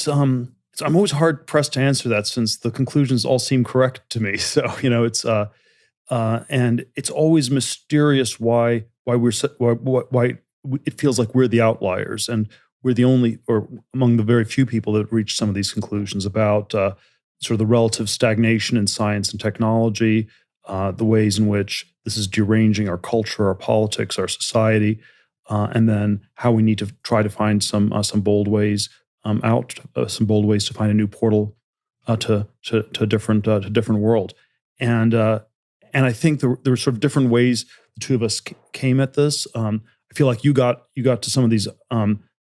I'm always hard pressed to answer that since the conclusions all seem correct to me. So and it's always mysterious why why it feels like we're the outliers and we're the only or among the very few people that reach some of these conclusions about sort of the relative stagnation in science and technology, the ways in which this is deranging our culture, our politics, our society, and then how we need to try to find some bold ways some bold ways to find a new portal to a different world. And I think there were sort of different ways the two of us came at this. I feel like you got to some of these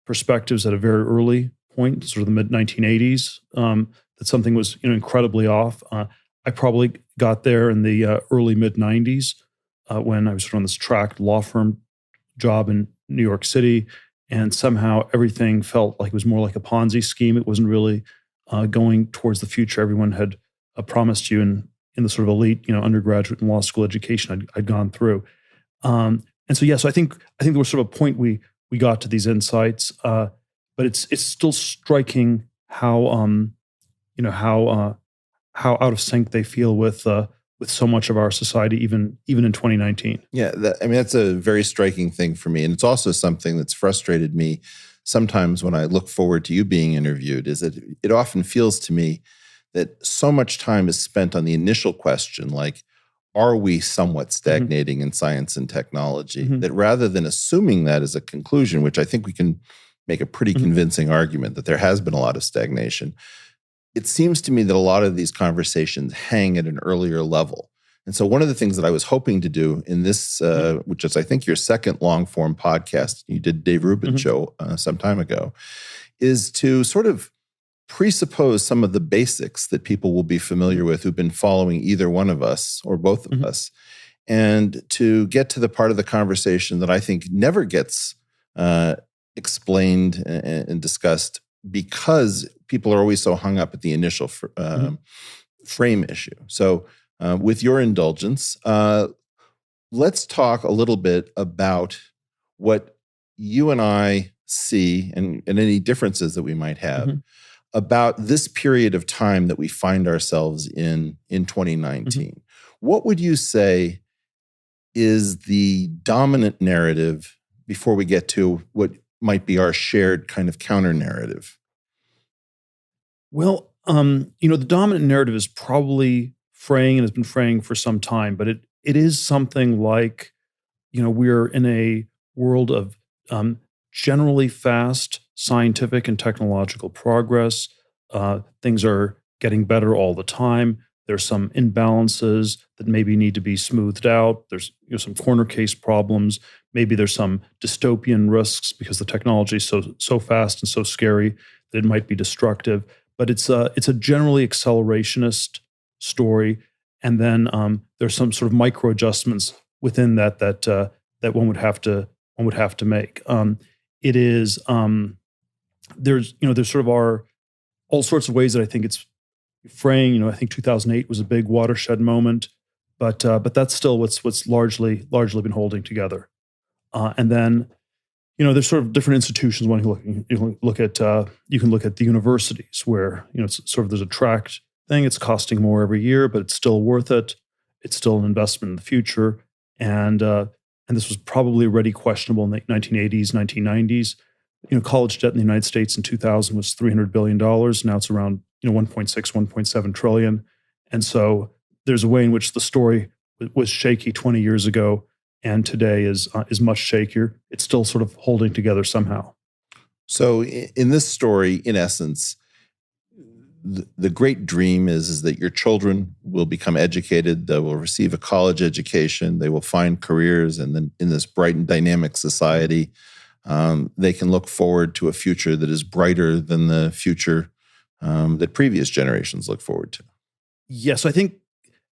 perspectives at a very early point, sort of the mid 1980s. That something was incredibly off. I probably got there in the early mid 90s when I was sort of on this tracked law firm job in New York City, and somehow everything felt like it was more like a Ponzi scheme. It wasn't really going towards the future everyone had promised you in the sort of elite, undergraduate and law school education I'd gone through. And so, so I think there was sort of a point we got to these insights, but it's still striking how how out of sync they feel with so much of our society, even in 2019. Yeah, that's a very striking thing for me, and it's also something that's frustrated me sometimes when I look forward to you being interviewed. Is that it often feels to me that so much time is spent on the initial question, like, are we somewhat stagnating in science and technology? That rather than assuming that as a conclusion, which I think we can make a pretty convincing argument that there has been a lot of stagnation, it seems to me that a lot of these conversations hang at an earlier level. And so one of the things that I was hoping to do in this, which is I think your second long-form podcast, you did Dave Rubin's show some time ago, is to sort of presuppose some of the basics that people will be familiar with who've been following either one of us or both of us, and to get to the part of the conversation that I think never gets explained and discussed because people are always so hung up at the initial frame issue. So with your indulgence, let's talk a little bit about what you and I see and any differences that we might have about this period of time that we find ourselves in 2019. What would you say is the dominant narrative before we get to what might be our shared kind of counter narrative? Well, the dominant narrative is probably fraying and has been fraying for some time, but it is something like, we're in a world of generally fast scientific and technological progress. Things are getting better all the time. There's some imbalances that maybe need to be smoothed out. There's some corner case problems. Maybe there's some dystopian risks because the technology is so fast and so scary that it might be destructive. But it's a generally accelerationist story, and then there's some sort of micro adjustments within that one would have to make. It is there's sort of all sorts of ways that I think it's fraying. I think 2008 was a big watershed moment, but that's still what's largely been holding together. And then there's sort of different institutions. When you can look at the universities where it's sort of there's a tracked thing. It's costing more every year, but it's still worth it. It's still an investment in the future, and this was probably already questionable in the 1980s, 1990s. College debt in the United States in 2000 was $300 billion. Now it's around 1.6, 1.7 trillion. And so there's a way in which the story was shaky 20 years ago, and today is much shakier. It's still sort of holding together somehow. So in this story, in essence, the great dream is that your children will become educated, they will receive a college education, they will find careers, and then in this bright and dynamic society, they can look forward to a future that is brighter than the future that previous generations look forward to. Yes, I think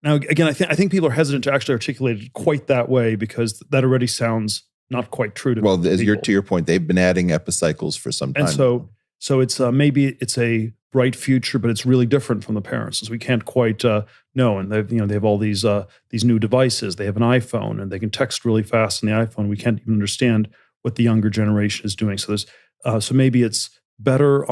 now again, I think people are hesitant to actually articulate it quite that way because that already sounds not quite true to people. Well, to your point, they've been adding epicycles for some time. And so it's maybe it's a bright future, but it's really different from the parents, as we can't quite know. And they have all these new devices. They have an iPhone, and they can text really fast on the iPhone. We can't even understand what the younger generation is doing. So there's so maybe it's better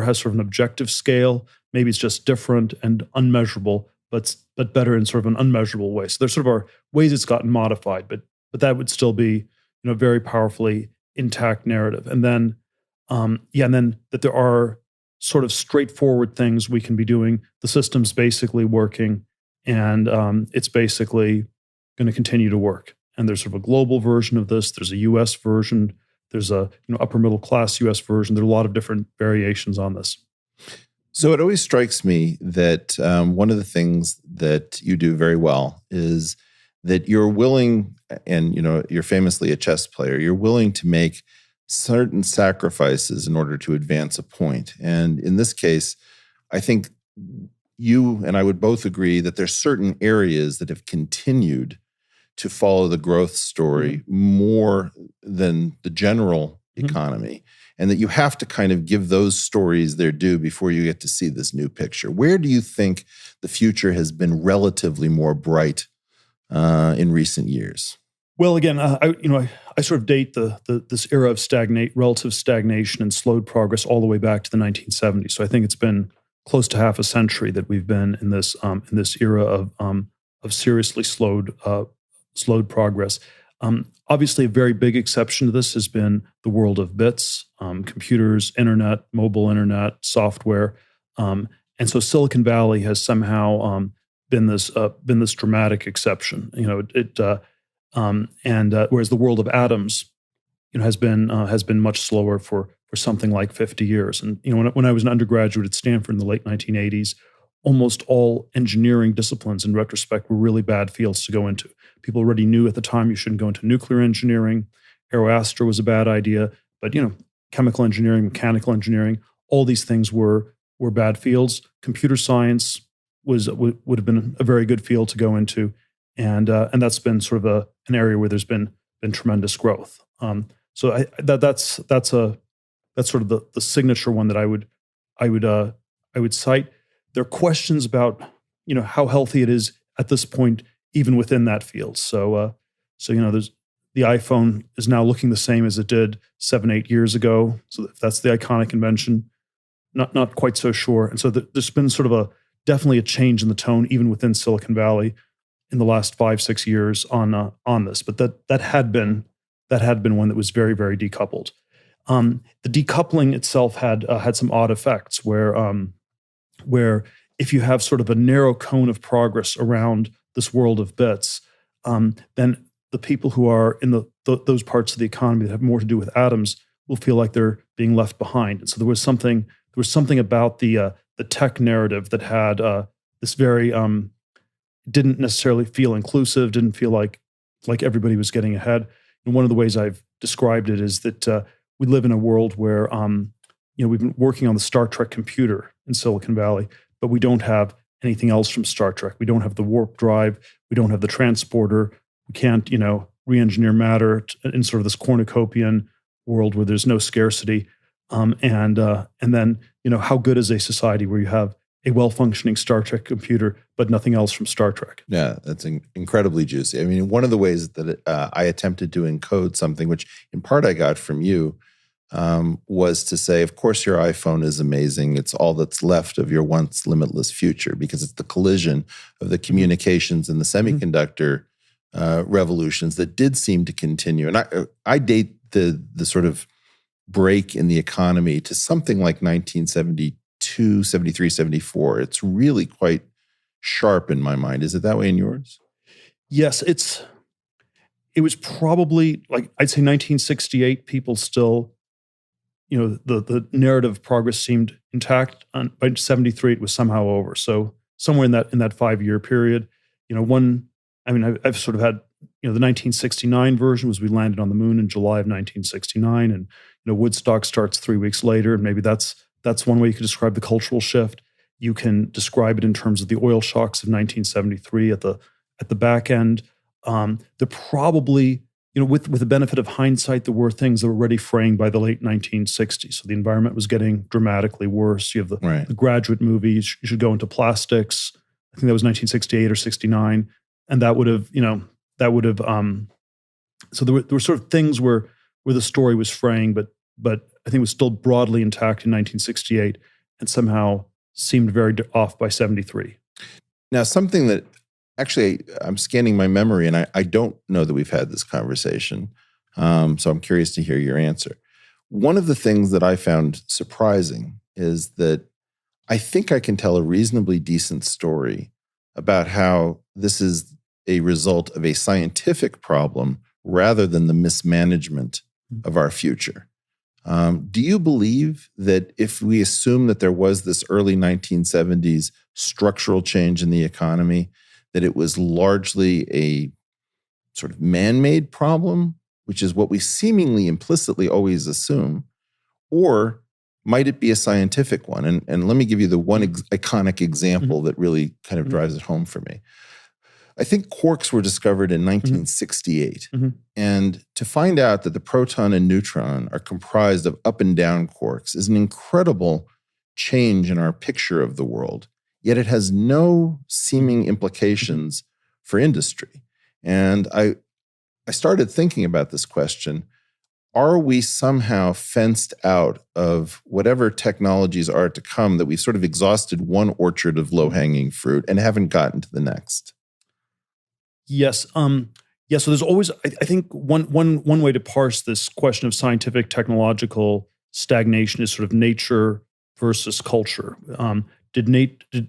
has sort of an objective scale. Maybe it's just different and unmeasurable, but better in sort of an unmeasurable way. So there sort of are ways it's gotten modified, but that would still be, very powerfully intact narrative. And then and then that there are sort of straightforward things we can be doing. The system's basically working, and it's basically going to continue to work. And there's sort of a global version of this. There's a U.S. version. There's a upper middle class U.S. version. There are a lot of different variations on this. So it always strikes me that one of the things that you do very well is that you're willing, and you're famously a chess player, you're willing to make certain sacrifices in order to advance a point. And in this case, I think you and I would both agree that there's certain areas that have continued to follow the growth story more than the general economy, and that you have to kind of give those stories their due before you get to see this new picture. Where do you think the future has been relatively more bright in recent years? Well, again, I sort of date this era of relative stagnation and slowed progress all the way back to the 1970s. So I think it's been close to half a century that we've been in this era of seriously slowed progress. Obviously, a very big exception to this has been the world of bits, computers, internet, mobile internet, software, and so Silicon Valley has somehow been this dramatic exception. Whereas the world of atoms, has been much slower for something like 50 years. And when I was an undergraduate at Stanford in the late 1980s, almost all engineering disciplines, in retrospect, were really bad fields to go into. People already knew at the time you shouldn't go into nuclear engineering. Aeroastro was a bad idea, but chemical engineering, mechanical engineering, all these things were bad fields. Computer science would have been a very good field to go into, and that's been sort of an area where there's been tremendous growth. So that's sort of the signature one that I would cite. There are questions about how healthy it is at this point, even within that field. So there's the iPhone is now looking the same as it did 7-8 years ago. So if that's the iconic invention, not quite so sure. And so there's been sort of definitely a change in the tone, even within Silicon Valley, in the last 5-6 years on this. But that had been one that was very, very decoupled. The decoupling itself had some odd effects where if you have sort of a narrow cone of progress around this world of bits, then the people who are in those parts of the economy that have more to do with atoms will feel like they're being left behind. And so there was something about the tech narrative that had this very didn't necessarily feel inclusive, didn't feel like everybody was getting ahead. And one of the ways I've described it is that we live in a world where we've been working on the Star Trek computer in Silicon Valley, but we don't have anything else from Star Trek. We don't have the warp drive. We don't have the transporter. We can't, re-engineer matter in sort of this cornucopian world where there's no scarcity. And then, how good is a society where you have a well-functioning Star Trek computer, but nothing else from Star Trek? Yeah, that's incredibly juicy. I mean, one of the ways that I attempted to encode something, which in part I got from you, was to say, of course, your iPhone is amazing. It's all that's left of your once limitless future, because it's the collision of the communications and the semiconductor revolutions that did seem to continue. And I date the sort of break in the economy to something like 1972, 73, 74. It's really quite sharp in my mind. Is it that way in yours? Yes, it was probably like, I'd say 1968, people still, the narrative of progress seemed intact. By 73, it was somehow over. So somewhere in that 5-year period, I've sort of had, the 1969 version was we landed on the moon in July of 1969, and Woodstock starts 3 weeks later, and maybe that's one way you could describe the cultural shift. You can describe it in terms of the oil shocks of 1973 at the back end. There probably, with the benefit of hindsight, there were things that were already fraying by the late 1960s. So the environment was getting dramatically worse. You have the Graduate movies. You should go into plastics. I think that was 1968 or 69, and that would have. So there were sort of things where the story was fraying, but I think it was still broadly intact in 1968 and somehow seemed very off by 73. Now, something that actually I'm scanning my memory, and I don't know that we've had this conversation, so I'm curious to hear your answer. One of the things that I found surprising is that I think I can tell a reasonably decent story about how this is a result of a scientific problem rather than the mismanagement of our future. Do you believe that if we assume that there was this early 1970s structural change in the economy, that it was largely a sort of man-made problem, which is what we seemingly implicitly always assume, or might it be a scientific one? And let me give you the one iconic example that really kind of drives it home for me. I think quarks were discovered in 1968. And to find out that the proton and neutron are comprised of up and down quarks is an incredible change in our picture of the world. Yet it has no seeming implications for industry. And I started thinking about this question. Are we somehow fenced out of whatever technologies are to come, that we've sort of exhausted one orchard of low-hanging fruit and haven't gotten to the next? Yes. Yeah. So there's always, I think, one way to parse this question of scientific technological stagnation is sort of nature versus culture. Did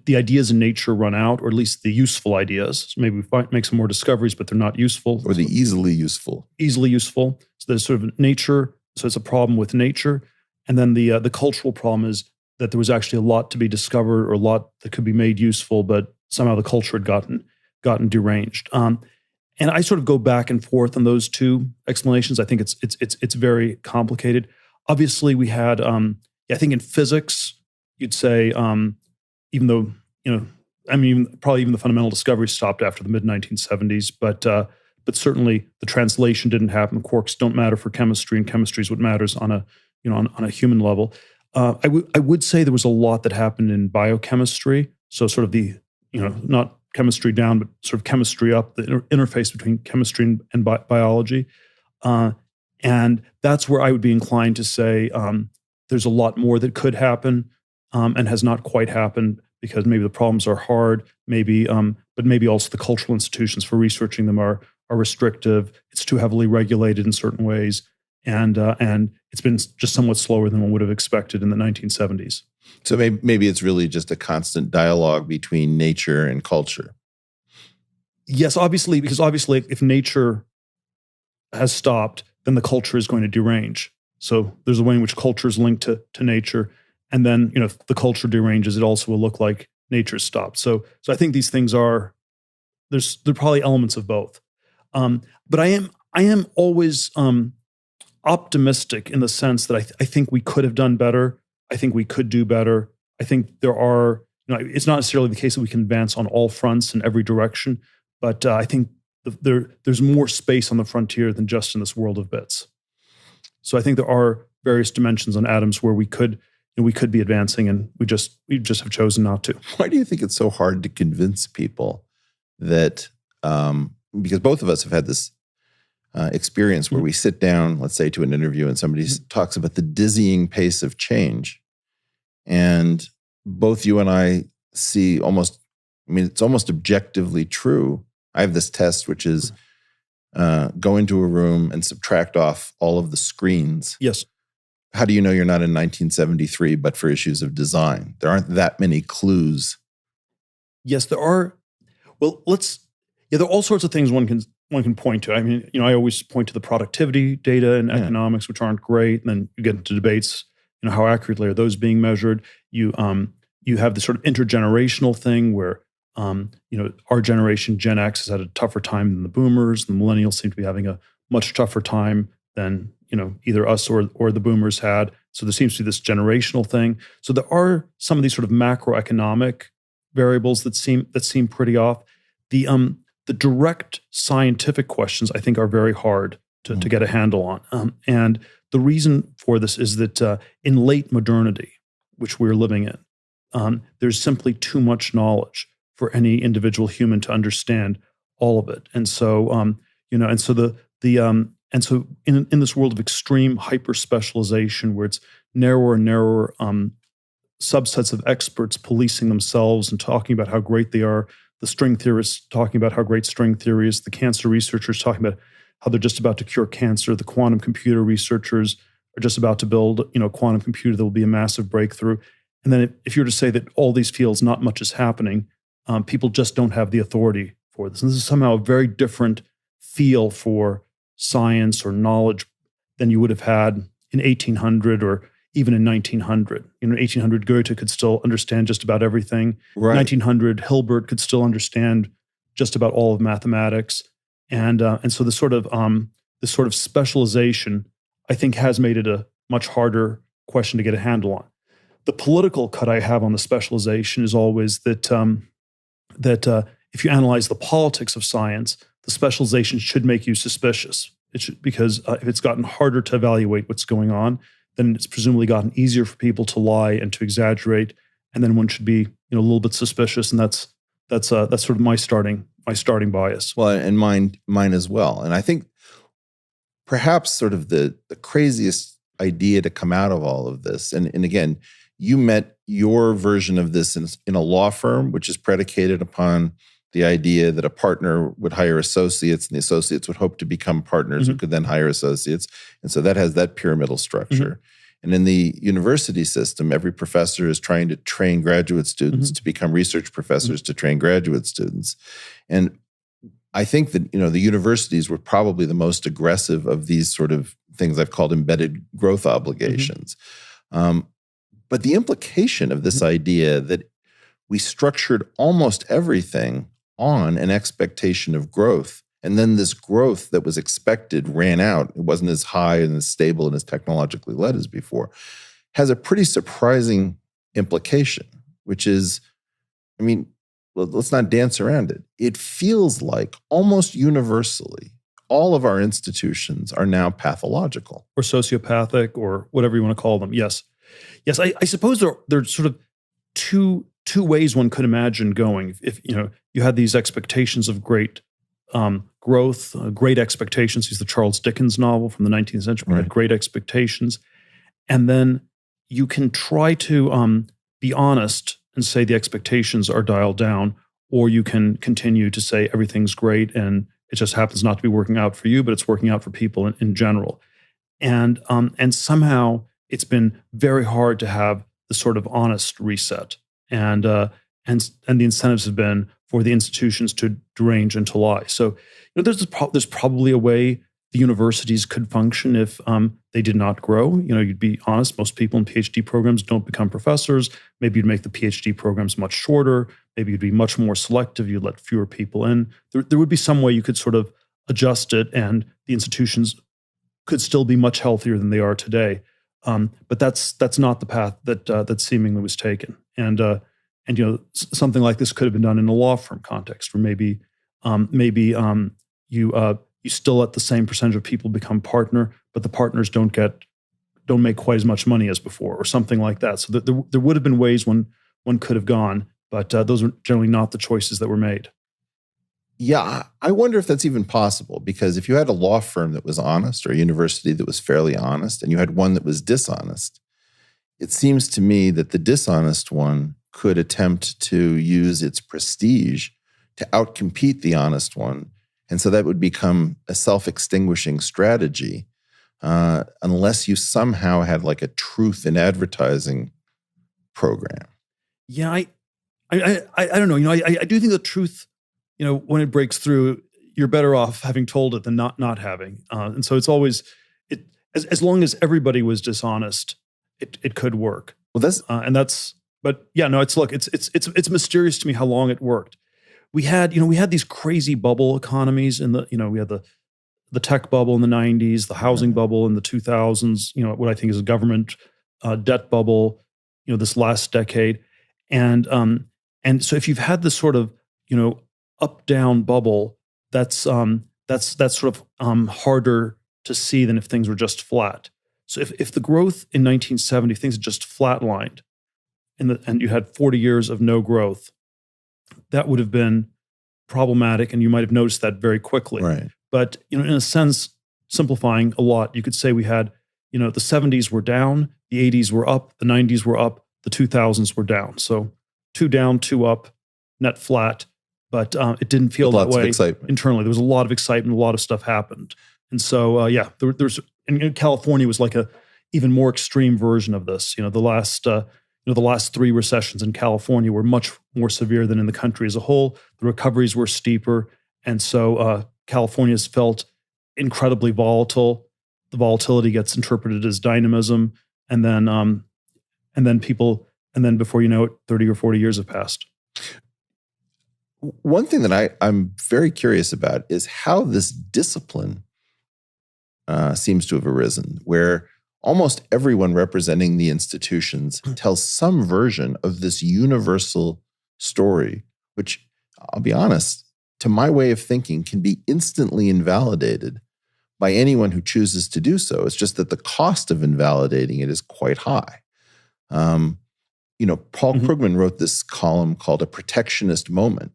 the ideas in nature run out, or at least the useful ideas? So maybe we make some more discoveries, but they're not useful. Or the easily useful. Easily useful. So there's sort of nature. So it's a problem with nature. And then the cultural problem is that there was actually a lot to be discovered, or a lot that could be made useful, but somehow the culture had gotten deranged. And I sort of go back and forth on those two explanations. I think it's very complicated. Obviously, we had, I think in physics, you'd say, even though, probably even the fundamental discovery stopped after the mid-1970s, but certainly the translation didn't happen. Quarks don't matter for chemistry, and chemistry is what matters on a human level. I would say there was a lot that happened in biochemistry. So sort of the, not chemistry down, but sort of chemistry up, the interface between chemistry and biology. And that's where I would be inclined to say there's a lot more that could happen and has not quite happened, because maybe the problems are hard, but maybe also the cultural institutions for researching them are restrictive. It's too heavily regulated in certain ways, and it's been just somewhat slower than one would have expected in the 1970s. So maybe it's really just a constant dialogue between nature and culture. Yes, obviously, because if nature has stopped, then the culture is going to derange. So there's a way in which culture is linked to nature. And then, if the culture deranges, it also will look like nature stopped. So I think these things there are probably elements of both. But I am always optimistic in the sense that I think we could have done better. I think we could do better. I think there are, it's not necessarily the case that we can advance on all fronts in every direction, but I think there's more space on the frontier than just in this world of bits. So I think there are various dimensions on atoms where we could be advancing, and we just have chosen not to. Why do you think it's so hard to convince people that, because both of us have had this experience where we sit down, let's say, to an interview, and somebody talks about the dizzying pace of change. And both you and I see it's almost objectively true. I have this test, which is go into a room and subtract off all of the screens. Yes. How do you know you're not in 1973, but for issues of design? There aren't that many clues. Yes, there are. Well, there are all sorts of things one can point to. I always point to the productivity data in economics, which aren't great. And then you get into debates, how accurately are those being measured? You have this sort of intergenerational thing where, our generation, Gen X, has had a tougher time than the boomers. The millennials seem to be having a much tougher time than, either us or the boomers had. So there seems to be this generational thing. So there are some of these sort of macroeconomic variables that seem pretty off. The direct scientific questions, I think, are very hard to get a handle on. And the reason for this is that in late modernity, which we're living in, there's simply too much knowledge for any individual human to understand all of it. And so, And so in this world of extreme hyper specialization, where it's narrower and narrower subsets of experts policing themselves and talking about how great they are, the string theorists talking about how great string theory is, the cancer researchers talking about how they're just about to cure cancer, the quantum computer researchers are just about to build, a quantum computer that will be a massive breakthrough. And then if you were to say that all these fields, not much is happening, people just don't have the authority for this. And this is somehow a very different feel for science or knowledge than you would have had in 1800 or even in 1900. In 1800, Goethe could still understand just about everything. Right. 1900, Hilbert could still understand just about all of mathematics. And so this sort of specialization, I think, has made it a much harder question to get a handle on. The political cut I have on the specialization is always that if you analyze the politics of science, the specialization should make you suspicious. It should, because if it's gotten harder to evaluate what's going on, then it's presumably gotten easier for people to lie and to exaggerate, and then one should be a little bit suspicious, and that's sort of my starting bias. Well, and mine as well. And I think perhaps sort of the craziest idea to come out of all of this, and again, you met your version of this in a law firm, which is predicated upon the idea that a partner would hire associates and the associates would hope to become partners who could then hire associates. And so that has that pyramidal structure. And in the university system, every professor is trying to train graduate students to become research professors to train graduate students. And I think that, the universities were probably the most aggressive of these sort of things I've called embedded growth obligations. But the implication of this idea that we structured almost everything on an expectation of growth, and then this growth that was expected ran out, it wasn't as high and as stable and as technologically led as before, has a pretty surprising implication, which is, let's not dance around it. It feels like almost universally, all of our institutions are now pathological. Or sociopathic, or whatever you want to call them. Yes. I suppose there are sort of two ways one could imagine going. If you had these expectations of great growth, great expectations. He's the Charles Dickens novel from the 19th century. We had great expectations, and then you can try to be honest and say the expectations are dialed down, or you can continue to say everything's great and it just happens not to be working out for you, but it's working out for people in general. And somehow it's been very hard to have the sort of honest reset. And the incentives have been for the institutions to derange and to lie. So there's probably a way the universities could function if they did not grow. You'd be honest. Most people in PhD programs don't become professors. Maybe you'd make the PhD programs much shorter. Maybe you'd be much more selective. You'd let fewer people in. There would be some way you could sort of adjust it, and the institutions could still be much healthier than they are today. But that's not the path that seemingly was taken. And something like this could have been done in a law firm context, where maybe you still let the same percentage of people become partner, but the partners don't make quite as much money as before, or something like that. So there would have been ways one could have gone, but those are generally not the choices that were made. Yeah, I wonder if that's even possible, because if you had a law firm that was honest, or a university that was fairly honest, and you had one that was dishonest, it seems to me that the dishonest one could attempt to use its prestige to outcompete the honest one. And so that would become a self-extinguishing strategy, unless you somehow had like a truth in advertising program. Yeah, I don't know. I do think the truth, when it breaks through, you're better off having told it than not having. And so it's always, as long as everybody was dishonest, it could work. Well, it's mysterious to me how long it worked. We had these crazy bubble economies we had the tech bubble in the 90s, the housing bubble in the 2000s, what I think is a government debt bubble, this last decade. And so if you've had this sort of, up-down bubble, that's sort of harder to see than if things were just flat. So if the growth in 1970, things had just flatlined, and you had 40 years of no growth, that would have been problematic, and you might have noticed that very quickly. Right. But in a sense, simplifying a lot, you could say we had, the 70s were down, the 80s were up, the 90s were up, the 2000s were down. So 2 down, 2 up, net flat. But it didn't feel that way internally. There was a lot of excitement, a lot of stuff happened. And so, there's and California was like a even more extreme version of this. The last 3 recessions in California were much more severe than in the country as a whole. The recoveries were steeper. And so California's felt incredibly volatile. The volatility gets interpreted as dynamism. And then before you know it, 30 or 40 years have passed. One thing that I'm very curious about is how this discipline seems to have arisen, where almost everyone representing the institutions tells some version of this universal story, which, I'll be honest, to my way of thinking, can be instantly invalidated by anyone who chooses to do so. It's just that the cost of invalidating it is quite high. Paul Krugman wrote this column called A Protectionist Moment,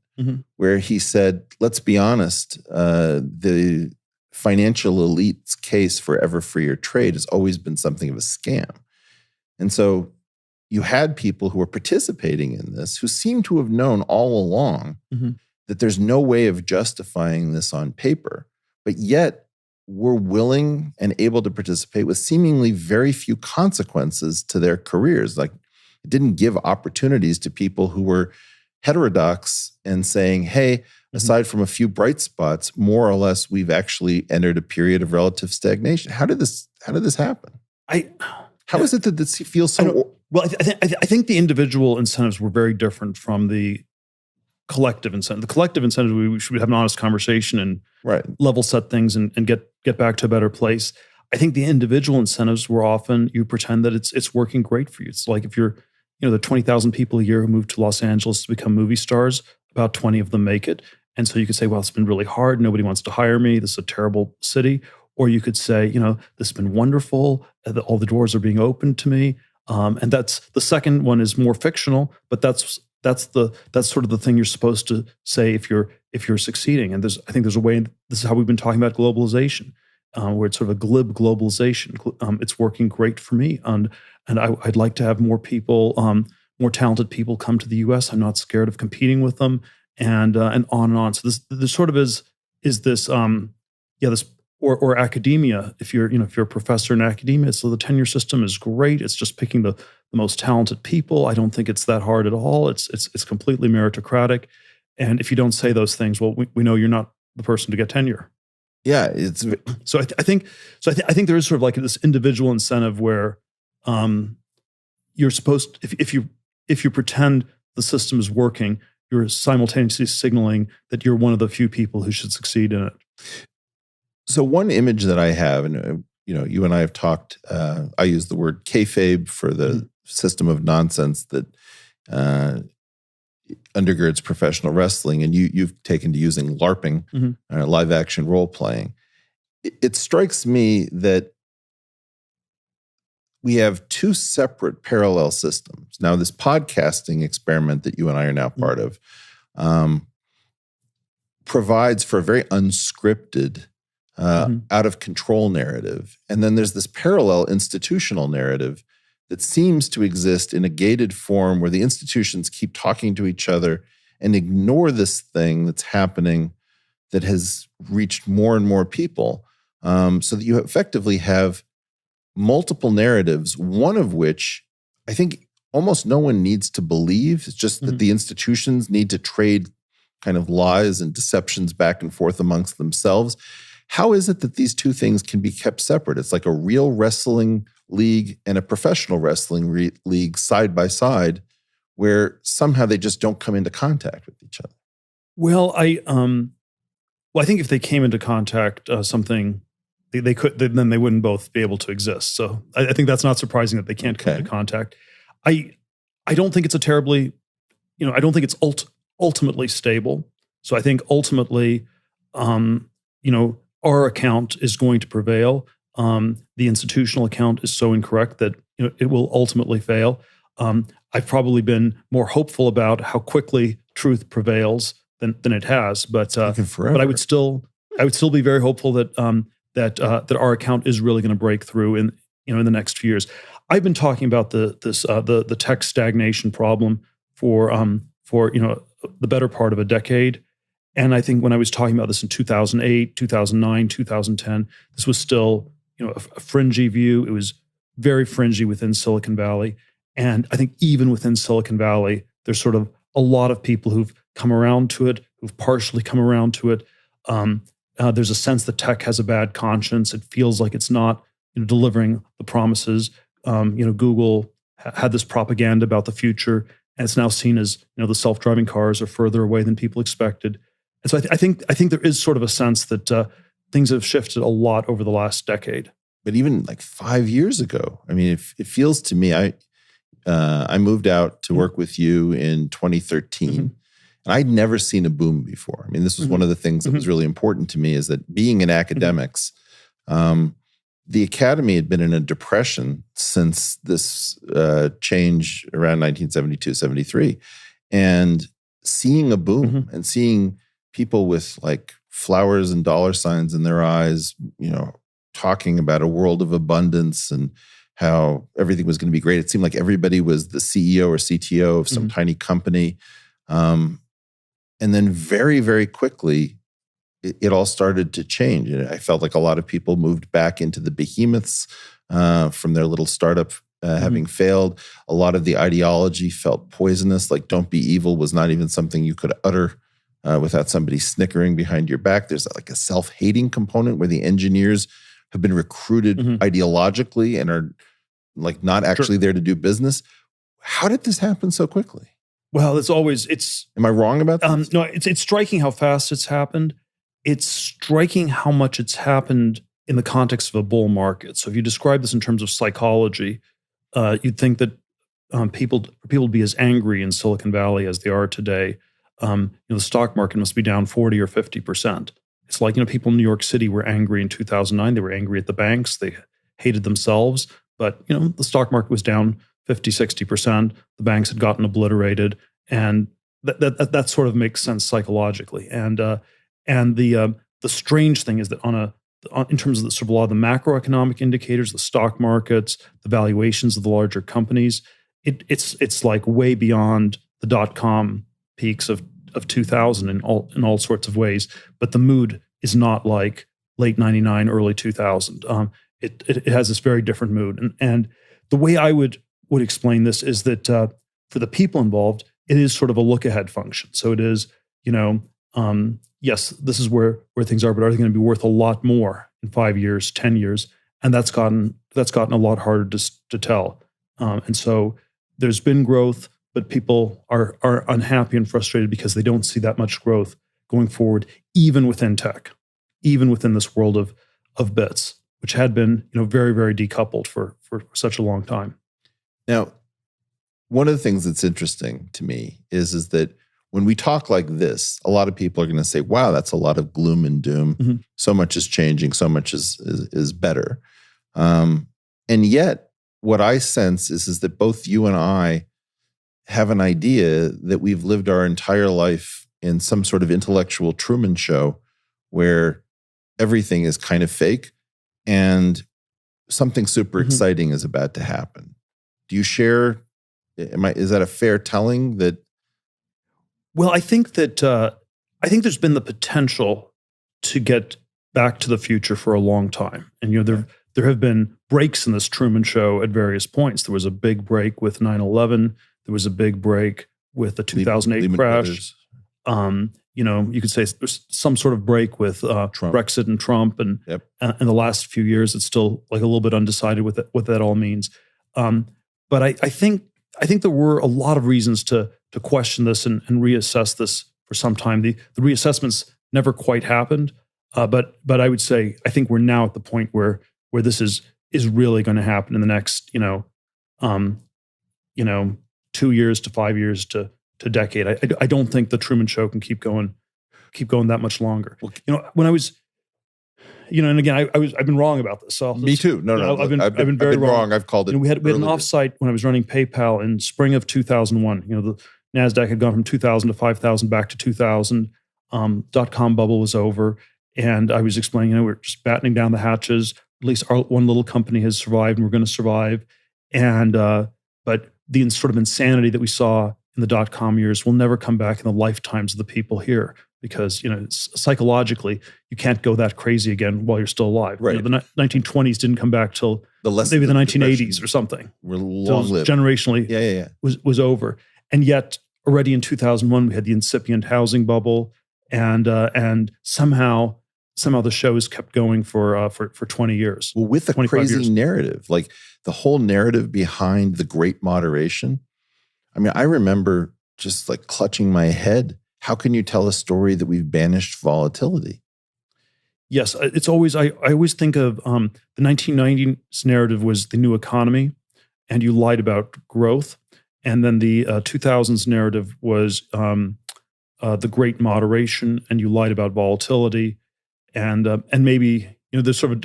where he said, let's be honest, the financial elite's case for ever freer trade has always been something of a scam. And so you had people who were participating in this who seem to have known all along that there's no way of justifying this on paper, but yet were willing and able to participate with seemingly very few consequences to their careers. Like, it didn't give opportunities to people who were heterodox and saying, hey, aside from a few bright spots, more or less, we've actually entered a period of relative stagnation. How did this happen? How is it that this feels so? I think the individual incentives were very different from the collective incentive. The collective incentive, we should have an honest conversation and level set things and get back to a better place. I think the individual incentives were often, you pretend that it's working great for you. It's like if you're, there are 20,000 people a year who move to Los Angeles to become movie stars, about 20 of them make it. And so you could say, well, it's been really hard. Nobody wants to hire me. This is a terrible city. Or you could say, this has been wonderful. All the doors are being opened to me. And that's the second one is more fictional, but that's sort of the thing you're supposed to say if you're succeeding. And I think there's a way. This is how we've been talking about globalization, where it's sort of a glib globalization. It's working great for me, and I'd like to have more people, more talented people come to the U.S. I'm not scared of competing with them, and on and on. So this sort of is this this or academia. If you're a professor in academia, so the tenure system is great. It's just picking the most talented people. I don't think it's that hard at all. It's completely meritocratic. And if you don't say those things, well, we know you're not the person to get tenure. Yeah, it's so. I think there is sort of like this individual incentive where you're supposed, if you pretend the system is working, you're simultaneously signaling that you're one of the few people who should succeed in it. So one image that I have, and you and I have talked. I use the word kayfabe for the system of nonsense that undergirds professional wrestling, and you've taken to using LARPing, live action role playing. It strikes me that we have 2 separate parallel systems. Now, this podcasting experiment that you and I are now part of provides for a very unscripted, out of control narrative. And then there's this parallel institutional narrative that seems to exist in a gated form where the institutions keep talking to each other and ignore this thing that's happening that has reached more and more people, so that you effectively have multiple narratives, one of which I think almost no one needs to believe. It's just that the institutions need to trade kind of lies and deceptions back and forth amongst themselves. How is it that these 2 things can be kept separate? It's like a real wrestling league and a professional wrestling league side by side, where somehow they just don't come into contact with each other. Well, I think if they came into contact, something they could, then they wouldn't both be able to exist. So I think that's not surprising that they can't come into contact. I don't think it's a terribly, I don't think it's ultimately stable. So I think ultimately, our account is going to prevail. The institutional account is so incorrect that it will ultimately fail. I've probably been more hopeful about how quickly truth prevails than it has, but I would still be very hopeful that that our account is really going to break through in in the next few years. I've been talking about the tech stagnation problem for the better part of a decade. And I think when I was talking about this in 2008, 2009, 2010, this was still a fringy view. It was very fringy within Silicon Valley. And I think even within Silicon Valley, there's sort of a lot of people who've come around to it, who've partially come around to it. There's a sense that tech has a bad conscience. It feels like it's not delivering the promises. Google had this propaganda about the future, and it's now seen as the self-driving cars are further away than people expected. And so I think there is sort of a sense that things have shifted a lot over the last decade. But even like 5 years ago, I mean, it feels to me, I moved out to work with you in 2013, and I'd never seen a boom before. I mean, this was one of the things that was really important to me, is that being in academics, the academy had been in a depression since this change around 1972, 73. And seeing a boom and seeing people with like flowers and dollar signs in their eyes, talking about a world of abundance and how everything was going to be great. It seemed like everybody was the CEO or CTO of some tiny company. And then very, very quickly, it all started to change. And I felt like a lot of people moved back into the behemoths from their little startup having failed. A lot of the ideology felt poisonous, like don't be evil was not even something you could utter without somebody snickering behind your back. There's like a self-hating component where the engineers have been recruited ideologically and are like not actually there to do business. How did this happen so quickly? Well, Am I wrong about this? No, it's striking how fast it's happened. It's striking how much it's happened in the context of a bull market. So if you describe this in terms of psychology, you'd think that people would be as angry in Silicon Valley as they are today. The stock market must be down 40 or 50%. It's like, people in New York City were angry in 2009. They were angry at the banks. They hated themselves. But, the stock market was down 50, 60%. The banks had gotten obliterated. And that sort of makes sense psychologically. And the strange thing is that in terms of the sort of a lot of the macroeconomic indicators, the stock markets, the valuations of the larger companies, it's like way beyond the dot-com peaks of 2000 in all sorts of ways. But the mood is not like late 99, early 2000. It has this very different mood. And the way I would explain this is that for the people involved, it is sort of a look-ahead function. So it is, yes, this is where things are, but are they going to be worth a lot more in 5 years, 10 years? And that's gotten a lot harder to tell. And so there's been growth, but people are unhappy and frustrated because they don't see that much growth going forward, even within tech, even within this world of bits, which had been very, very decoupled for such a long time. Now, one of the things that's interesting to me is that when we talk like this, a lot of people are going to say, wow, that's a lot of gloom and doom. So much is changing. So much is better. And yet what I sense is that both you and I have an idea that we've lived our entire life in some sort of intellectual Truman Show where everything is kind of fake and something super exciting is about to happen. Do you share, is that a fair telling that? Well, I think there's been the potential to get back to the future for a long time. And there have been breaks in this Truman Show at various points. There was a big break with 9/11. There was a big break with the 2008 Lehman crash. You could say there's some sort of break with Brexit and Trump, and in the last few years, it's still like a little bit undecided what that all means. But I think there were a lot of reasons to question this and reassess this for some time. The reassessments never quite happened, but I would say I think we're now at the point where this is really going to happen in the next 2 years to 5 years to decade. I don't think the Truman Show can keep going that much longer. Well, when I was, and again, I've been wrong about this. So me too. No, I've been very wrong. I've called it. We had an offsite when I was running PayPal in spring of 2001. The NASDAQ had gone from 2,000 to 5,000 back to 2,000. .com bubble was over. And I was explaining, we're just battening down the hatches. At least our one little company has survived, and we're going to survive. And but the sort of insanity that we saw in the dot-com years will never come back in the lifetimes of the people here, because psychologically you can't go that crazy again while you're still alive. Right. The 1920s didn't come back till maybe the 1980s or something. We're long-lived. Generationally, was over. And yet, already in 2001, we had the incipient housing bubble, and somehow the shows kept going for 20 years. Well, with the crazy narrative, like the whole narrative behind the Great Moderation. I mean, I remember just like clutching my head. How can you tell a story that we've banished volatility? Yes, it's always, I always think of the 1990s narrative was the new economy, and you lied about growth. And then the 2000s narrative was the Great Moderation, and you lied about volatility. And maybe, there's sort of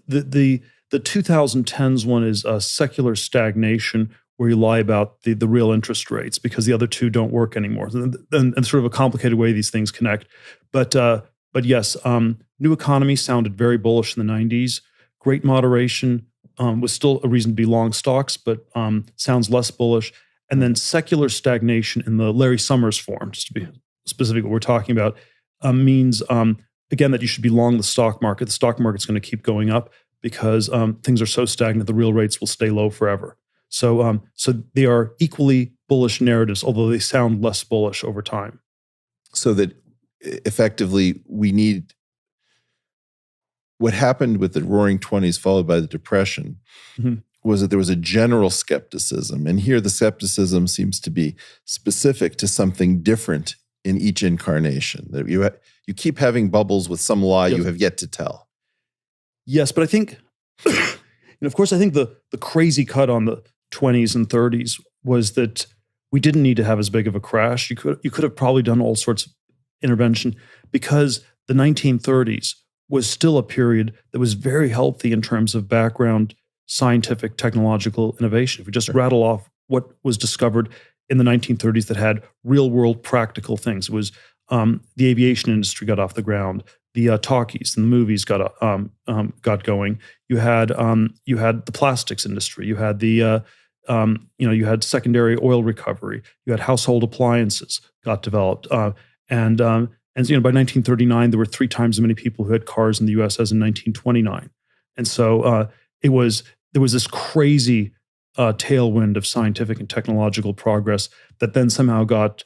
the 2010s one is secular stagnation, where you lie about the real interest rates because the other two don't work anymore. And sort of a complicated way these things connect. But yes, new economy sounded very bullish in the 90s. Great Moderation was still a reason to be long stocks, but sounds less bullish. And then secular stagnation in the Larry Summers form, just to be specific what we're talking about, means, again, that you should be long the stock market. The stock market's going to keep going up because things are so stagnant, the real rates will stay low forever. So they are equally bullish narratives, although they sound less bullish over time. So that effectively we need what happened with the Roaring '20s followed by the Depression was that there was a general skepticism. And here the skepticism seems to be specific to something different in each incarnation. That you keep having bubbles with some lie you have yet to tell. Yes, but I think, of course, I think the crazy cut on the 20s and 30s was that we didn't need to have as big of a crash. You could have probably done all sorts of intervention, because the 1930s was still a period that was very healthy in terms of background scientific technological innovation. If we just rattle off what was discovered in the 1930s that had real world practical things, it was the aviation industry got off the ground, the talkies and the movies got going. You had the plastics industry. You had the you had secondary oil recovery. You had household appliances got developed, and by 1939 there were 3 times as many people who had cars in the U.S. as in 1929, and so there was this crazy tailwind of scientific and technological progress that then somehow got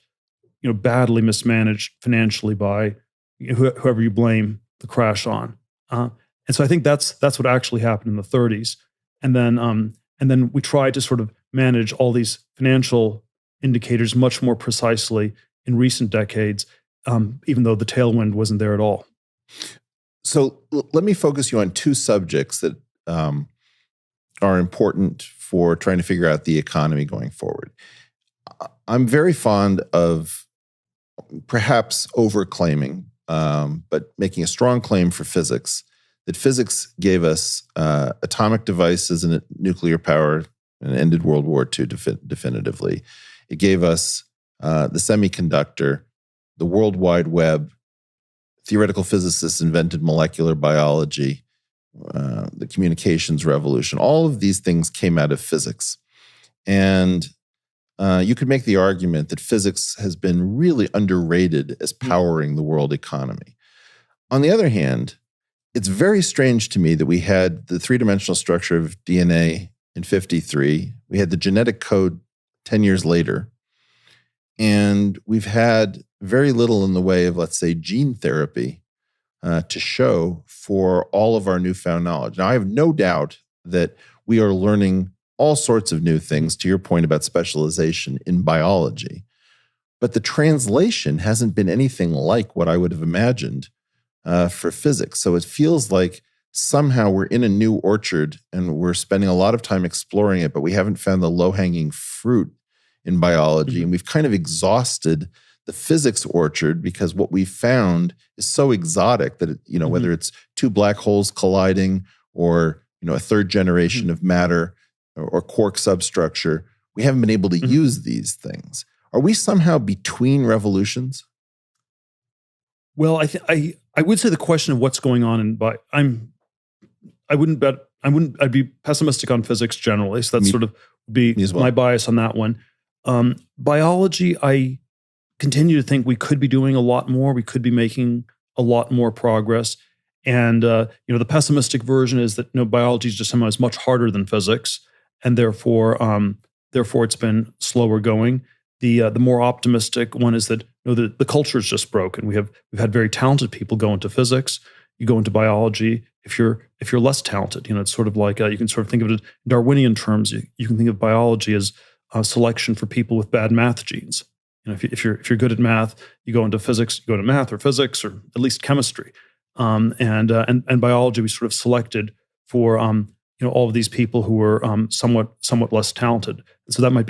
badly mismanaged financially by whoever you blame the crash on. And so I think that's what actually happened in the 30s. And then we tried to sort of manage all these financial indicators much more precisely in recent decades, even though the tailwind wasn't there at all. So let me focus you on 2 subjects that are important for trying to figure out the economy going forward. I'm very fond of perhaps overclaiming, but making a strong claim for physics, that physics gave us atomic devices and nuclear power and ended World War II definitively. It gave us the semiconductor, the World Wide Web. Theoretical physicists invented molecular biology, the communications revolution. All of these things came out of physics. And you could make the argument that physics has been really underrated as powering the world economy. On the other hand, it's very strange to me that we had the 3-dimensional structure of DNA in 1953. We had the genetic code 10 years later. And we've had very little in the way of, let's say, gene therapy to show for all of our newfound knowledge. Now, I have no doubt that we are learning all sorts of new things, to your point about specialization in biology. But the translation hasn't been anything like what I would have imagined for physics. So it feels like somehow we're in a new orchard and we're spending a lot of time exploring it, but we haven't found the low-hanging fruit in biology. And we've kind of exhausted the physics orchard because what we found is so exotic that, whether it's 2 black holes colliding or, a third generation of matter or quark substructure, we haven't been able to use these things. Are we somehow between revolutions? Well, I I would say the question of what's going on I'd be pessimistic on physics generally. So that's sort of be my bias on that one. Biology, I continue to think we could be doing a lot more. We could be making a lot more progress. And the pessimistic version is that biology is just somehow is much harder than physics, and therefore it's been slower going. The more optimistic one is that the culture is just broken. We've had very talented people go into physics. You go into biology. If you're less talented, it's sort of like you can sort of think of it in Darwinian terms. You can think of biology as a selection for people with bad math genes. If you're good at math, you go into physics. You go to math or physics or at least chemistry. And biology, we sort of selected for all of these people who were somewhat less talented. And so that might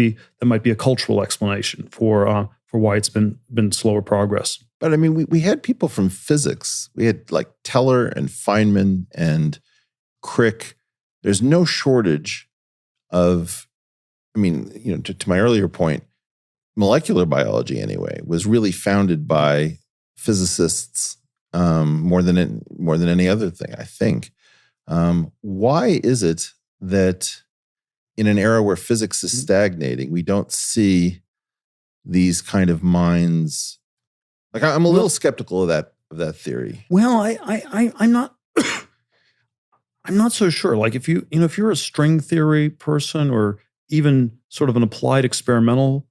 be a cultural explanation for why it's been slower progress. But I mean, we had people from physics. We had like Teller and Feynman and Crick. There's no shortage of, to my earlier point, molecular biology anyway was really founded by physicists more than any other thing, I think. Why is it that in an era where physics is stagnating, we don't see these kind of minds? Like, I'm a little skeptical of that theory. Well, I'm not. I'm not so sure. Like, if you're a string theory person or even sort of an applied experimental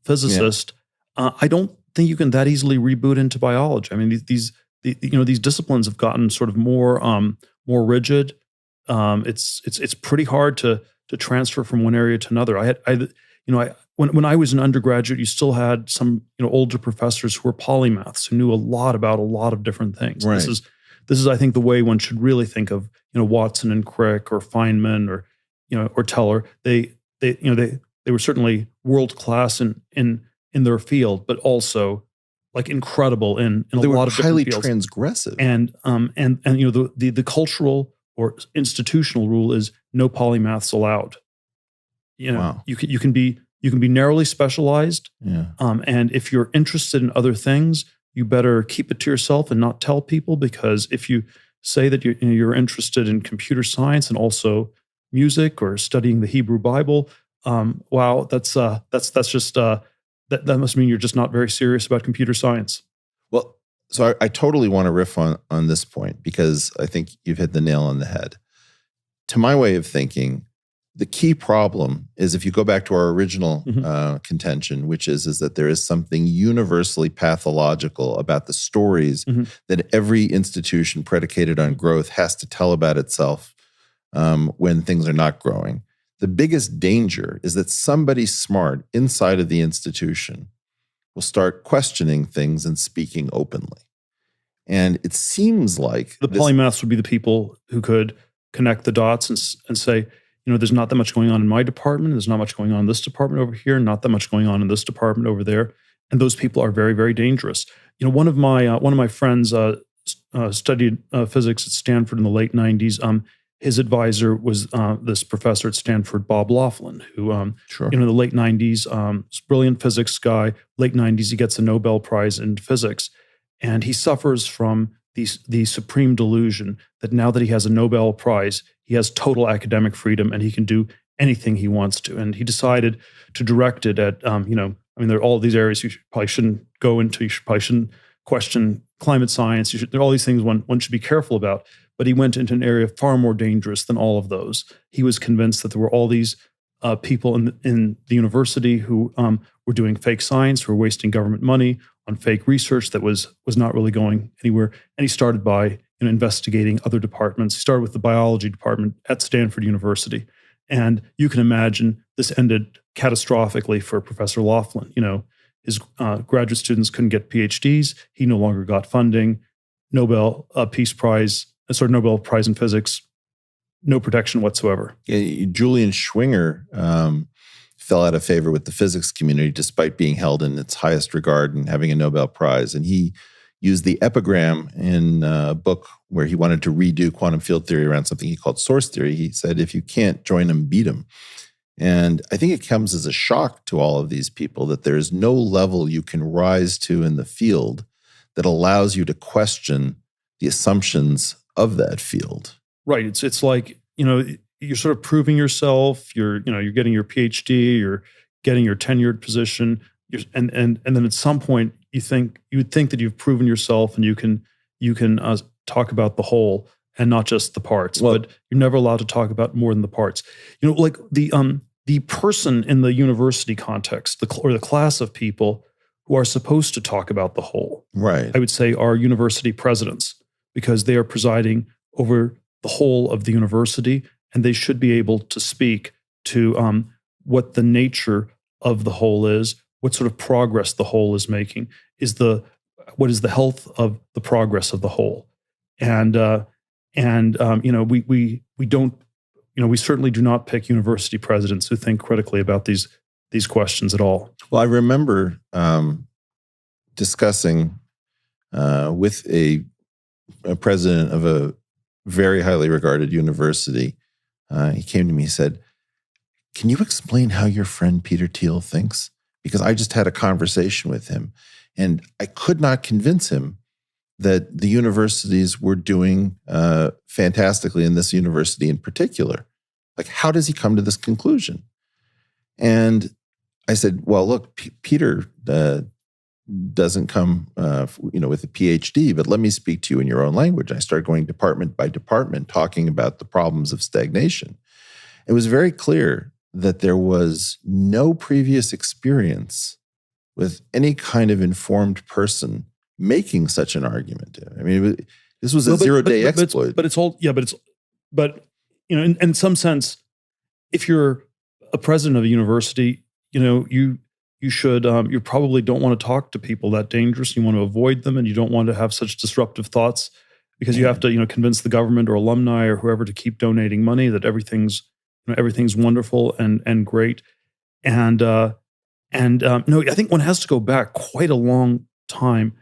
physicist, I don't think you can that easily reboot into biology. I mean, these disciplines have gotten sort of more rigid. It's pretty hard to transfer from one area to another. When I was an undergraduate, you still had some older professors who were polymaths who knew a lot about a lot of different things. Right. This is I think the way one should really think of Watson and Crick or Feynman or Teller. They were certainly world class in their field, but also like incredible in a lot of different fields. Highly transgressive. And the cultural or institutional rule is no polymaths allowed. Wow. You can be narrowly specialized. Yeah. And if you're interested in other things, you better keep it to yourself and not tell people, because if you say that you're interested in computer science and also music or studying the Hebrew Bible, wow, that's just that must mean you're just not very serious about computer science. Well, so I totally want to riff on this point because I think you've hit the nail on the head. To my way of thinking, the key problem is, if you go back to our original contention, which is that there is something universally pathological about the stories that every institution predicated on growth has to tell about itself when things are not growing. The biggest danger is that somebody smart inside of the institution will start questioning things and speaking openly. And it seems like the polymaths would be the people who could connect the dots and say, there's not that much going on in my department. There's not much going on in this department over here. Not that much going on in this department over there. And those people are very, very dangerous. One of my friends studied physics at Stanford in the late 90s. His advisor was this professor at Stanford, Bob Laughlin, who, in the late 90s, brilliant physics guy. Late 90s, he gets a Nobel Prize in physics. And he suffers from the supreme delusion that now that he has a Nobel Prize, he has total academic freedom and he can do anything he wants to. And he decided to direct it at, there are all these areas you probably shouldn't go into. You probably shouldn't question climate science. There are all these things one should be careful about. But he went into an area far more dangerous than all of those. He was convinced that there were all these people in the university who were doing fake science, who were wasting government money on fake research that was not really going anywhere. And he started by investigating other departments. He started with the biology department at Stanford University. And you can imagine this ended catastrophically for Professor Laughlin. His graduate students couldn't get PhDs. He no longer got funding. Nobel Prize in physics, no protection whatsoever. Yeah, Julian Schwinger fell out of favor with the physics community despite being held in its highest regard and having a Nobel Prize. And he used the epigram in a book where he wanted to redo quantum field theory around something he called source theory. He said, if you can't join them, beat them. And I think it comes as a shock to all of these people that there is no level you can rise to in the field that allows you to question the assumptions of that field. Right. It's like, you're sort of proving yourself. You're getting your PhD. You're getting your tenured position. And then at some point you would think that you've proven yourself and you can talk about the whole and not just the parts. Well, but you're never allowed to talk about more than the parts. Like the person in the university context, or the class of people who are supposed to talk about the whole, right, I would say, are university presidents, because they are presiding over the whole of the university, and they should be able to speak to what the nature of the whole is, what sort of progress the whole is making, what is the health of the progress of the whole, and we don't. We certainly do not pick university presidents who think critically about these questions at all. Well, I remember discussing with a president of a very highly regarded university. He came to me and said, "Can you explain how your friend Peter Thiel thinks? Because I just had a conversation with him, and I could not convince him that the universities were doing fantastically, in this university in particular. Like, how does he come to this conclusion?" And I said, "Well, look, Peter doesn't come, with a PhD, but let me speak to you in your own language." I started going department by department, talking about the problems of stagnation. It was very clear that there was no previous experience with any kind of informed person making such an argument. I mean, this was a zero-day exploit. But in some sense, if you're a president of a university, you should, you probably don't want to talk to people that dangerous. You want to avoid them, and you don't want to have such disruptive thoughts, because you have to, convince the government or alumni or whoever to keep donating money, that everything's wonderful and great. No, I think one has to go back quite a long time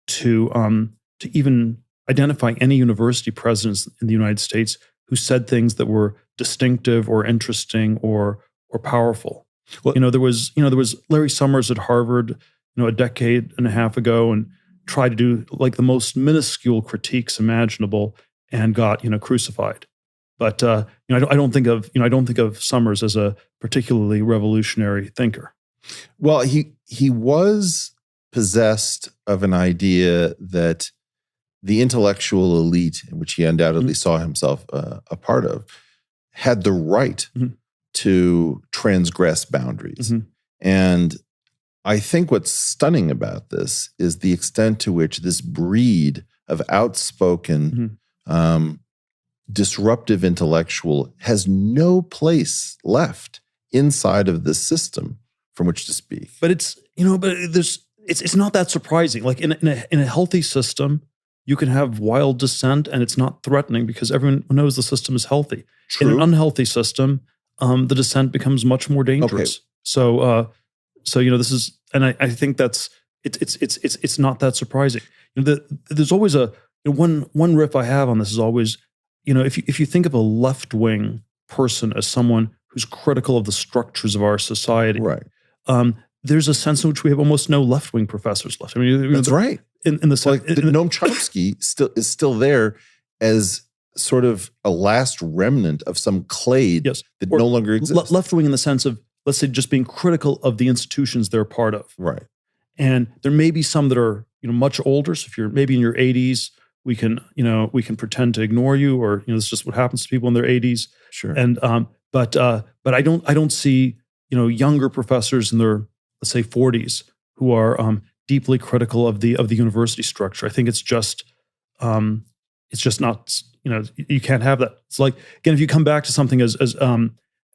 to even identify any university presidents in the United States who said things that were distinctive or interesting or powerful. Well, there was Larry Summers at Harvard, a decade and a half ago, and tried to do like the most minuscule critiques imaginable and got crucified. But I don't think of Summers as a particularly revolutionary thinker. Well, he was possessed of an idea that the intellectual elite, in which he undoubtedly saw himself a part of, had the right to transgress boundaries. And I think what's stunning about this is the extent to which this breed of outspoken, disruptive intellectual has no place left inside of the system from which to speak. But it's not that surprising. Like in a healthy system, you can have wild dissent and it's not threatening because everyone knows the system is healthy. True. In an unhealthy system, the dissent becomes much more dangerous. Okay. So this is, and I think that's it's not that surprising. There's always one riff I have on this is always, if you think of a left-wing person as someone who's critical of the structures of our society, right? There's a sense in which we have almost no left-wing professors left. I mean, that's right. In the sense, like Noam Chomsky is still there as sort of a last remnant of some clade that no longer exists. Left-wing in the sense of, let's say, just being critical of the institutions they're part of. Right. And there may be some that are much older. So if you're maybe in your 80s, we can pretend to ignore you, or this is just what happens to people in their 80s. Sure. And but I don't see younger professors in their, let's say, 40s who are deeply critical of the university structure. I think it's just not, you can't have that. It's like, again, if you come back to something as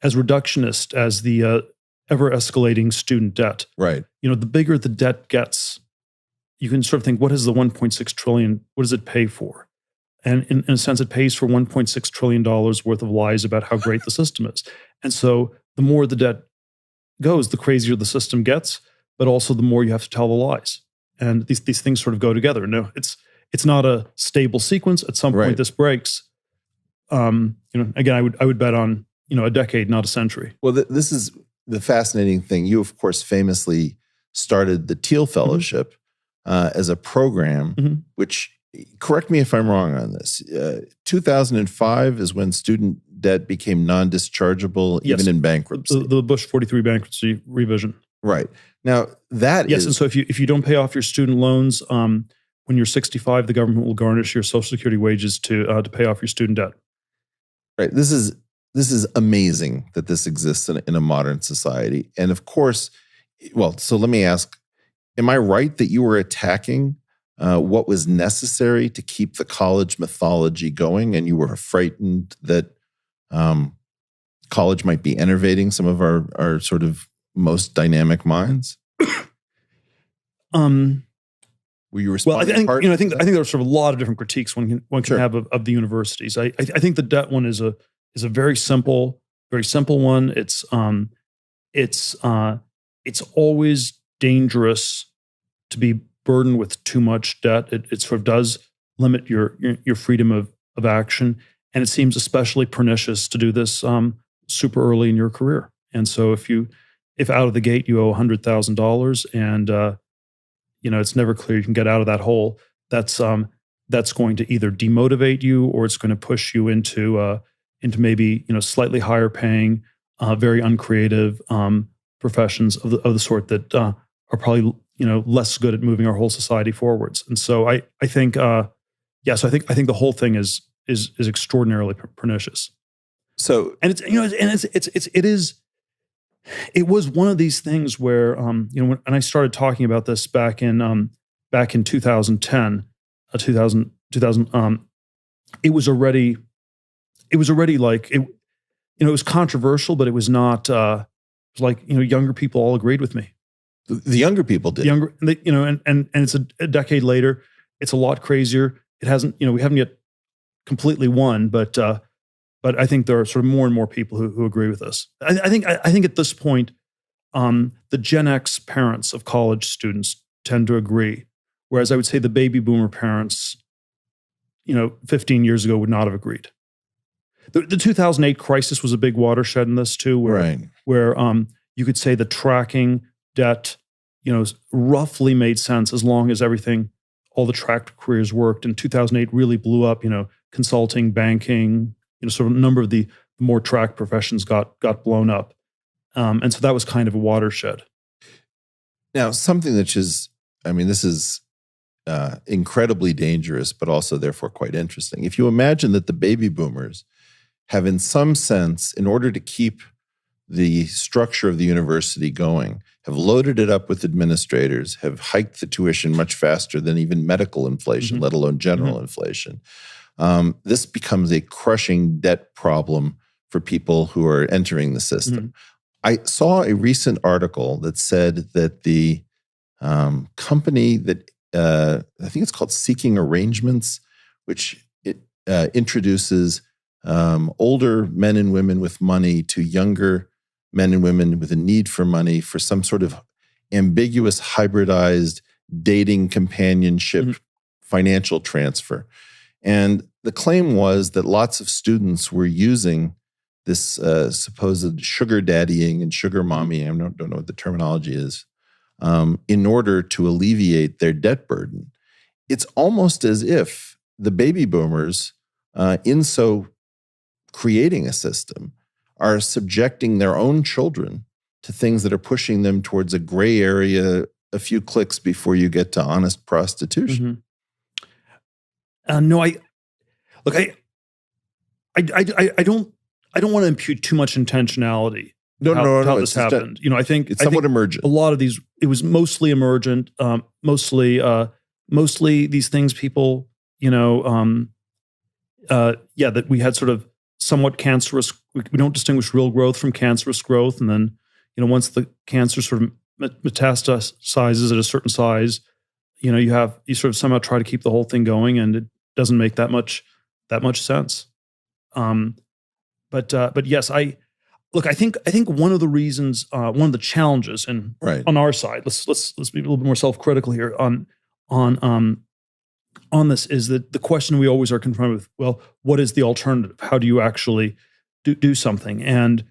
reductionist as the ever escalating student debt, right? The bigger the debt gets, you can sort of think, what is the 1.6 trillion? What does it pay for? And in a sense, it pays for $1.6 trillion worth of lies about how great the system is. And so the more the debt goes, the crazier the system gets, but also the more you have to tell the lies. And these things sort of go together. No, it's not a stable sequence. At some point, this breaks. Again, I would bet on a decade, not a century. Well, this is the fascinating thing. You, of course, famously started the Theil Fellowship, as a program, Mhm. which, correct me if I'm wrong on this, 2005 is when student debt became non-dischargeable Yes. even in bankruptcy. The Bush 43 bankruptcy revision. Right. Now, that Yes, is... and so if you don't pay off your student loans when you're 65, the government will garnish your Social Security wages to pay off your student debt. Right. This is amazing that this exists in a modern society. And of course, well, so let me ask, am I right that you were attacking what was necessary to keep the college mythology going, and you were frightened that college might be enervating some of our sort of most dynamic minds? Were you Well, I responding? think I think there are sort of a lot of different critiques one can Sure. have of the universities. I think the debt one is a very simple one. It's always dangerous to be burdened with too much debt. It sort of does limit your freedom of action, and it seems especially pernicious to do this super early in your career. And so if out of the gate you owe $100,000 and it's never clear you can get out of that hole, that's going to either demotivate you, or it's going to push you into maybe slightly higher paying, very uncreative professions of the sort that are probably less good at moving our whole society forwards. And so I think so I think the whole thing is extraordinarily pernicious. So, And it was one of these things where when I started talking about this back in 2010, 2000 it was already like it was controversial, but it was not it was like younger people all agreed with me. the younger people did. And it's a decade later. It's a lot crazier. It hasn't, we haven't yet completely won, but I think there are sort of more and more people who agree with us. I think at this point, the Gen X parents of college students tend to agree, whereas I would say the baby boomer parents, 15 years ago would not have agreed. The 2008 crisis was a big watershed in this too, where you could say the tracking debt, roughly made sense as long as all the tracked careers worked. And 2008 really blew up, consulting, banking, sort of a number of the more tracked professions got blown up. And so that was kind of a watershed. Now, something that is, this is incredibly dangerous, but also therefore quite interesting. If you imagine that the baby boomers have, in some sense, in order to keep the structure of the university going, have loaded it up with administrators, have hiked the tuition much faster than even medical inflation, let alone general inflation. This becomes a crushing debt problem for people who are entering the system. I saw a recent article that said that the company that I think it's called Seeking Arrangements, which introduces older men and women with money to younger men and women with a need for money for some sort of ambiguous, hybridized dating, companionship, financial transfer. And the claim was that lots of students were using this supposed sugar daddying and sugar mommying, I don't know what the terminology is, in order to alleviate their debt burden. It's almost as if the baby boomers, in so creating a system, are subjecting their own children to things that are pushing them towards a gray area a few clicks before you get to honest prostitution. No, I don't want to impute too much intentionality. How this happened. I think it's somewhat emergent. A lot of these, it was mostly emergent. Mostly these things people, that we had sort of somewhat cancerous. We don't distinguish real growth from cancerous growth, and then once the cancer sort of metastasizes at a certain size, you sort of somehow try to keep the whole thing going, and it doesn't make that much sense. But yes, I think one of the reasons, one of the challenges, and on our side, let's be a little bit more self-critical here on this, is that the question we always are confronted with: well, what is the alternative? How do you actually do something? And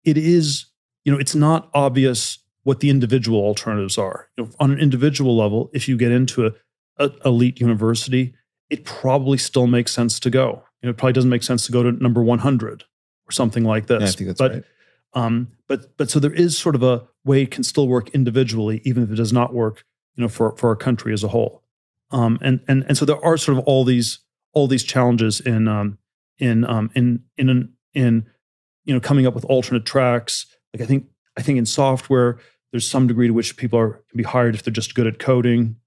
it is, it's not obvious what the individual alternatives are. On an individual level, if you get into a elite university, it probably still makes sense to go. It probably doesn't make sense to go to number 100 or something like this. Yeah, I think that's right. But so there is sort of a way it can still work individually, even if it does not work, for our country as a whole. And so there are sort of all these challenges in coming up with alternate tracks. Like I think in software, there's some degree to which people can be hired if they're just good at coding,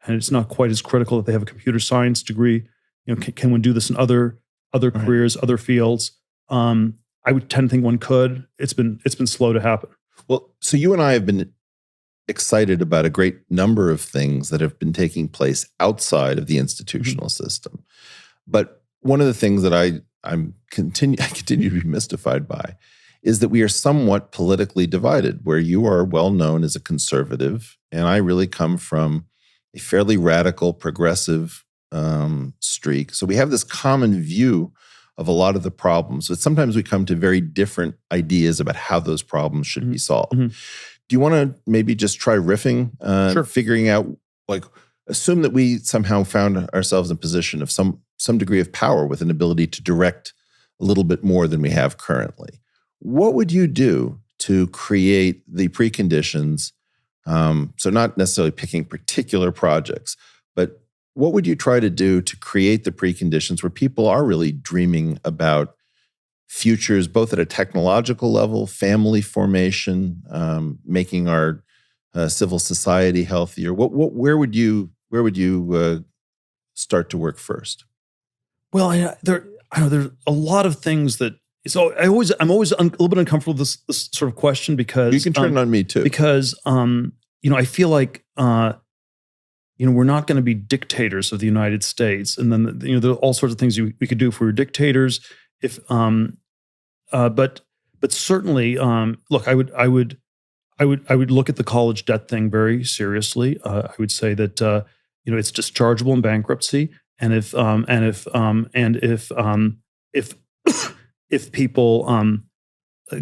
and it's not quite as critical that they have a computer science degree. Can one do this in other careers, other fields? I would tend to think one could. It's been slow to happen. Well, so you and I have been excited about a great number of things that have been taking place outside of the institutional system. But one of the things that I continue to be mystified by is that we are somewhat politically divided, where you are well known as a conservative, and I really come from a fairly radical, progressive streak. So we have this common view of a lot of the problems, but sometimes we come to very different ideas about how those problems should be solved. Do you want to maybe just try riffing, Sure. figuring out, like, assume that we somehow found ourselves in a position of some degree of power with an ability to direct a little bit more than we have currently. What would you do to create the preconditions? So not necessarily picking particular projects, but what would you try to do to create the preconditions where people are really dreaming about futures, both at a technological level, family formation, making our civil society healthier? Where would you start to work first? Well, there's a lot of things that. So I'm always a little bit uncomfortable with this sort of question, because you can turn it on me too. Because I feel like we're not going to be dictators of the United States, and then there are all sorts of things we could do if we were dictators. But certainly, look, I would look at the college debt thing very seriously. I would say that it's dischargeable in bankruptcy, and if people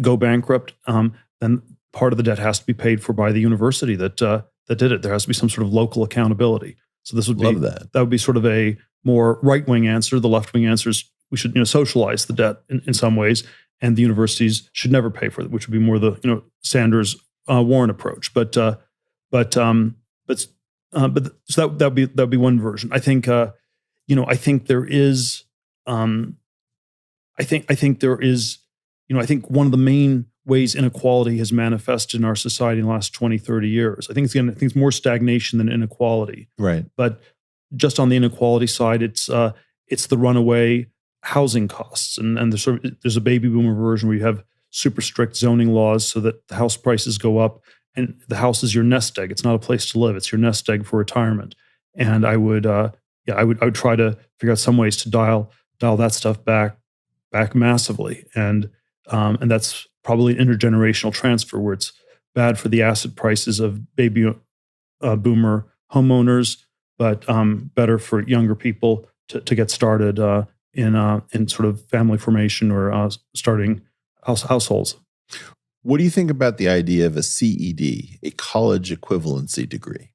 go bankrupt, then part of the debt has to be paid for by the university that did it. There has to be some sort of local accountability. So this would be that would be sort of a more right-wing answer. The left-wing answer is we should socialize the debt in some ways, and the universities should never pay for it, which would be more the Sanders Warren approach. But so that would be one version. I think I think there is I think one of the main ways inequality has manifested in our society in the last 20, 30 years. I think it's more stagnation than inequality. Right. But just on the inequality side, it's the runaway housing costs. And there's a baby boomer version where you have super strict zoning laws so that the house prices go up, and the house is your nest egg. It's not a place to live. It's your nest egg for retirement. And I would try to figure out some ways to dial that stuff back massively. And that's probably an intergenerational transfer where it's bad for the asset prices of baby boomer homeowners, but better for younger people to get started in sort of family formation or starting households. What do you think about the idea of a CED, a college equivalency degree,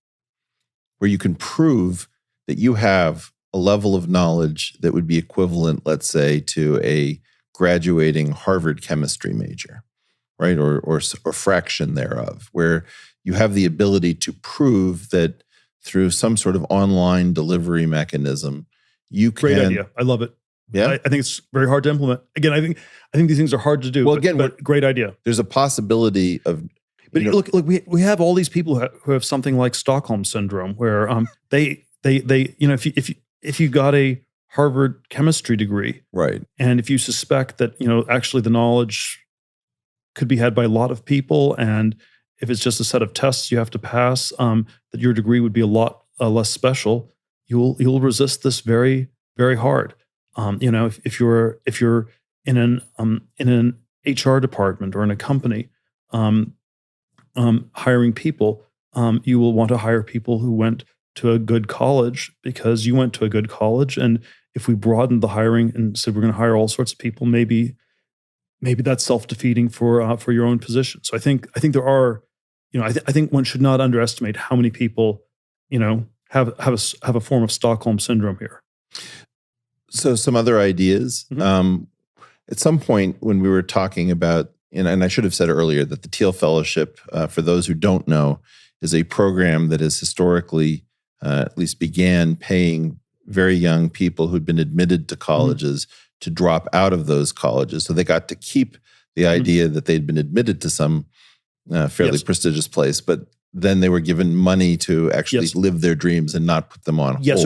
where you can prove that you have a level of knowledge that would be equivalent, let's say, to a graduating Harvard chemistry major, right? Or fraction thereof, where you have the ability to prove that through some sort of online delivery mechanism, you can. Great idea. I love it. Yeah, I think it's very hard to implement. Again, I think these things are hard to do. Well, but great idea. There's a possibility of. But look, we have all these people who have something like Stockholm syndrome, where they if you got a Harvard chemistry degree, right, and if you suspect that actually the knowledge could be had by a lot of people, and if it's just a set of tests you have to pass, that your degree would be a lot less special. You'll resist this very, very hard. If you're in an HR department or in a company hiring people, you will want to hire people who went to a good college because you went to a good college. And if we broadened the hiring and said we're going to hire all sorts of people, maybe that's self-defeating for your own position. So I think there are I think one should not underestimate how many people, have a form of Stockholm syndrome here. So some other ideas. At some point when we were talking about, and I should have said earlier that the Theil Fellowship, for those who don't know, is a program that has historically, at least began paying very young people who'd been admitted to colleges to drop out of those colleges. So they got to keep the idea that they'd been admitted to some fairly prestigious place, but then they were given money to actually live their dreams and not put them on hold. Yes,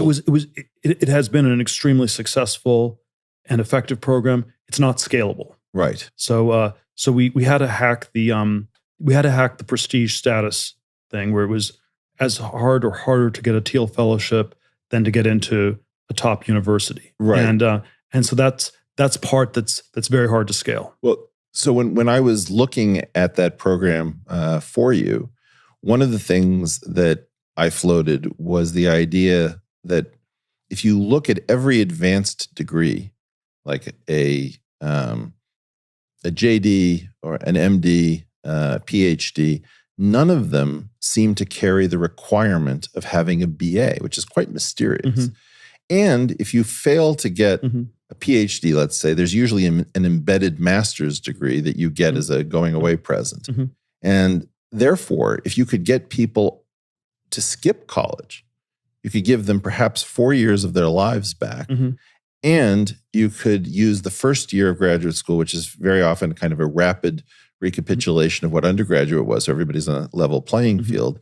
it has been an extremely successful and effective program. It's not scalable. Right. So we had to hack the prestige status thing, where it was as hard or harder to get a Theil Fellowship than to get into a top university. Right. And so that's part that's very hard to scale. Well, so when I was looking at that program for you, one of the things that I floated was the idea that if you look at every advanced degree, like a JD or an MD, PhD, none of them seem to carry the requirement of having a BA, which is quite mysterious. And if you fail to get a PhD, let's say, there's usually an embedded master's degree that you get as a going away present. And therefore, if you could get people to skip college, you could give them perhaps 4 years of their lives back. And you could use the first year of graduate school, which is very often kind of a rapid recapitulation of what undergraduate was, so everybody's on a level playing field.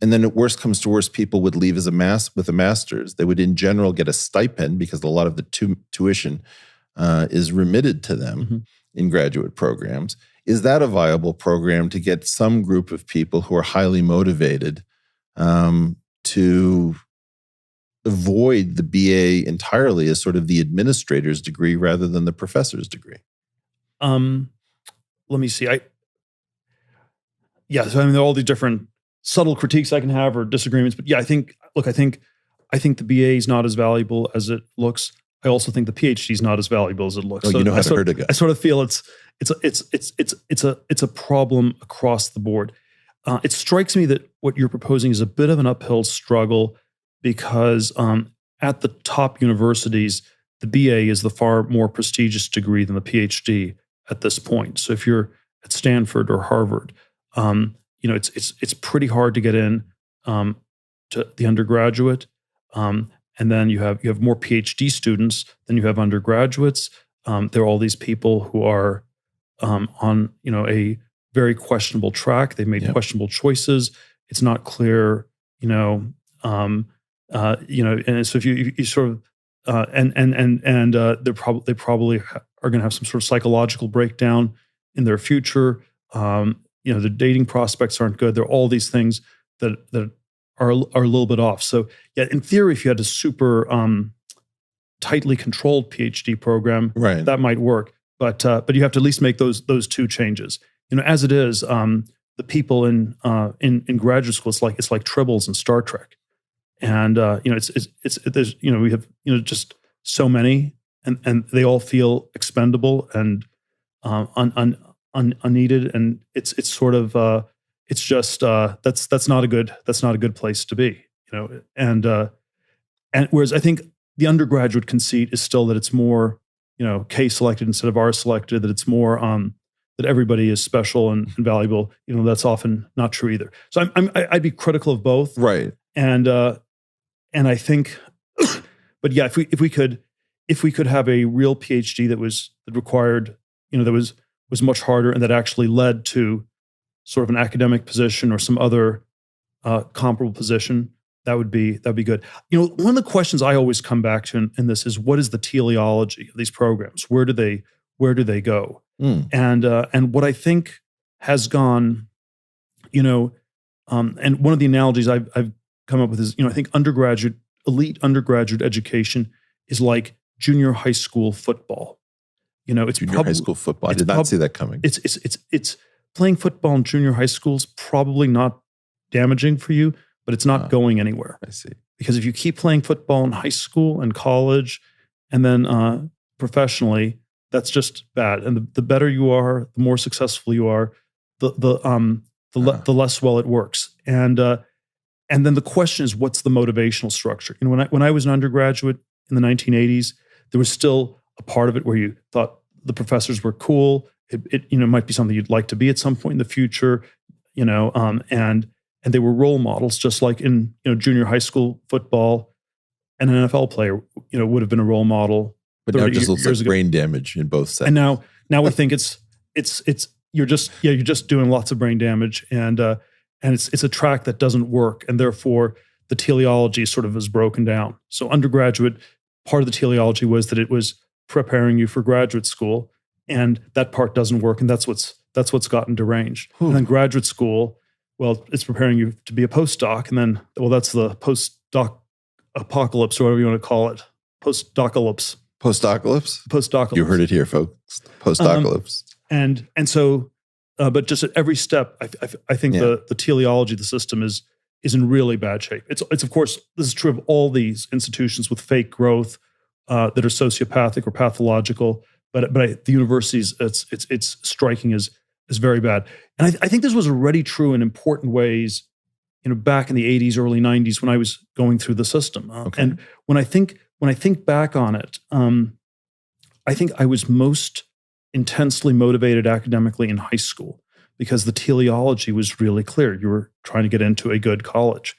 And then at worst comes to worst, people would leave as with a master's. They would in general get a stipend because a lot of the tuition is remitted to them in graduate programs. Is that a viable program to get some group of people who are highly motivated to avoid the BA entirely as sort of the administrator's degree rather than the professor's degree? Let me see. So I mean, there are all these different subtle critiques I can have or disagreements, but yeah, I think the BA is not as valuable as it looks. I also think the PhD is not as valuable as it looks. Oh, so you know how to hurt a guy. I sort of feel it's a problem across the board. It strikes me that what you're proposing is a bit of an uphill struggle because at the top universities, the BA is the far more prestigious degree than the PhD at this point. So if you're at Stanford or Harvard, it's pretty hard to get in to the undergraduate, and then you have more PhD students than you have undergraduates. There are all these people who are on a very questionable track. They've made questionable choices. It's not clear, and so if you sort of they probably are going to have some sort of psychological breakdown in their future. The dating prospects aren't good. There are all these things that are a little bit off. So yeah, in theory, if you had a super tightly controlled PhD program, right, that might work. But you have to at least make those two changes. As it is, the people in graduate school, it's like tribbles in Star Trek, and there's we have just so many, and they all feel expendable and unneeded, and it's sort of it's just that's not a good place to be, and whereas I think the undergraduate conceit is still that it's more K selected instead of R selected, that it's more that everybody is special and valuable. That's often not true either. So I'd be critical of both, right? And I think, but yeah, if we could have a real PhD that required that was much harder and that actually led to sort of an academic position or some other comparable position, that'd be good. One of the questions I always come back to in this is, what is the teleology of these programs? Where do they go? And what I think has gone, and one of the analogies I've come up with is, I think elite undergraduate education is like junior high school football. It's junior high school football. I did not see that coming. It's playing football in junior high school is probably not damaging for you, but it's not going anywhere. I see. Because if you keep playing football in high school and college, and then professionally, that's just bad. And the better you are, the more successful you are, the the less well it works. And then the question is, what's the motivational structure? When I was an undergraduate in the 1980s, there was still a part of it where you thought the professors were cool. It might be something you'd like to be at some point in the future, and they were role models, just like in junior high school football, an NFL player would have been a role model. But now it just looks like brain damage in both sides. And now we think it's you're just doing lots of brain damage, and it's a track that doesn't work, and therefore the teleology sort of is broken down. So undergraduate, part of the teleology was that it was preparing you for graduate school, and that part doesn't work, and that's what's gotten deranged. And then graduate school, well, it's preparing you to be a postdoc, and then, well, that's the postdoc apocalypse, or whatever you want to call it, postdocalypse. Postdocalypse? You heard it here, folks. Postdocalypse. And so, but just at every step, I think the teleology of the system is in really bad shape. It's of course, this is true of all these institutions with fake growth that are sociopathic or pathological. But the universities, it's striking as very bad. And I think this was already true in important ways, back in the 80s, early 90s, when I was going through the system. And when I think back on it, I think I was most intensely motivated academically in high school because the teleology was really clear. You were trying to get into a good college.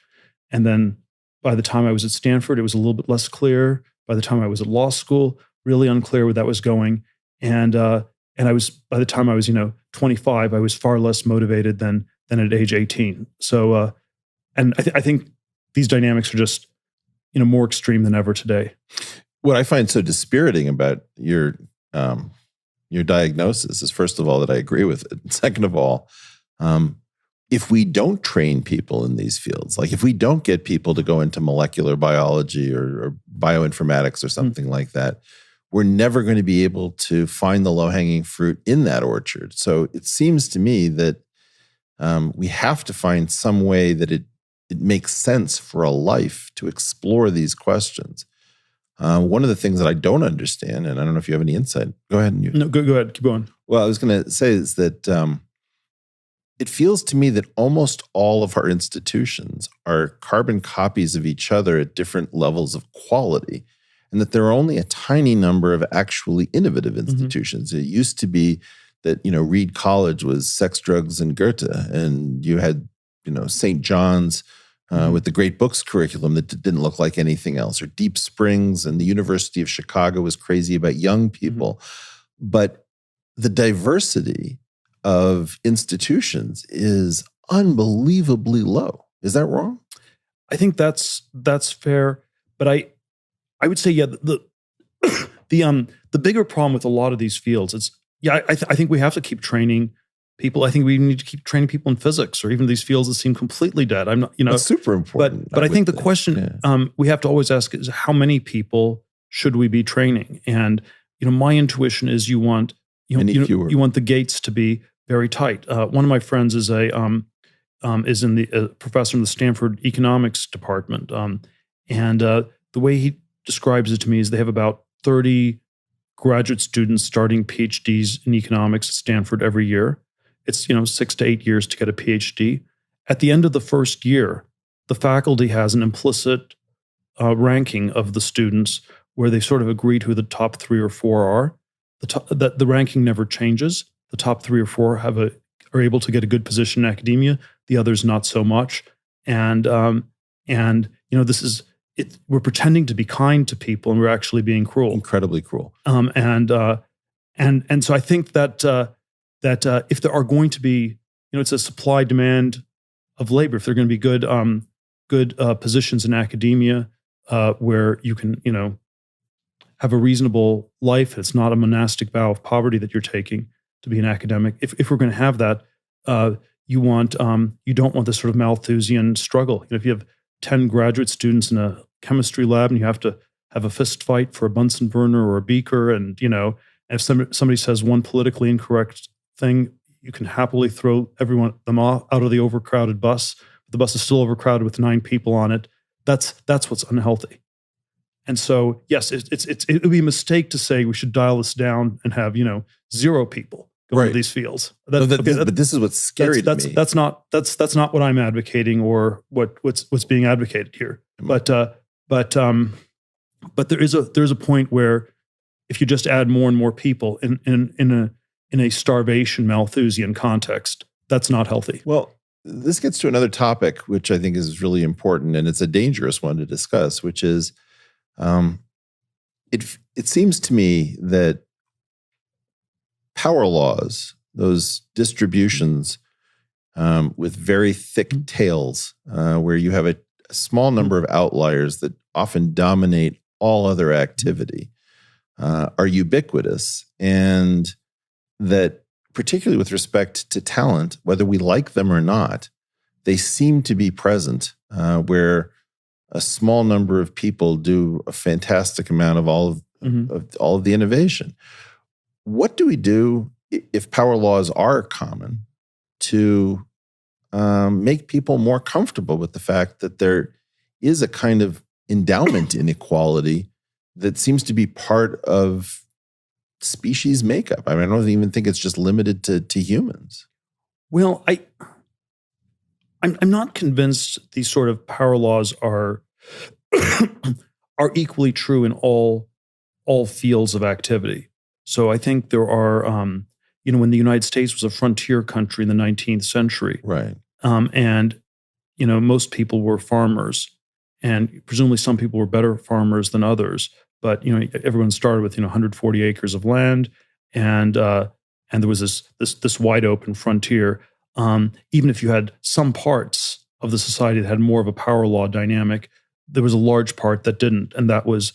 And then by the time I was at Stanford, it was a little bit less clear. By the time I was at law school, really unclear where that was going. And I was, by the time I was, 25, I was far less motivated than at age 18. So, and I think these dynamics are just, more extreme than ever today. What I find so dispiriting about your diagnosis is, first of all, that I agree with it. Second of all, if we don't train people in these fields, like if we don't get people to go into molecular biology or bioinformatics or something like that, we're never going to be able to find the low-hanging fruit in that orchard. So it seems to me that we have to find some way that it makes sense for a life to explore these questions. One of the things that I don't understand, and I don't know if you have any insight. Go ahead. No, go ahead. Keep going. Well, I was going to say is that it feels to me that almost all of our institutions are carbon copies of each other at different levels of quality, and that there are only a tiny number of actually innovative institutions. It used to be that, Reed College was sex, drugs, and Goethe, and you had, St. John's with the Great Books curriculum that didn't look like anything else, or Deep Springs, and the University of Chicago was crazy about young people. But the diversity of institutions is unbelievably low. Is that wrong? I think that's fair, but I would say, the bigger problem with a lot of these fields is, I think we have to keep training people. I think we need to keep training people in physics or even these fields that seem completely dead. I'm not, That's super important. But I think the question we have to always ask is, how many people should we be training? And my intuition is you want the gates to be very tight. One of my friends is a professor in the Stanford economics department, and the way he describes it to me is they have about 30 graduate students starting PhDs in economics at Stanford every year. It's 6 to 8 years to get a PhD. At the end of the first year, the faculty has an implicit ranking of the students where they sort of agree who the top 3 or 4 are. The ranking never changes. The top 3 or 4 are able to get a good position in academia. The others not so much. And this is it. We're pretending to be kind to people, and we're actually being cruel, incredibly cruel. And so I think that if there are going to be, it's a supply demand of labor. If there are going to be good positions in academia where you can, have a reasonable life, it's not a monastic vow of poverty that you're taking to be an academic. If we're going to have that, you don't want this sort of Malthusian struggle. If you have 10 graduate students in a chemistry lab and you have to have a fist fight for a Bunsen burner or a beaker, and if somebody says one politically incorrect thing, you can happily throw them all out of the overcrowded bus. The bus is still overcrowded with 9 people on it. That's what's unhealthy. And so, yes, it would be a mistake to say we should dial this down and have 0 people. go into Right. these fields. No, but this is what's scary to me. That's not what I'm advocating or what's being advocated here. But there is a point where if you just add more and more people in a starvation Malthusian context, that's not healthy. Well, this gets to another topic, which I think is really important, and it's a dangerous one to discuss, which is it seems to me that power laws, those distributions with very thick tails, where you have a small number of outliers that often dominate all other activity, are ubiquitous, and that particularly with respect to talent, whether we like them or not, they seem to be present where a small number of people do a fantastic amount of all of the innovation. What do we do if power laws are common to make people more comfortable with the fact that there is a kind of endowment inequality that seems to be part of species makeup? I mean, I don't even think it's just limited to humans. Well, I'm not convinced these sort of power laws are are equally true in all fields of activity. So I think there are, when the United States was a frontier country in the 19th century, right? And most people were farmers, and presumably some people were better farmers than others. But everyone started with 140 acres of land, and there was this wide open frontier. Even if you had some parts of the society that had more of a power law dynamic, there was a large part that didn't, and that was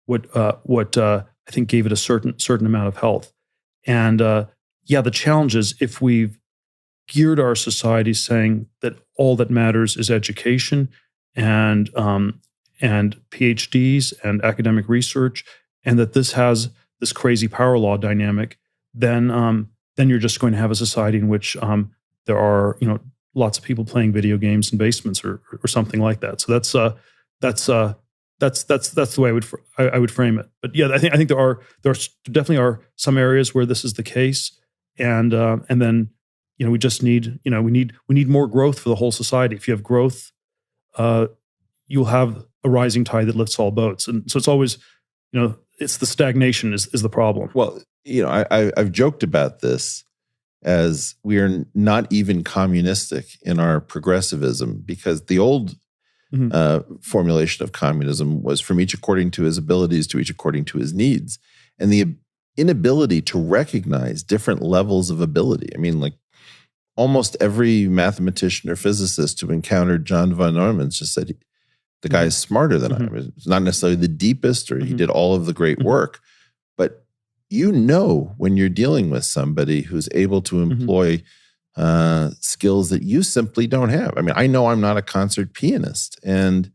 what I think gave it a certain amount of health. And the challenge is if we've geared our society saying that all that matters is education and PhDs and academic research, and that this has this crazy power law dynamic, then you're just going to have a society in which there are lots of people playing video games in basements or something like that. So that's the way I would frame it. But yeah, I think there definitely are some areas where this is the case, and then we just need we need more growth for the whole society. If you have growth, you'll have a rising tide that lifts all boats. And so it's always, it's the stagnation is the problem. Well, I've joked about this as we are not even communistic in our progressivism, because the old formulation of communism was from each according to his abilities to each according to his needs. And the inability to recognize different levels of ability. I mean, like almost every mathematician or physicist who encountered John von Neumann just said, the guy is smarter than I am. It's not necessarily the deepest, or he did all of the great work, but when you're dealing with somebody who's able to employ skills that you simply don't have. I mean, I know I'm not a concert pianist, and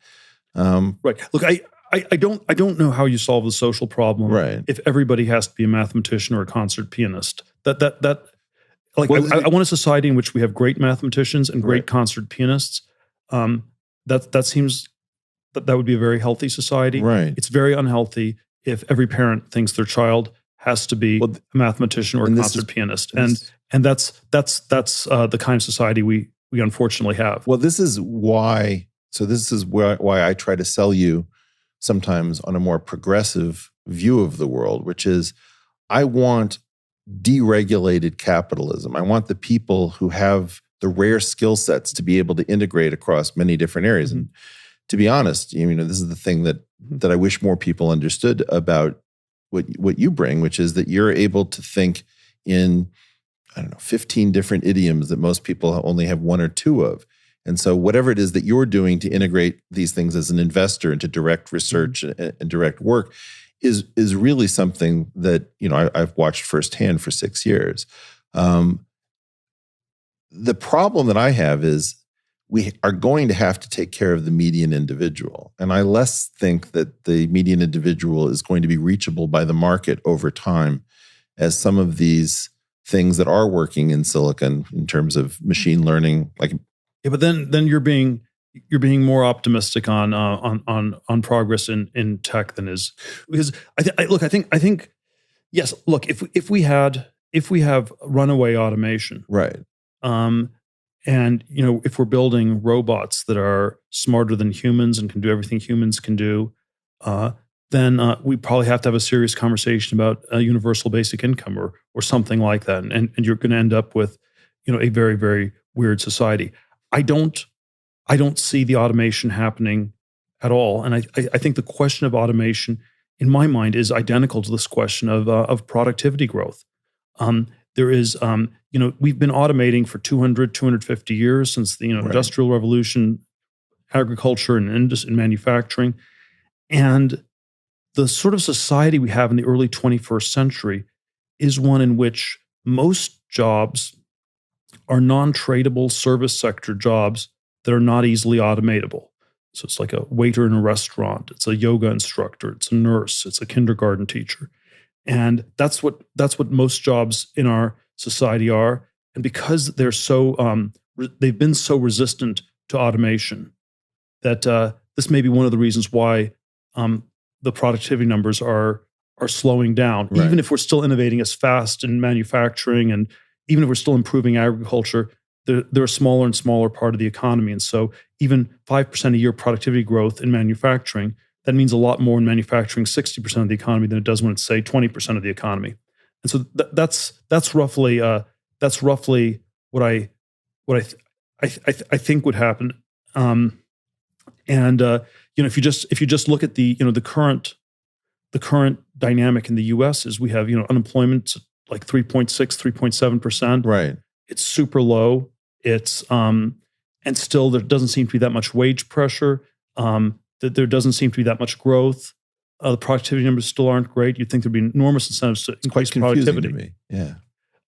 right. Look, I don't know how you solve the social problem if everybody has to be a mathematician or a concert pianist. I want a society in which we have great mathematicians and great concert pianists. That seems that would be a very healthy society. Right. It's very unhealthy if every parent thinks their child has to be a mathematician or a concert pianist, and that's the kind of society we unfortunately have. Well, this is why. So this is why I try to sell you sometimes on a more progressive view of the world, which is I want deregulated capitalism. I want the people who have the rare skill sets to be able to integrate across many different areas. And to be honest, this is the thing that I wish more people understood about what you bring, which is that you're able to think in, 15 different idioms that most people only have one or two of. And so whatever it is that you're doing to integrate these things as an investor into direct research and direct work is really something that, I've watched firsthand for 6 years. The problem that I have is we are going to have to take care of the median individual. And I less think that the median individual is going to be reachable by the market over time as some of these things that are working in silicon in terms of machine learning. But then you're being more optimistic on progress in tech than is, because I think yes. Look, if we had if we have runaway automation, Right. um, and if we're building robots that are smarter than humans and can do everything humans can do, uh, then we probably have to have a serious conversation about a universal basic income or something like that, and you're going to end up with a very, very weird society. I don't see the automation happening at all, and I think the question of automation, in my mind, is identical to this question of productivity growth. There is, we've been automating for 250 years since the Right. Industrial Revolution, agriculture and manufacturing, and the sort of society we have in the early 21st century is one in which most jobs are non-tradable service sector jobs that are not easily automatable. So it's like a waiter in a restaurant, it's a yoga instructor, it's a nurse, it's a kindergarten teacher. And that's what most jobs in our society are. And because they're so they've been so resistant to automation, that this may be one of the reasons why the productivity numbers are slowing down. Right. Even if we're still innovating as fast in manufacturing, and even if we're still improving agriculture, they're a smaller and smaller part of the economy. And so even 5% a year productivity growth in manufacturing, that means a lot more in manufacturing 60% of the economy than it does when it's, say, 20% of the economy. And so that's roughly what I think would happen. If you just look at the current dynamic in the U.S. is we have unemployment like 3.6, 3.7%. Right. It's super low. It's and still there doesn't seem to be that much wage pressure. That there doesn't seem to be that much growth. The productivity numbers still aren't great. You'd think there'd be enormous incentives to increase productivity. To me. Yeah.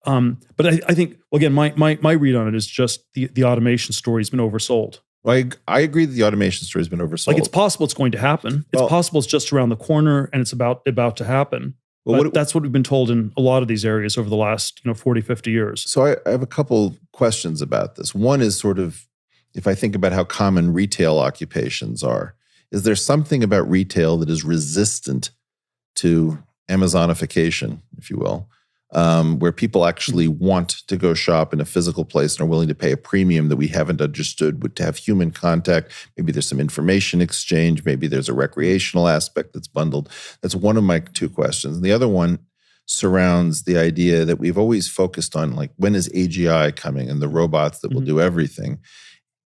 But I think, well, again, my read on it is just the automation story has been oversold. Well, I agree that the automation story has been oversold. Like, it's possible it's going to happen. It's possible it's just around the corner and it's about to happen. But that's what we've been told in a lot of these areas over the last 40, 50 years. So I have a couple questions about this. One is sort of, if I think about how common retail occupations are, is there something about retail that is resistant to Amazonification, if you will, where people actually want to go shop in a physical place and are willing to pay a premium that we haven't understood would to have human contact? Maybe there's some information exchange. Maybe there's a recreational aspect that's bundled. That's one of my two questions. And the other one surrounds the idea that we've always focused on, like, when is AGI coming and the robots that will do everything?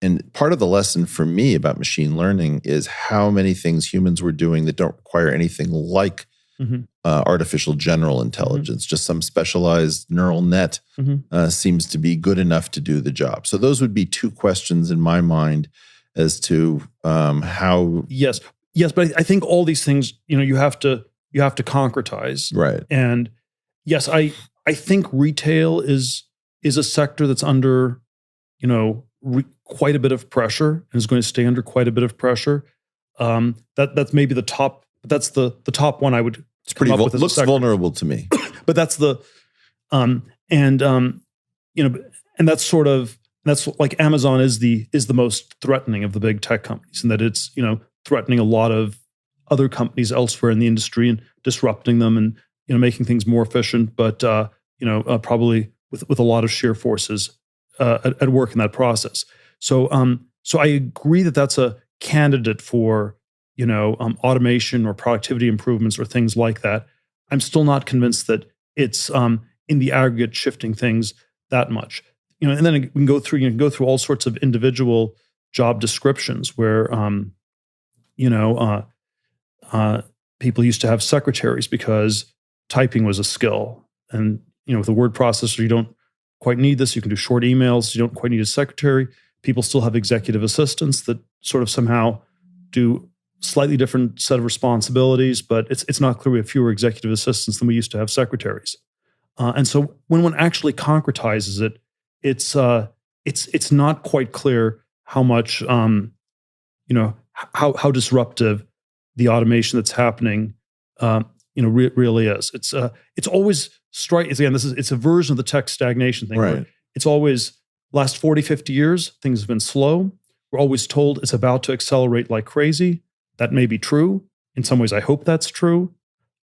And part of the lesson for me about machine learning is how many things humans were doing that don't require anything like artificial general intelligence. Just some specialized neural net seems to be good enough to do the job. So those would be two questions in my mind as to how. Yes, but I think all these things, you have to concretize. Right. And yes, I think retail is a sector that's under, quite a bit of pressure and is going to stay under quite a bit of pressure. That's maybe the top. That's the top one I would. It's pretty looks vulnerable to me. But that's the and that's like Amazon is the most threatening of the big tech companies, and that it's threatening a lot of other companies elsewhere in the industry and disrupting them and making things more efficient, but probably with a lot of sheer forces at work in that process. So I agree that that's a candidate for automation or productivity improvements or things like that. I'm still not convinced that it's in the aggregate shifting things that much. And then we can go through all sorts of individual job descriptions where people used to have secretaries because typing was a skill, and with a word processor you don't quite need this. You can do short emails. You don't quite need a secretary. People still have executive assistants that sort of somehow do slightly different set of responsibilities, but it's not clear we have fewer executive assistants than we used to have secretaries. And so when one actually concretizes it, it's not quite clear how much how disruptive the automation that's happening really is. It's always it's a version of the tech stagnation thing. Right. It's always last 40, 50 years, things have been slow. We're always told it's about to accelerate like crazy. That may be true. In some ways, I hope that's true.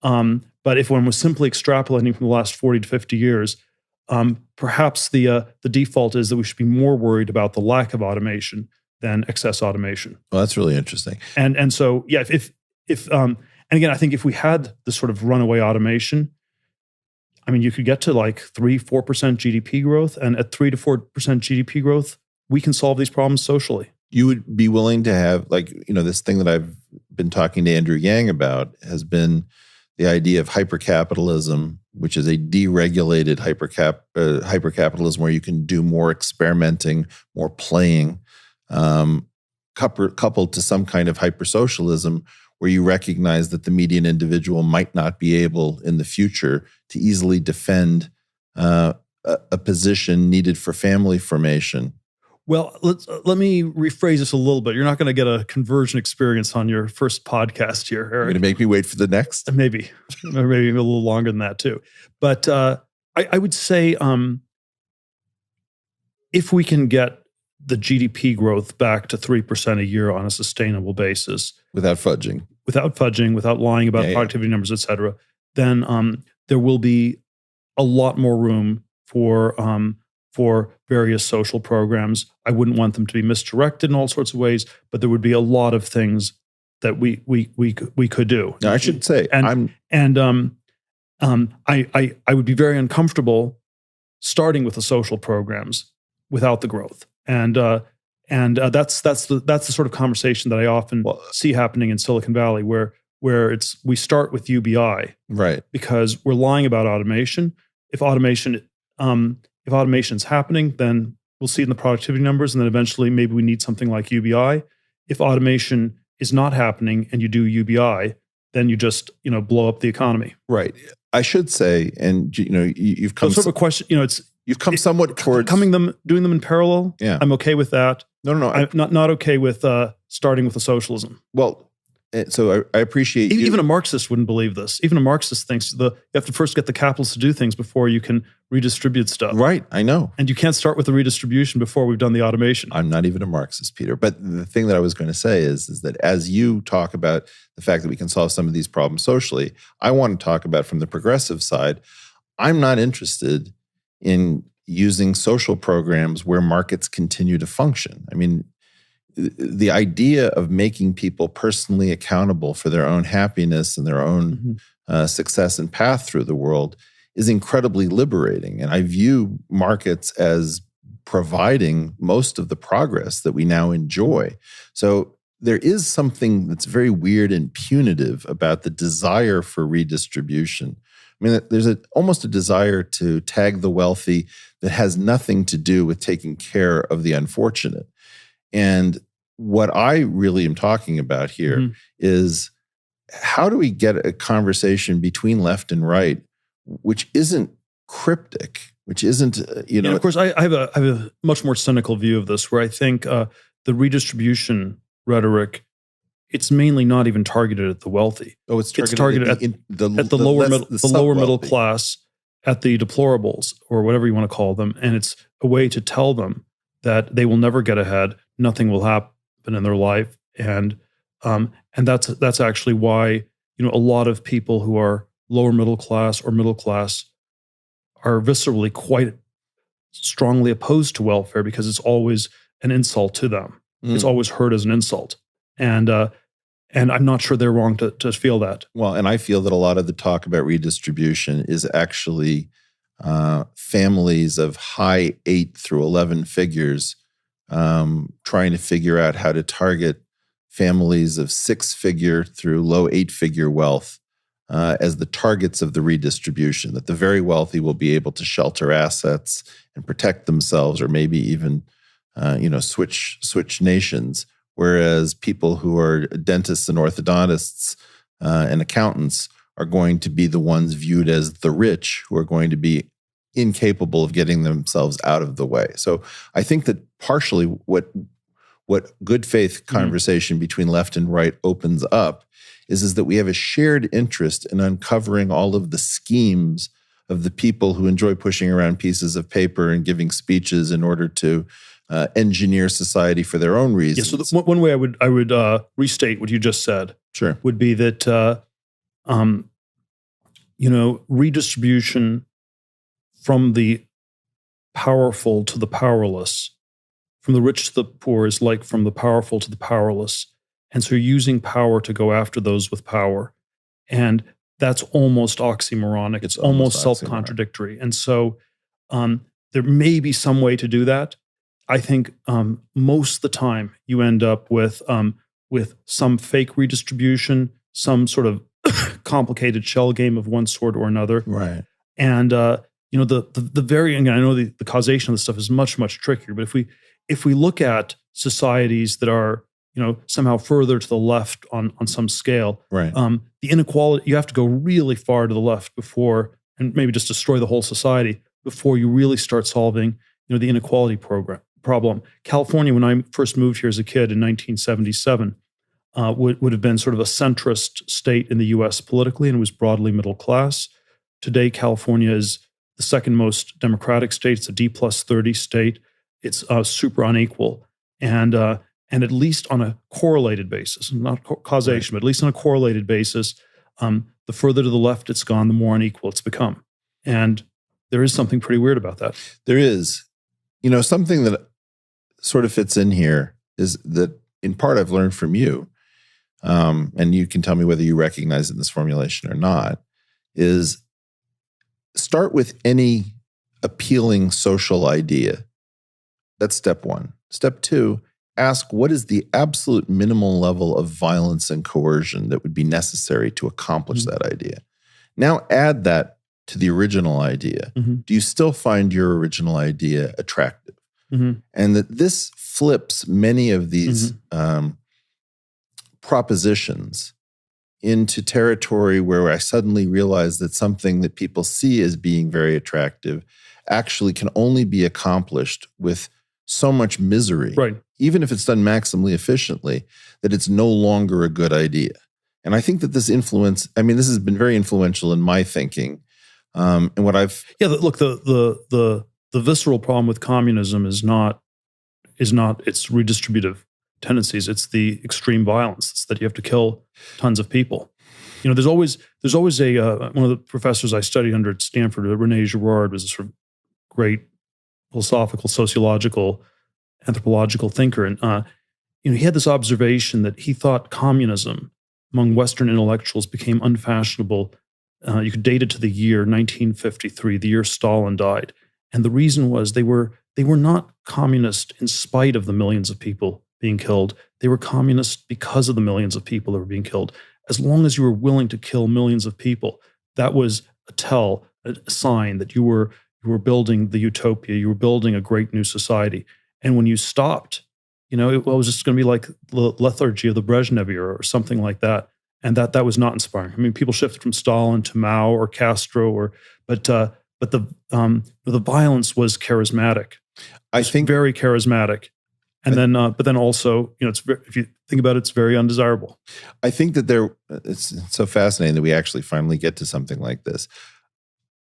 But if one was simply extrapolating from the last 40 to 50 years, perhaps the default is that we should be more worried about the lack of automation than excess automation. Well, that's really interesting. And so, yeah, if and again, I think if we had this sort of runaway automation, I mean, you could get to like 3-4% GDP growth, and at 3-4% GDP growth, we can solve these problems socially. You would be willing to have, like, this thing that I've been talking to Andrew Yang about has been the idea of hypercapitalism, which is a deregulated hypercapitalism where you can do more experimenting, more playing, coupled to some kind of hypersocialism where you recognize that the median individual might not be able in the future to easily defend a position needed for family formation. Well, let me rephrase this a little bit. You're not going to get a conversion experience on your first podcast here, Eric. You're going to make me wait for the next? Maybe a little longer than that too. But I would say if we can get the GDP growth back to 3% a year on a sustainable basis, without fudging, without lying about productivity numbers, et cetera, then there will be a lot more room for various social programs. I wouldn't want them to be misdirected in all sorts of ways, but there would be a lot of things that we could do. Now, I should say, I would be very uncomfortable starting with the social programs without the growth, and that's the sort of conversation that I often see happening in Silicon Valley, where we start with UBI, right? Because we're lying about automation. If automation's happening, then we'll see it in the productivity numbers, and then eventually maybe we need something like UBI. If automation is not happening and you do UBI, then you just blow up the economy. Right. I should say, and you've come sort of a question. You've come somewhat towards doing them in parallel. Yeah, I'm okay with that. No. I'm not okay with starting with the socialism. Well, so I appreciate even a Marxist wouldn't believe this. Even a Marxist thinks you have to first get the capitalists to do things before you can redistribute stuff. Right, I know. And you can't start with the redistribution before we've done the automation. I'm not even a Marxist, Peter. But the thing that I was going to say is that as you talk about the fact that we can solve some of these problems socially, I want to talk about from the progressive side. I'm not interested in using social programs where markets continue to function. I mean, the idea of making people personally accountable for their own happiness and their own success and path through the world is incredibly liberating. And I view markets as providing most of the progress that we now enjoy. So there is something that's very weird and punitive about the desire for redistribution. I mean, there's almost a desire to tag the wealthy that has nothing to do with taking care of the unfortunate. And what I really am talking about here is how do we get a conversation between left and right, which isn't cryptic, which isn't, of course, I have a much more cynical view of this, where I think the redistribution rhetoric, it's mainly not even targeted at the wealthy. Oh, it's targeted at the lower middle class, at the deplorables, or whatever you want to call them. And it's a way to tell them that they will never get ahead, nothing will happen in their life, and that's actually why a lot of people who are lower middle class or middle class are viscerally quite strongly opposed to welfare, because it's always an insult to them. It's always heard as an insult, and I'm not sure they're wrong to feel that. Well, and I feel that a lot of the talk about redistribution is actually families of high 8 through 11 figures trying to figure out how to target families of 6-figure through low 8-figure wealth as the targets of the redistribution, that the very wealthy will be able to shelter assets and protect themselves, or maybe even switch nations, whereas people who are dentists and orthodontists and accountants are going to be the ones viewed as the rich, who are going to be incapable of getting themselves out of the way. So I think that partially what good faith conversation between left and right opens up is that we have a shared interest in uncovering all of the schemes of the people who enjoy pushing around pieces of paper and giving speeches in order to engineer society for their own reasons. Yeah, so one way I would restate what you just said, sure, would be that redistribution from the powerful to the powerless. From the rich to the poor is like from the powerful to the powerless. And so you're using power to go after those with power. And that's almost oxymoronic. It's almost self-contradictory. And so there may be some way to do that. I think most of the time you end up with some fake redistribution, some sort of complicated shell game of one sort or another. Right. And the very, and I know the causation of this stuff is much, much trickier, but if we look at societies that are, somehow further to the left on some scale, right. The inequality, you have to go really far to the left before, and maybe just destroy the whole society before you really start solving, the inequality problem. California, when I first moved here as a kid in 1977, would have been sort of a centrist state in the U.S. politically, and was broadly middle class. Today, California is the second most democratic state. It's a D+30 state. It's super unequal, and at least on a correlated basis, not causation, but at least on a correlated basis, the further to the left it's gone, the more unequal it's become. And there is something pretty weird about that. There is. Something that sort of fits in here is that in part I've learned from you, and you can tell me whether you recognize it in this formulation or not, is start with any appealing social idea. That's step one. Step two, ask what is the absolute minimal level of violence and coercion that would be necessary to accomplish that idea. Now add that to the original idea. Do you still find your original idea attractive? And that this flips many of these propositions into territory where I suddenly realize that something that people see as being very attractive actually can only be accomplished with so much misery, right, even if it's done maximally efficiently, that it's no longer a good idea. And I think that this has been very influential in my thinking. And what I've... Yeah, look, the visceral problem with communism is not its redistributive tendencies. It's the extreme violence. It's that you have to kill tons of people. There's always one of the professors I studied under at Stanford, René Girard, was a sort of great philosophical, sociological, anthropological thinker. And he had this observation that he thought communism among Western intellectuals became unfashionable. You could date it to the year 1953, the year Stalin died. And the reason was they were not communist in spite of the millions of people being killed. They were communist because of the millions of people that were being killed. As long as you were willing to kill millions of people, that was a sign that you were building the utopia, you were building a great new society. And when you stopped, it was just going to be like the lethargy of the Brezhnev era or something like that. And that was not inspiring. I mean, people shifted from Stalin to Mao or Castro, but the violence was charismatic. I think very charismatic. And but then also, if you think about it, it's very undesirable. I think that it's so fascinating that we actually finally get to something like this.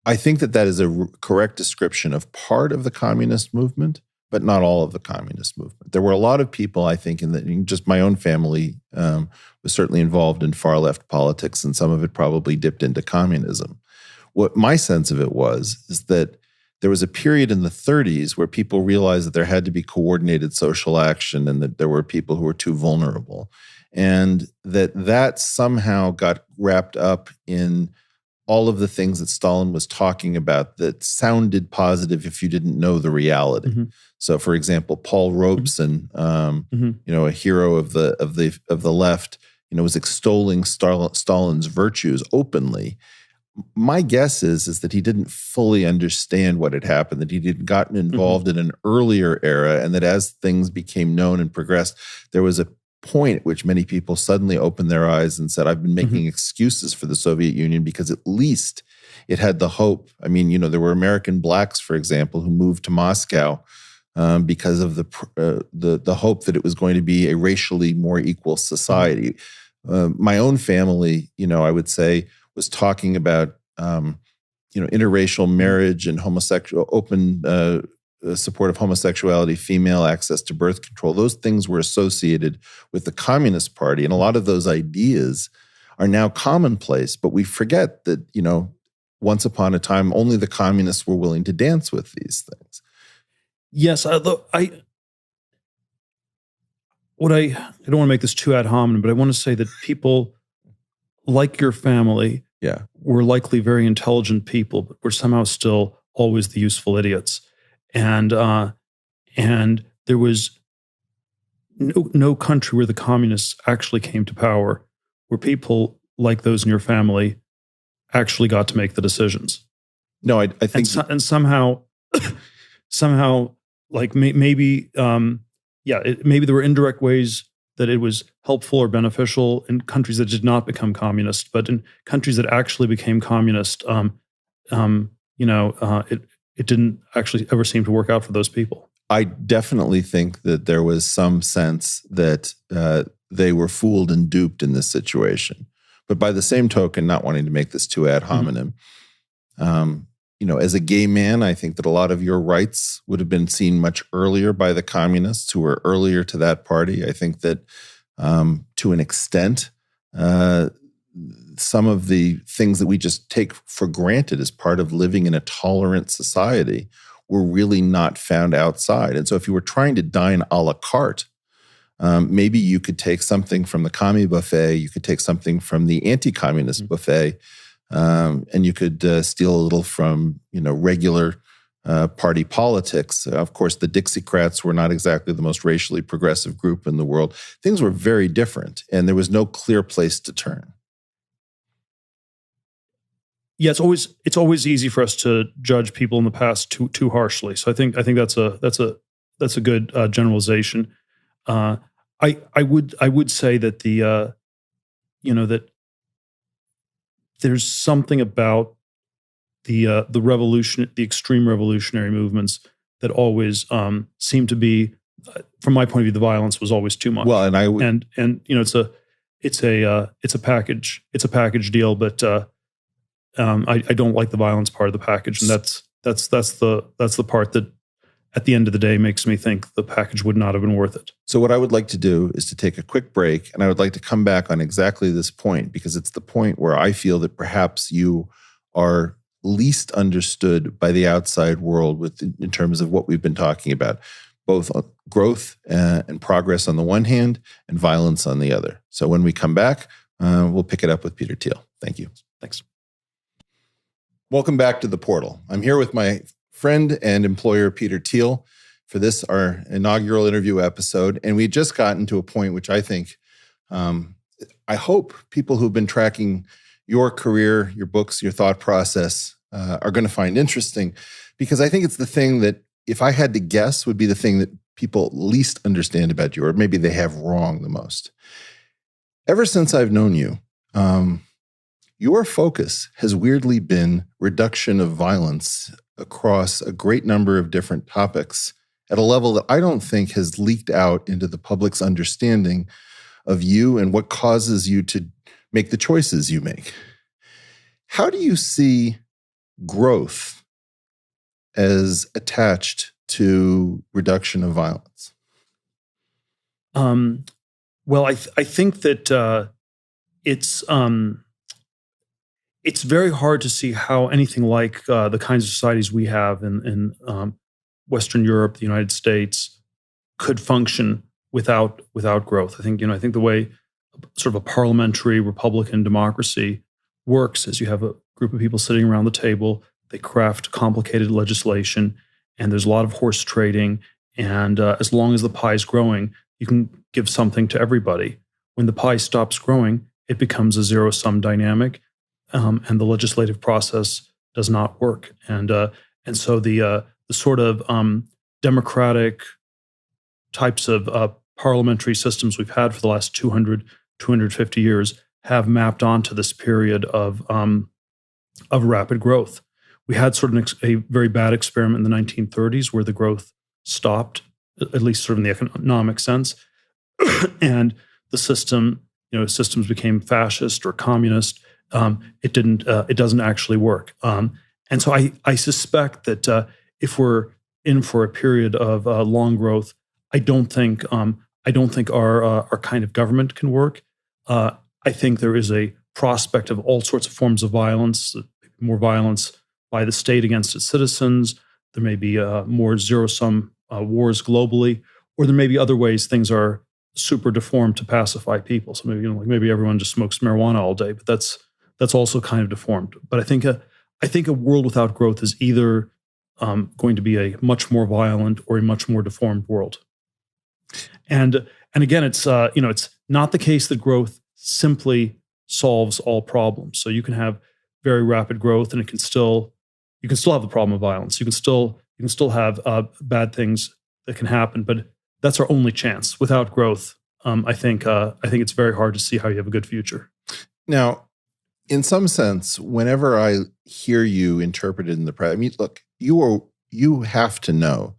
I think that is a correct description of part of the communist movement, but not all of the communist movement. There were a lot of people, I think, just my own family was certainly involved in far left politics, and some of it probably dipped into communism. What my sense of it is that there was a period in the 30s where people realized that there had to be coordinated social action and that there were people who were too vulnerable. And that somehow got wrapped up in all of the things that Stalin was talking about that sounded positive if you didn't know the reality. So, for example, Paul Robeson, a hero of the left, was extolling Stalin's virtues openly. My guess is that he didn't fully understand what had happened, that he had gotten involved in an earlier era, and that as things became known and progressed, there was a point at which many people suddenly opened their eyes and said, I've been making excuses for the Soviet Union because at least it had the hope. I mean, there were American blacks, for example, who moved to Moscow because of the hope that it was going to be a racially more equal society. My own family, I would say, was talking about, interracial marriage and open support of homosexuality, female access to birth control. Those things were associated with the Communist Party. And a lot of those ideas are now commonplace, but we forget that, once upon a time, only the communists were willing to dance with these things. Yes, I don't want to make this too ad hominem, but I want to say that people like your family Yeah. were likely very intelligent people, but were somehow still always the useful idiots. And there was no country where the communists actually came to power where people like those in your family actually got to make the decisions. No, I think, And somehow, like maybe, maybe there were indirect ways that it was helpful or beneficial in countries that did not become communist, but in countries that actually became communist, it didn't actually ever seem to work out for those people. I definitely think that there was some sense that they were fooled and duped in this situation. But by the same token, not wanting to make this too ad hominem, as a gay man, I think that a lot of your rights would have been seen much earlier by the communists who were earlier to that party. I think that to an extent, some of the things that we just take for granted as part of living in a tolerant society were really not found outside. And so if you were trying to dine a la carte, maybe you could take something from the commie buffet, you could take something from the anti-communist buffet, and you could steal a little from regular party politics. Of course, the Dixiecrats were not exactly the most racially progressive group in the world. Things were very different, and there was no clear place to turn. Yeah, it's always easy for us to judge people in the past too harshly. So I think that's a good generalization. I would say that that there's something about the revolution, the extreme revolutionary movements that always seem to be, from my point of view, the violence was always too much. Well, it's a package deal, but I don't like the violence part of the package, and that's the part that at the end of the day makes me think the package would not have been worth it. So what I would like to do is to take a quick break, and I would like to come back on exactly this point, because it's the point where I feel that perhaps you are least understood by the outside world in terms of what we've been talking about, both growth and progress on the one hand and violence on the other. So when we come back, we'll pick it up with Peter Theil. Thank you. Thanks. Welcome back to The Portal. I'm here with my friend and employer, Peter Theil, for this, our inaugural interview episode. And we just gotten to a point which I think, I hope people who've been tracking your career, your books, your thought process are going to find interesting, because I think it's the thing that, if I had to guess, would be the thing that people least understand about you, or maybe they have wrong the most. Ever since I've known you, your focus has weirdly been reduction of violence across a great number of different topics at a level that I don't think has leaked out into the public's understanding of you and what causes you to make the choices you make. How do you see growth as attached to reduction of violence? Well, I think that it's very hard to see how anything like the kinds of societies we have in Western Europe, the United States, could function without growth. I think the way sort of a parliamentary Republican democracy works is you have a group of people sitting around the table, they craft complicated legislation, and there's a lot of horse trading. And as long as the pie is growing, you can give something to everybody. When the pie stops growing, it becomes a zero-sum dynamic. And the legislative process does not work, and so the sort of democratic types of parliamentary systems we've had for the last 250 years have mapped onto this period of rapid growth. We had sort of a very bad experiment in the 1930s where the growth stopped, at least sort of in the economic sense, and the systems became fascist or communist. It doesn't actually work. And so I suspect that if we're in for a period of long growth, I don't think our kind of government can work. I think there is a prospect of all sorts of forms of violence, more violence by the state against its citizens. There may be more zero-sum wars globally, or there may be other ways things are super deformed to pacify people. So maybe like maybe everyone just smokes marijuana all day, but that's also kind of deformed. But I think a world without growth is either going to be a much more violent or a much more deformed world. And again, it's it's not the case that growth simply solves all problems. So you can have very rapid growth, and you can still have the problem of violence. You can still have bad things that can happen, but that's our only chance. Without growth, I think it's very hard to see how you have a good future. Now, in some sense, whenever I hear you interpreted in the press, I mean, look, you have to know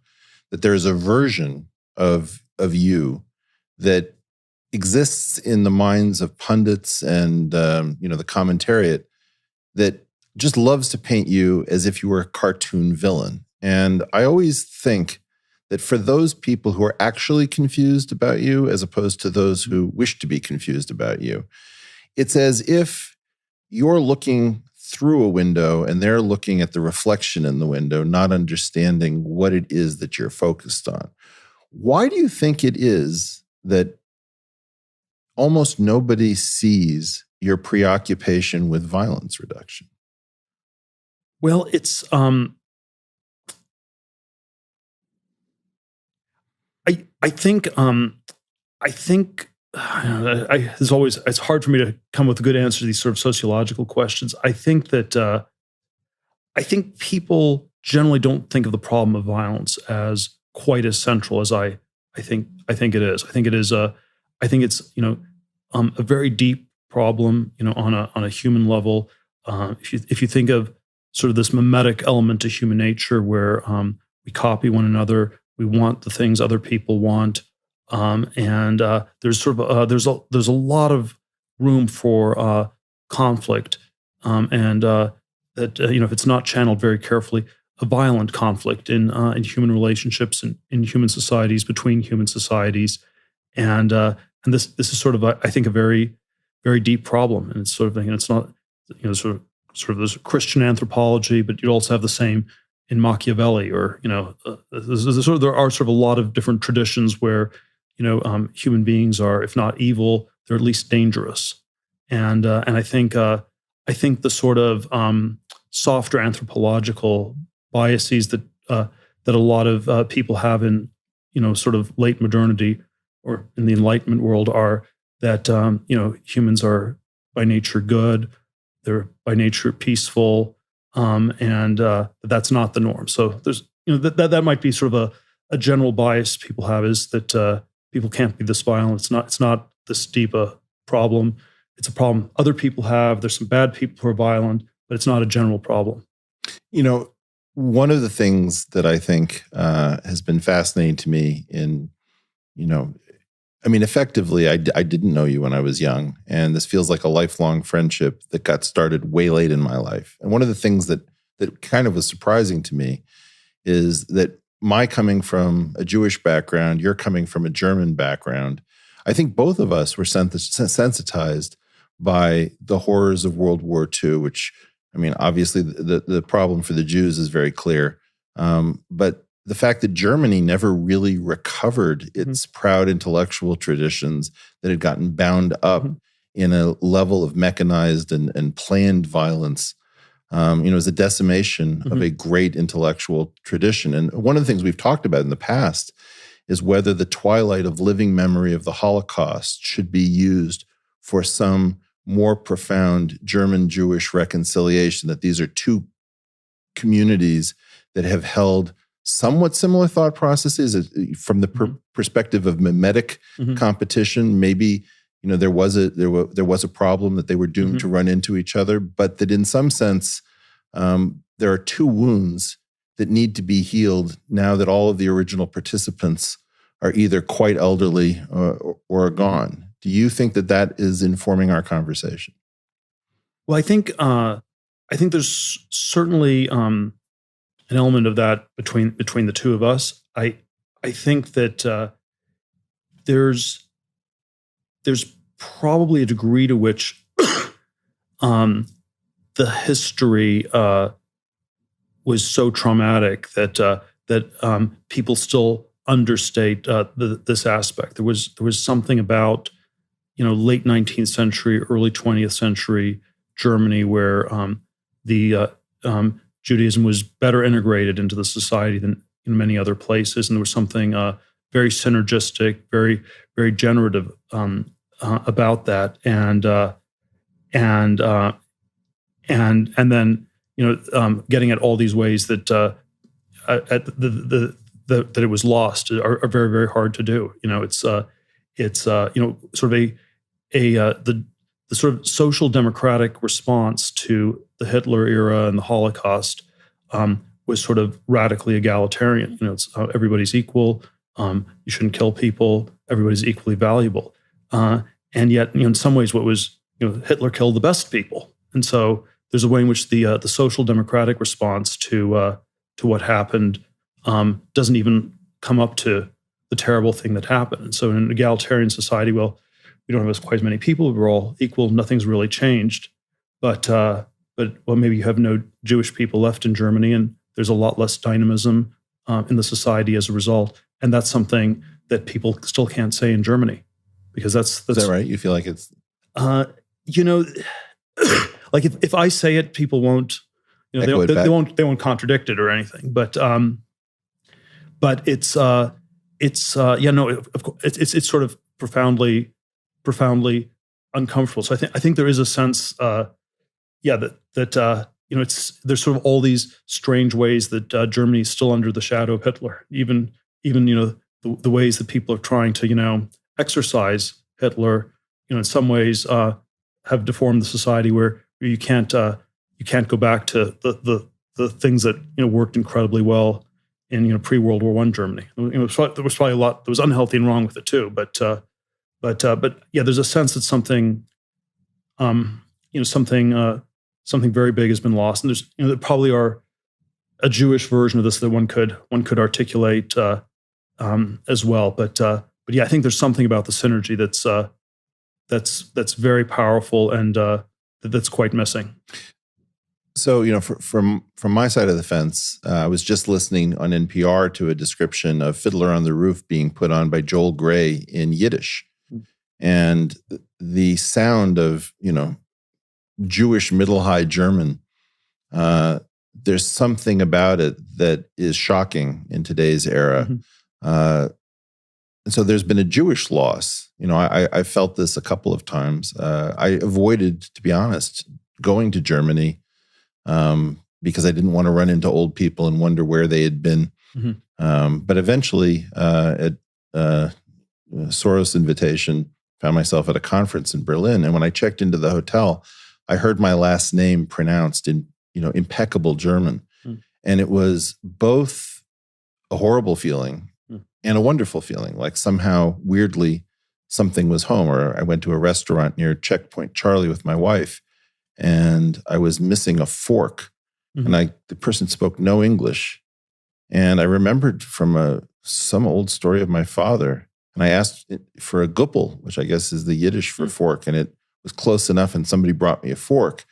that there is a version of you that exists in the minds of pundits and the commentariat that just loves to paint you as if you were a cartoon villain. And I always think that for those people who are actually confused about you, as opposed to those who wish to be confused about you, it's as if you're looking through a window and they're looking at the reflection in the window, not understanding what it is that you're focused on. Why do you think it is that almost nobody sees your preoccupation with violence reduction? Well, it's I think there's always, it's hard for me to come with a good answer to these sort of sociological questions. I think that I think people generally don't think of the problem of violence as quite as central as I think it is. I think it is I think it's a very deep problem on a human level. If you think of sort of this mimetic element to human nature where we copy one another, we want the things other people want, and there's sort of there's a lot of room for conflict, and that if it's not channeled very carefully, a violent conflict in human relationships and in human societies, between human societies, and this is sort of I think a very, very deep problem, and it's sort of it's not sort of this Christian anthropology, but you also have the same in Machiavelli, or there are sort of a lot of different traditions where human beings are, if not evil, they're at least dangerous, and I think the sort of softer anthropological biases that a lot of people have in sort of late modernity or in the Enlightenment world are that humans are by nature good, they're by nature peaceful, and that's not the norm. So there's that might be sort of a general bias people have, is that people can't be this violent. It's not this deep a problem. It's a problem other people have. There's some bad people who are violent, but it's not a general problem. One of the things that I think has been fascinating to me effectively, I didn't know you when I was young, and this feels like a lifelong friendship that got started way late in my life. And one of the things that kind of was surprising to me is that my coming from a Jewish background, you're coming from a German background. I think both of us were sensitized by the horrors of World War II, which, obviously the problem for the Jews is very clear. But the fact that Germany never really recovered its proud intellectual traditions, that had gotten bound up in a level of mechanized and planned violence, is a decimation of a great intellectual tradition. And one of the things we've talked about in the past is whether the twilight of living memory of the Holocaust should be used for some more profound German-Jewish reconciliation, that these are two communities that have held somewhat similar thought processes from the perspective of mimetic competition. Maybe there was a problem that they were doomed to run into each other, but that in some sense there are two wounds that need to be healed now that all of the original participants are either quite elderly or are gone. Do you think that is informing our conversation? Well, I think there's certainly an element of that between the two of us. I think that there's probably a degree to which the history was so traumatic that people still understate this aspect. There was something about late 19th century, early 20th century Germany where the Judaism was better integrated into the society than in many other places, and there was something very synergistic, very very generative about that, and then getting at all these ways that at that it was lost are very very hard to do. It's sort of the sort of social democratic response to the Hitler era and the Holocaust was sort of radically egalitarian. It's everybody's equal. You shouldn't kill people. Everybody's equally valuable. And yet, in some ways, what was Hitler killed the best people. And so there's a way in which the social democratic response to what happened doesn't even come up to the terrible thing that happened. And so in an egalitarian society, well, we don't have quite as many people. We're all equal. Nothing's really changed. But maybe you have no Jewish people left in Germany, and there's a lot less dynamism in the society as a result. And that's something that people still can't say in Germany, because that's is that right? You feel like it's like if I say it, people won't they won't contradict it or anything. But it's of course it's sort of profoundly uncomfortable. So I think there is a sense that there's sort of all these strange ways that Germany is still under the shadow of Hitler. Even the ways that people are trying to exercise Hitler, in some ways have deformed the society where you can't go back to the things that worked incredibly well in pre-World War I Germany. There was probably a lot that was unhealthy and wrong with it too. But yeah, there's a sense that something very big has been lost, and there's there probably are a Jewish version of this that one could articulate as well. But yeah, I think there's something about the synergy that's very powerful and that's quite missing. So from my side of the fence, I was just listening on NPR to a description of Fiddler on the Roof being put on by Joel Grey in Yiddish. And the sound of, Jewish middle high German, there's something about it that is shocking in today's era. Mm-hmm. And so there's been a Jewish loss. I felt this a couple of times. I avoided, to be honest, going to Germany because I didn't want to run into old people and wonder where they had been. Mm-hmm. But eventually, at Soros' invitation, found myself at a conference in Berlin. And when I checked into the hotel, I heard my last name pronounced in, impeccable German. Mm. And it was both a horrible feeling and a wonderful feeling, like somehow, weirdly, something was home. Or I went to a restaurant near Checkpoint Charlie with my wife, and I was missing a fork. Mm-hmm. And the person spoke no English. And I remembered from some old story of my father, and I asked for a guppel, which I guess is the Yiddish for fork, and it was close enough, and somebody brought me a fork.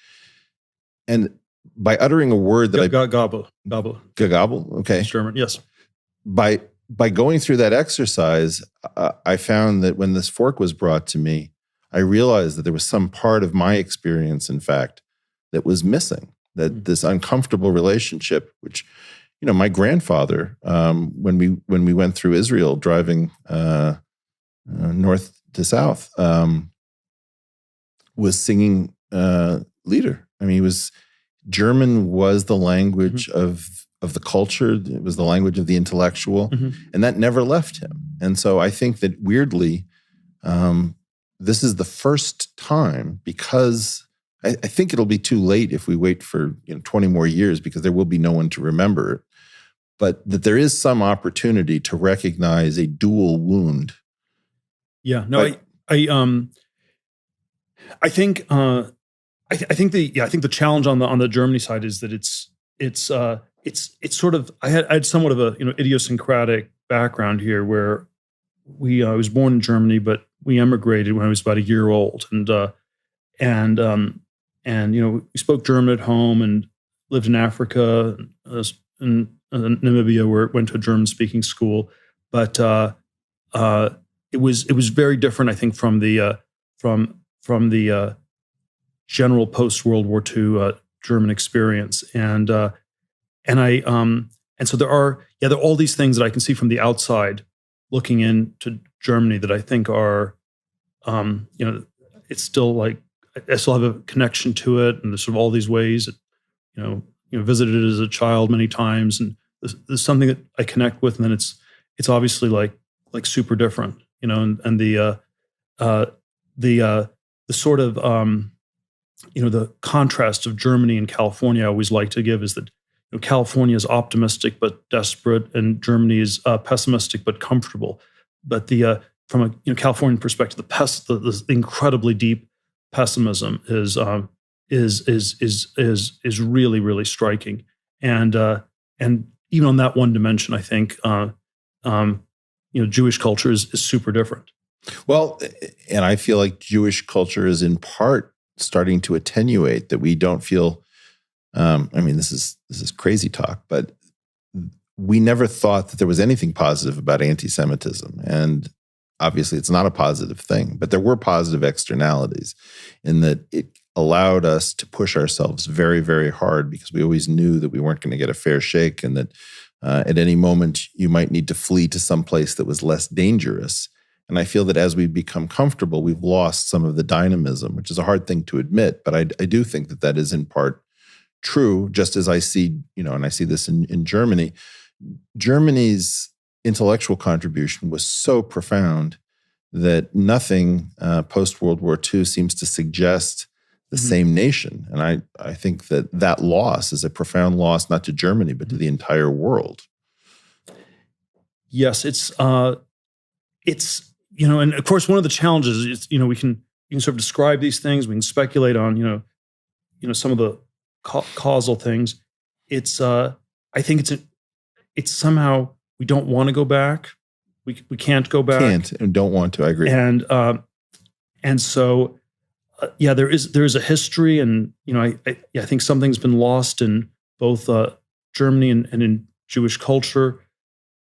And by uttering a word that gobble, okay, it's German, yes. By going through that exercise, I found that when this fork was brought to me, I realized that there was some part of my experience, in fact, that was missing. That this uncomfortable relationship, which, my grandfather, when we went through Israel, driving north to south, was singing lieder. I mean, German was the language of the culture. It was the language of the intellectual, and that never left him. And so I think that weirdly, this is the first time, because I think it'll be too late if we wait for 20 more years, because there will be no one to remember it. But that there is some opportunity to recognize a dual wound. Yeah, no, I think the challenge on the Germany side is that it's sort of I had somewhat of a idiosyncratic background here, where I was born in Germany, but we emigrated when I was about a year old, and we spoke German at home and lived in Africa and Namibia, where it went to a German-speaking school, but it was very different, I think, from the general post-World War II German experience, and so there are all these things that I can see from the outside looking into Germany that I think are, it's still like I still have a connection to it, and there's sort of all these ways that, visited it as a child many times, and there's something that I connect with, and then it's obviously like super different, and the sort of the contrast of Germany and California I always like to give is that California is optimistic but desperate, and Germany is pessimistic but comfortable. But from a Californian perspective, the incredibly deep pessimism is really, really striking, and even on that one dimension, I think Jewish culture is super different. Well, and I feel like Jewish culture is in part starting to attenuate, that we don't feel. This is crazy talk, but we never thought that there was anything positive about anti-Semitism, and obviously it's not a positive thing. But there were positive externalities, in that it allowed us to push ourselves very, very hard, because we always knew that we weren't going to get a fair shake, and that at any moment you might need to flee to some place that was less dangerous. And I feel that as we become comfortable, we've lost some of the dynamism, which is a hard thing to admit. But I do think that is in part true, just as I see, and I see this in Germany. Germany's intellectual contribution was so profound that nothing post-World War II seems to suggest the same nation. And I think that loss is a profound loss, not to Germany, but to the entire world. Yes, it's and of course, one of the challenges is, you can sort of describe these things. We can speculate on, some of the causal things. It's I think it's somehow we don't want to go back. We can't go back. Can't and don't want to. I agree. And so there is a history, and I think something's been lost in both Germany and in Jewish culture.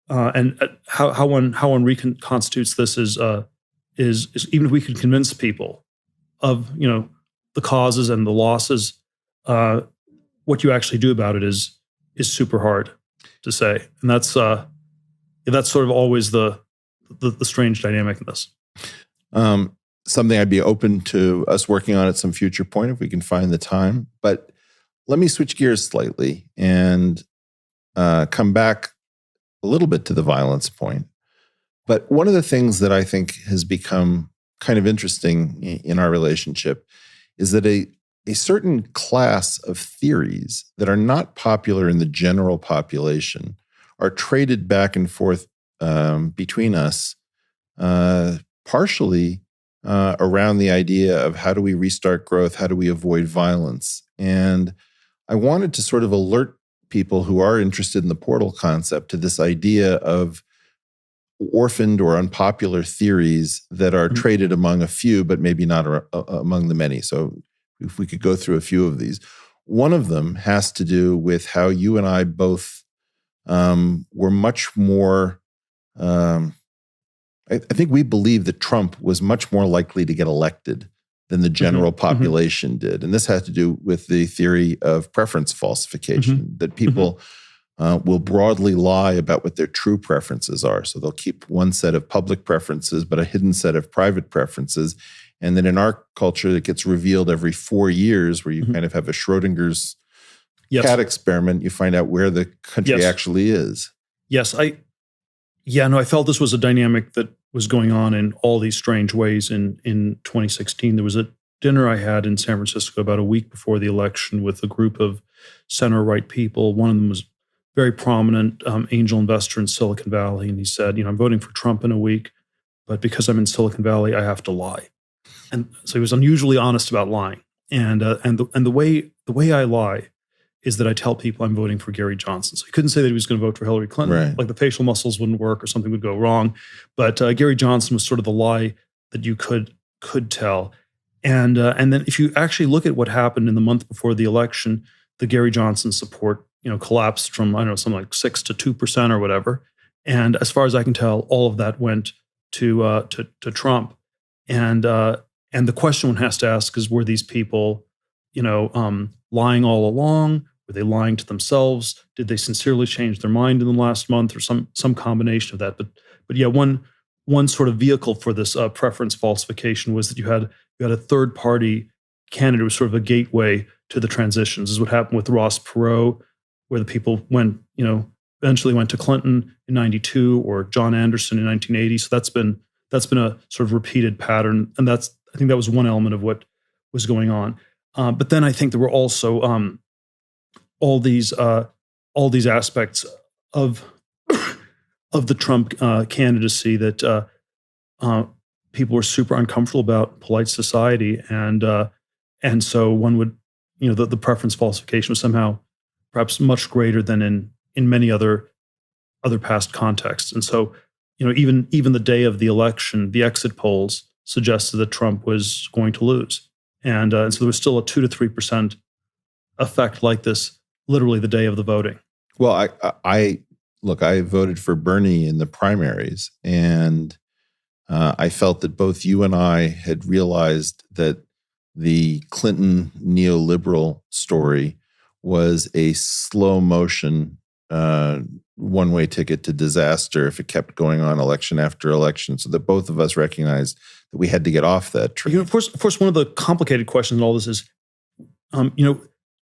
And how one reconstitutes this is even if we could convince people of the causes and the losses, what you actually do about it is super hard to say, and that's sort of always the strange dynamic in this. Something I'd be open to us working on at some future point if we can find the time. But let me switch gears slightly and come back a little bit to the violence point. But one of the things that I think has become kind of interesting in our relationship is that a certain class of theories that are not popular in the general population are traded back and forth between us, partially around the idea of how do we restart growth, how do we avoid violence. And I wanted to sort of alert people who are interested in the portal concept to this idea of orphaned or unpopular theories that are traded among a few, but maybe not among the many. So if we could go through a few of these. One of them has to do with how you and I both were much more, I think we believe that Trump was much more likely to get elected than the general population did. And this has to do with the theory of preference falsification, that people will broadly lie about what their true preferences are. So they'll keep one set of public preferences, but a hidden set of private preferences. And then in our culture, it gets revealed every 4 years, where you kind of have a Schrodinger's cat experiment. You find out where the country actually is. Yes, I felt this was a dynamic that was going on in all these strange ways in 2016. There was a dinner I had in San Francisco about a week before the election with a group of center-right people. One of them was very prominent angel investor in Silicon Valley, and he said, I'm voting for Trump in a week, but because I'm in Silicon Valley, I have to lie. And so he was unusually honest about lying. And the way I lie is that I tell people I'm voting for Gary Johnson. So he couldn't say that he was going to vote for Hillary Clinton. Right. Like the facial muscles wouldn't work or something would go wrong. But Gary Johnson was sort of the lie that you could tell. And then if you actually look at what happened in the month before the election, the Gary Johnson support collapsed from, I don't know, something like 6 to 2% or whatever. And as far as I can tell, all of that went to Trump. And the question one has to ask is, were these people, lying all along? Were they lying to themselves? Did they sincerely change their mind in the last month, or some combination of that? But yeah, one sort of vehicle for this preference falsification was that you had a third party candidate who was sort of a gateway to the transitions. This is what happened with Ross Perot, where the people eventually went to Clinton in 92 or John Anderson in 1980. So that's been a sort of repeated pattern, and I think that was one element of what was going on. But then I think there were also all these aspects of the Trump candidacy that people were super uncomfortable about, polite society, and so one would, the preference falsification was somehow perhaps much greater than in many other past contexts. And so, even the day of the election, the exit polls suggested that Trump was going to lose, and so there was still a 2 to 3% effect like this, literally the day of the voting. Well, I voted for Bernie in the primaries, and I felt that both you and I had realized that the Clinton neoliberal story was a slow motion, one-way ticket to disaster if it kept going on election after election, so that both of us recognized that we had to get off that train. Of course, one of the complicated questions in all this is,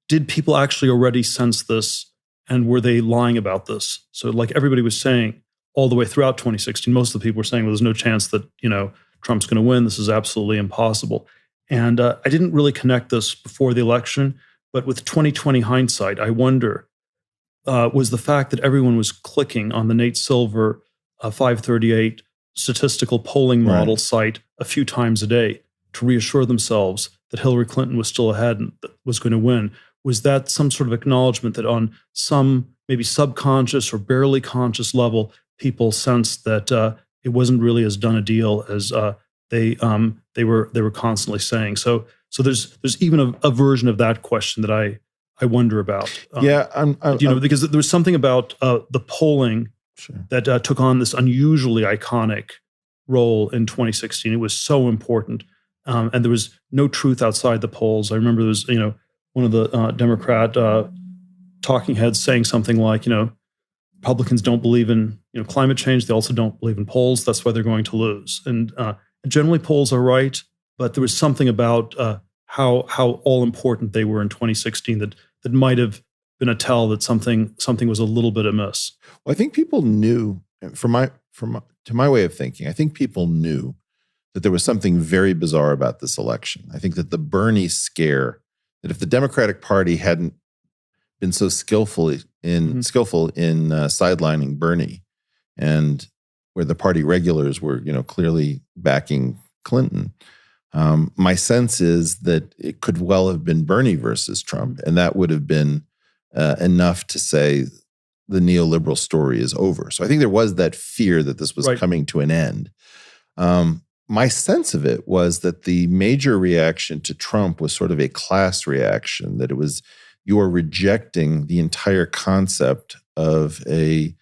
did people actually already sense this, and were they lying about this? So like everybody was saying all the way throughout 2016, most of the people were saying, well, there's no chance that, Trump's going to win. This is absolutely impossible. And I didn't really connect this before the election, but with 2020 hindsight, I wonder, was the fact that everyone was clicking on the Nate Silver 538 statistical polling model site a few times a day to reassure themselves that Hillary Clinton was still ahead and was going to win? Was that some sort of acknowledgement that on some maybe subconscious or barely conscious level, people sensed that it wasn't really as done a deal as they were constantly saying? So there's even a version of that question that I wonder about. Because there was something about the polling that took on this unusually iconic role in 2016. It was so important, and there was no truth outside the polls. I remember there was one of the Democrat talking heads saying something like, Republicans don't believe in climate change. They also don't believe in polls. That's why they're going to lose. And generally, polls are right, but there was something about how all important they were in 2016 that might have been a tell that something was a little bit amiss. Well, I think people knew, to my way of thinking, I think people knew that there was something very bizarre about this election. I think that the Bernie scare, that if the Democratic Party hadn't been so skillful in sidelining Bernie, and where the party regulars were, clearly backing Clinton, my sense is that it could well have been Bernie versus Trump, and that would have been enough to say the neoliberal story is over. So I think there was that fear that this was coming to an end. My sense of it was that the major reaction to Trump was sort of a class reaction, that it was, you are rejecting the entire concept of an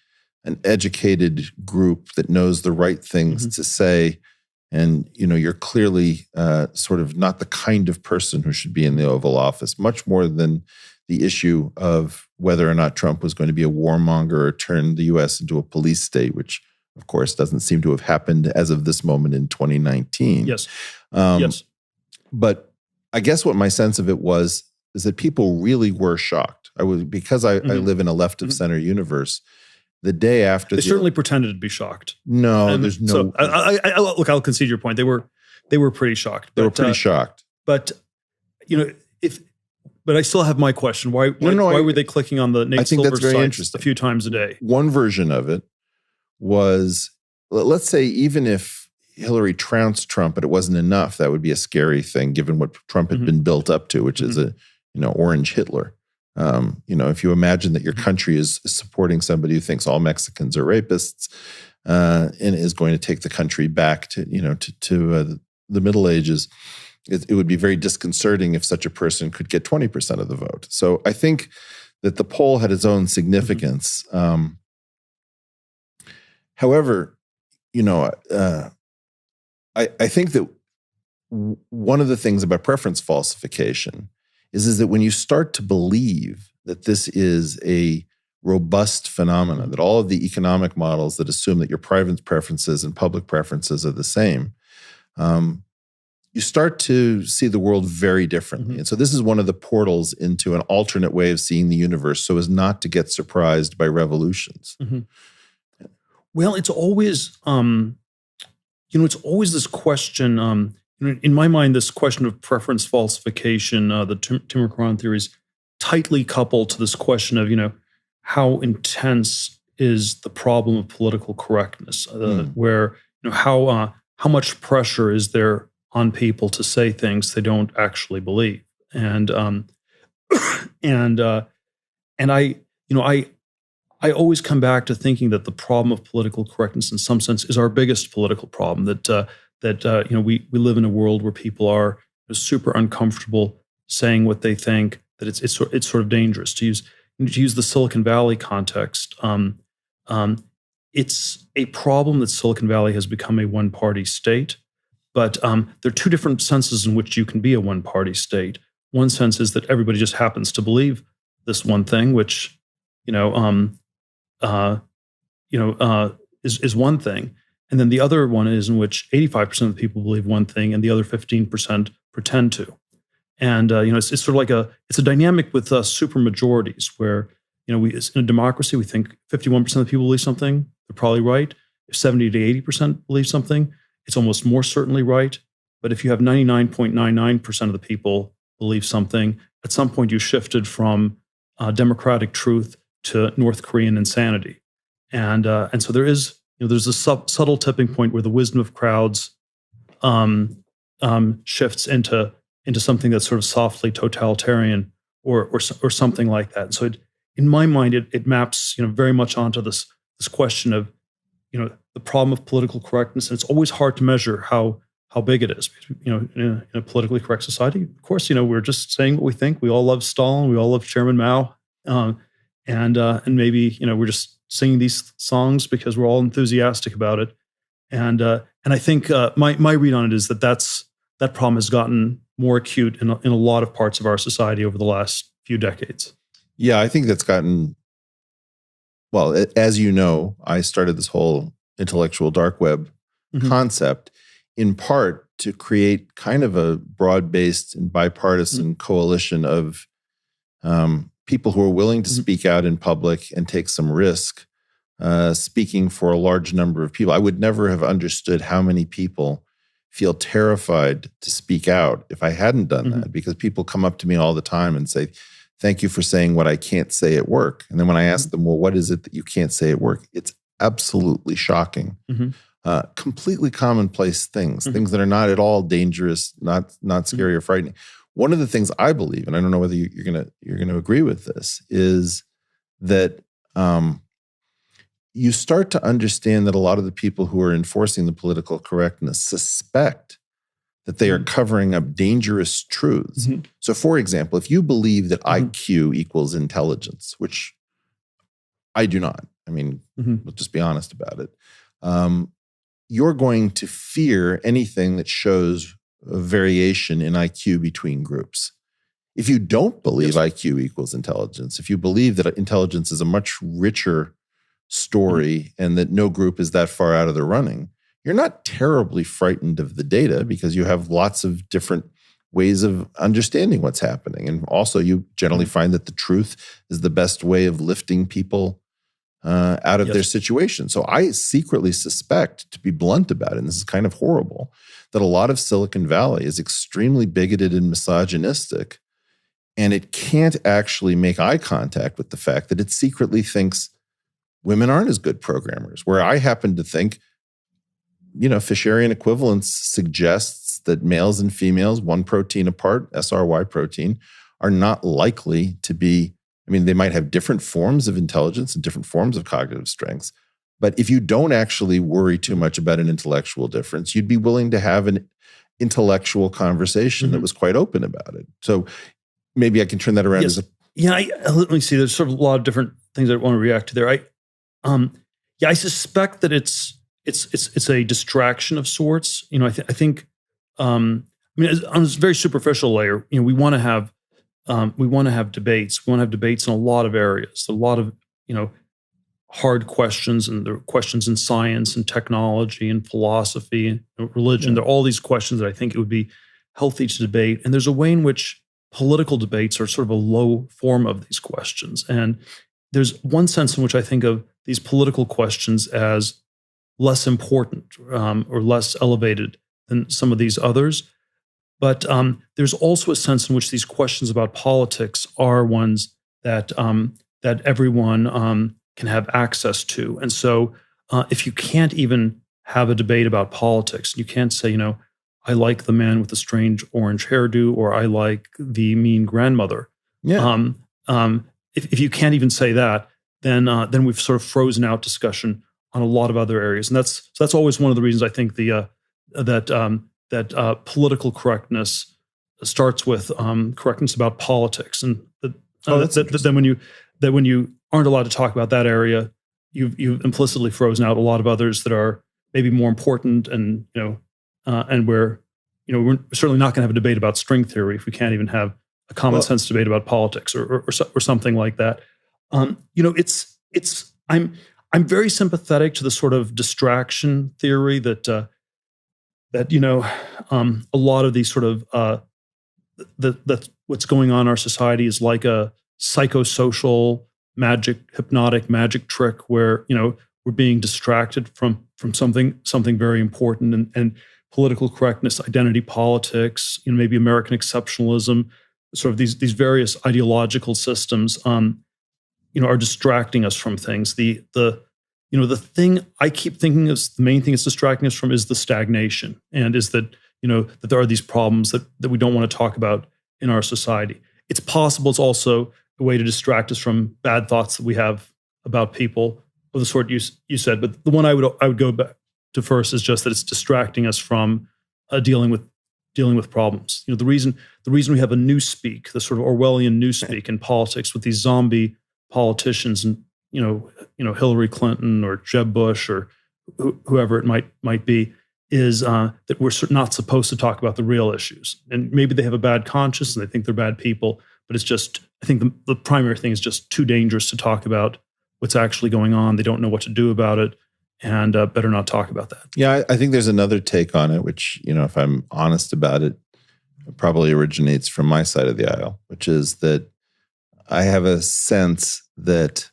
educated group that knows the right things to say. And, you're clearly sort of not the kind of person who should be in the Oval Office, much more than the issue of whether or not Trump was going to be a warmonger or turn the U.S. into a police state, which, of course, doesn't seem to have happened as of this moment in 2019. Yes. But I guess what my sense of it was is that people really were shocked. Because I live in a left of center universe. The day after, they certainly pretended to be shocked. No, there's no. So look, I'll concede your point. They were pretty shocked. They were pretty shocked. But but I still have my question. Why were they clicking on the Nate Silver sites a few times a day? One version of it was, let's say, even if Hillary trounced Trump, but it wasn't enough, that would be a scary thing given what Trump had been built up to, which is a orange Hitler. If you imagine that your country is supporting somebody who thinks all Mexicans are rapists and is going to take the country back to the Middle Ages, it would be very disconcerting if such a person could get 20% of the vote. So I think that the poll had its own significance. However, I think that one of the things about preference falsification is that when you start to believe that this is a robust phenomenon, that all of the economic models that assume that your private preferences and public preferences are the same, you start to see the world very differently. And so this is one of the portals into an alternate way of seeing the universe so as not to get surprised by revolutions. Well, it's always, it's always this question, in my mind, this question of preference falsification, the Timur-Quran theory is tightly coupled to this question of, how intense is the problem of political correctness, where, how much pressure is there on people to say things they don't actually believe. And I always come back to thinking that the problem of political correctness, in some sense, is our biggest political problem. That we live in a world where people are super uncomfortable saying what they think. That it's sort of dangerous to use the Silicon Valley context. It's a problem that Silicon Valley has become a one-party state. But there are two different senses in which you can be a one-party state. One sense is that everybody just happens to believe this one thing, which is one thing, and then the other one is in which 85% of the people believe one thing, and the other 15% pretend to. And it's sort of like it's a dynamic with super majorities where in a democracy we think 51% of the people believe something, they're probably right. If 70 to 80% believe something, it's almost more certainly right. But if you have 99.99% of the people believe something, at some point you shifted from democratic truth to North Korean insanity. And so there's a subtle tipping point where the wisdom of crowds shifts into something that's sort of softly totalitarian or something like that. And so in my mind, it maps very much onto this question of the problem of political correctness, and it's always hard to measure how big it is. In a politically correct society, of course, we're just saying what we think. We all love Stalin, we all love Chairman Mao, and maybe we're just singing these songs because we're all enthusiastic about it. And I think my read on it is that problem has gotten more acute in a lot of parts of our society over the last few decades. Yeah, I think that's gotten. Well, as you know, I started this whole intellectual dark web concept in part to create kind of a broad-based and bipartisan coalition of people who are willing to speak out in public and take some risk, speaking for a large number of people. I would never have understood how many people feel terrified to speak out if I hadn't done that, because people come up to me all the time and say, thank you for saying what I can't say at work. And then when I ask them, well, what is it that you can't say at work? It's absolutely shocking. Completely commonplace things that are not at all dangerous, not scary or frightening. One of the things I believe, and I don't know whether you're gonna agree with this, is that you start to understand that a lot of the people who are enforcing the political correctness suspect that they are covering up dangerous truths. So, for example, if you believe that IQ equals intelligence, which I do not, I mean, let's just be honest about it, you're going to fear anything that shows a variation in IQ between groups. If you don't believe IQ equals intelligence, if you believe that intelligence is a much richer story and that no group is that far out of the running, you're not terribly frightened of the data because you have lots of different ways of understanding what's happening. And also you generally find that the truth is the best way of lifting people out of their situation. So I secretly suspect, to be blunt about it, and this is kind of horrible, that a lot of Silicon Valley is extremely bigoted and misogynistic, and it can't actually make eye contact with the fact that it secretly thinks women aren't as good programmers, where I happen to think, Fisherian equivalence suggests that males and females, one protein apart, SRY protein, are not likely to be, they might have different forms of intelligence and different forms of cognitive strengths. But if you don't actually worry too much about an intellectual difference, you'd be willing to have an intellectual conversation that was quite open about it. So maybe I can turn that around as a Yeah, let me see. There's sort of a lot of different things I want to react to there. Um, yeah, I suspect that it's a distraction of sorts. I think, I mean, on this very superficial layer, we want to have debates. We want to have debates in a lot of areas. A lot of you know hard questions, and there are questions in science and technology and philosophy and religion. Yeah. There are all these questions that I think it would be healthy to debate. And there's a way in which political debates are sort of a low form of these questions. And there's one sense in which I think of these political questions as less important, or less elevated than some of these others. But there's also a sense in which these questions about politics are ones that everyone can have access to. And so, if you can't even have a debate about politics, you can't say, I like the man with the strange orange hairdo, or I like the mean grandmother. Yeah. If you can't even say that, then we've sort of frozen out discussion on a lot of other areas, and that's always one of the reasons I think that political correctness starts with correctness about politics, and that when you aren't allowed to talk about that area, you've implicitly frozen out a lot of others that are maybe more important, and we're certainly not going to have a debate about string theory if we can't even have a common sense debate about politics or something like that. I'm very sympathetic to the sort of distraction theory that a lot of these sort of that what's going on in our society is like a psychosocial hypnotic magic trick where we're being distracted from something very important, and political correctness, identity politics, maybe American exceptionalism, sort of these various ideological systems are distracting us from things. The thing I keep thinking is the main thing it's distracting us from is the stagnation, and is that that there are these problems that we don't want to talk about in our society. It's possible it's also a way to distract us from bad thoughts that we have about people of the sort you said. But the one I would go back to first is just that it's distracting us from dealing with problems. The reason we have a newspeak, the sort of Orwellian newspeak in politics with these zombie politicians, and Hillary Clinton or Jeb Bush or whoever it might be, is that we're not supposed to talk about the real issues. And maybe they have a bad conscience and they think they're bad people, but it's just, I think the primary thing is just too dangerous to talk about what's actually going on. They don't know what to do about it, and better not talk about that. Yeah, I think there's another take on it, which, if I'm honest about it, probably originates from my side of the aisle, which is that I have a sense that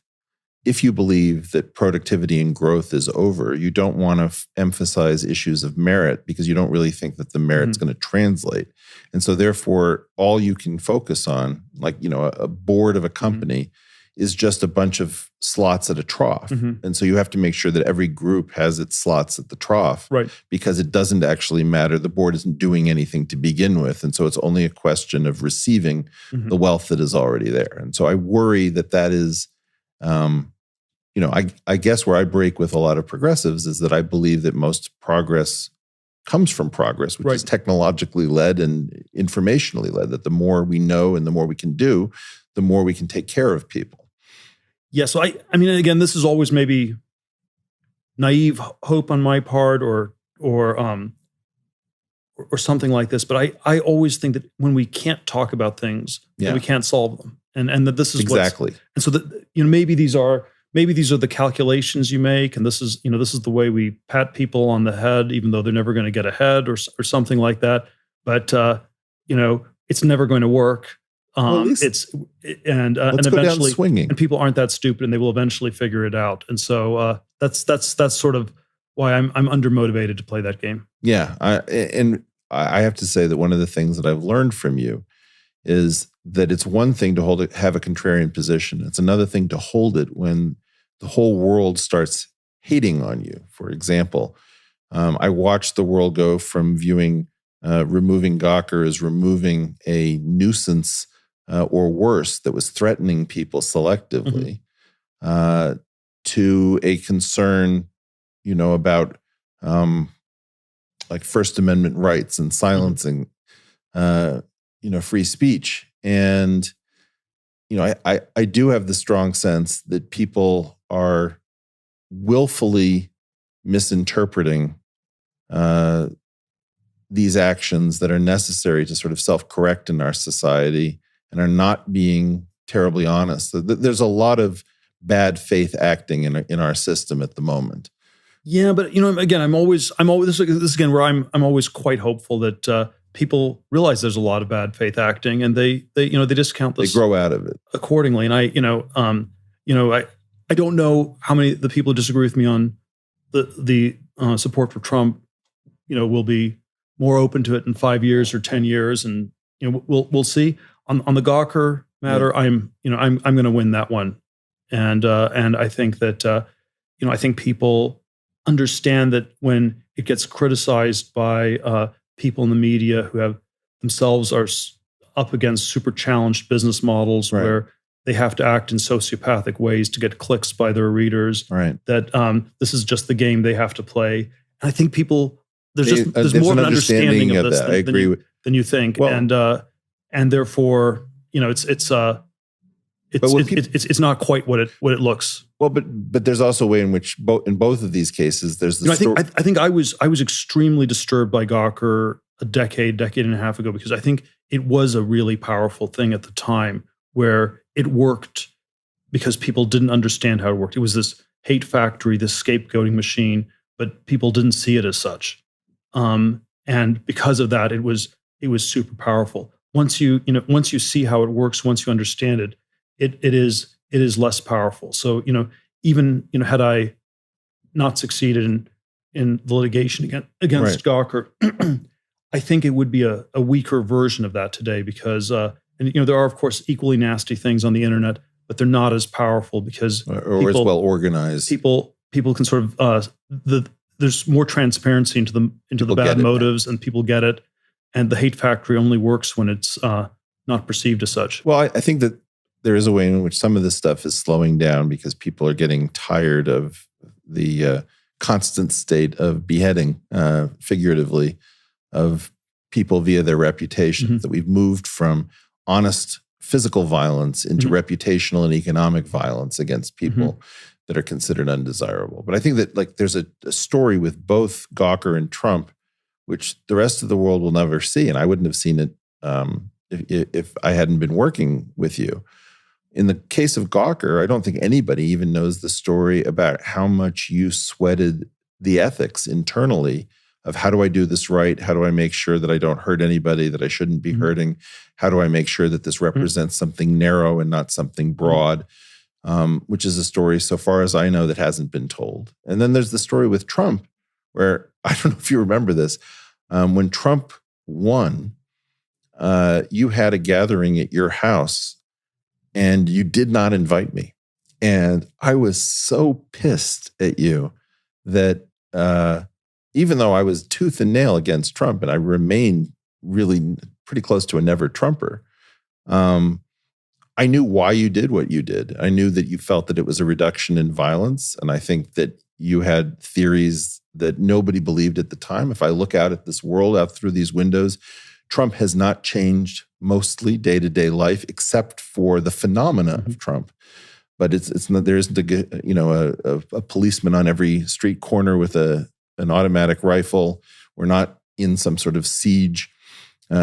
if you believe that productivity and growth is over, you don't want to emphasize issues of merit because you don't really think that the merit's going to translate. And so therefore, all you can focus on, like, a board of a company is just a bunch of slots at a trough. And so you have to make sure that every group has its slots at the trough, right? Because it doesn't actually matter. The board isn't doing anything to begin with. And so it's only a question of receiving the wealth that is already there. And so I worry that is, I guess where I break with a lot of progressives is that I believe that most progress comes from progress, which is technologically led and informationally led, that the more we know and the more we can do, the more we can take care of people. Yeah, so I mean, again, this is always maybe naive hope on my part, or something like this. But I always think that when we can't talk about things, that we can't solve them, and that this is exactly. And so that maybe these are the calculations you make, and this is the way we pat people on the head, even though they're never going to get ahead, or something like that. But it's never going to work. And eventually, swinging. And people aren't that stupid, and they will eventually figure it out. And so that's sort of why I'm undermotivated to play that game. Yeah, I have to say that one of the things that I've learned from you is that it's one thing to have a contrarian position. It's another thing to hold it when the whole world starts hating on you. For example, I watched the world go from viewing removing Gawker as removing a nuisance or worse that was threatening people selectively to a concern, about like First Amendment rights and silencing, free speech. And I do have the strong sense that people are willfully misinterpreting these actions that are necessary to sort of self-correct in our society and are not being terribly honest. There's a lot of bad faith acting in our system at the moment. Yeah, but again, I'm always this is again where I'm always quite hopeful that people realize there's a lot of bad faith acting, and they discount this. They grow out of it accordingly. And I don't know how many of the people who disagree with me on the support for Trump, will be more open to it in 5 years or 10 years, and we'll see. On the Gawker matter, yeah. I'm going to win that one, and I think that I think people understand that when it gets criticized by people in the media who have themselves are up against super challenged business models, right, where they have to act in sociopathic ways to get clicks by their readers, right, that this is just the game they have to play. And I think people there's more of an understanding of this I agree than you think, well, and therefore it's not quite what it looks. Well, but there's also a way in which in both of these cases there's the I think I was extremely disturbed by Gawker a decade and a half ago, because I think it was a really powerful thing at the time where it worked because people didn't understand how it worked. It was this hate factory, this scapegoating machine, but people didn't see it as such. And because of that, it was super powerful. Once you see how it works, once you understand it, it is less powerful. So, even had I not succeeded in the litigation against Gawker, I think it would be a weaker version of that today, because there are, of course, equally nasty things on the internet, but they're not as powerful because or as well organized. People can sort of there's more transparency into the bad motives, and people get it. And the hate factory only works when it's not perceived as such. Well, I think that there is a way in which some of this stuff is slowing down because people are getting tired of the constant state of beheading, figuratively, of people via their reputations. Mm-hmm. That we've moved from honest physical violence into mm-hmm. reputational and economic violence against people mm-hmm. that are considered undesirable. But I think that there's a story with both Gawker and Trump, which the rest of the world will never see, and I wouldn't have seen it if I hadn't been working with you. In the case of Gawker, I don't think anybody even knows the story about how much you sweated the ethics internally of how do I do this right? How do I make sure that I don't hurt anybody that I shouldn't be mm-hmm. hurting? How do I make sure that this represents mm-hmm. something narrow and not something broad? Which is a story, so far as I know, that hasn't been told. And then there's the story with Trump, where, I don't know if you remember this, when Trump won, you had a gathering at your house and you did not invite me. And I was so pissed at you that even though I was tooth and nail against Trump, and I remained really pretty close to a never Trumper, I knew why you did what you did. I knew that you felt that it was a reduction in violence. And I think that you had theories that nobody believed at the time. If I look out at this world out through these windows, Trump has not changed mostly day-to-day life, except for the phenomena mm-hmm. of Trump. But it's not, there isn't a policeman on every street corner with an automatic rifle. We're not in some sort of siege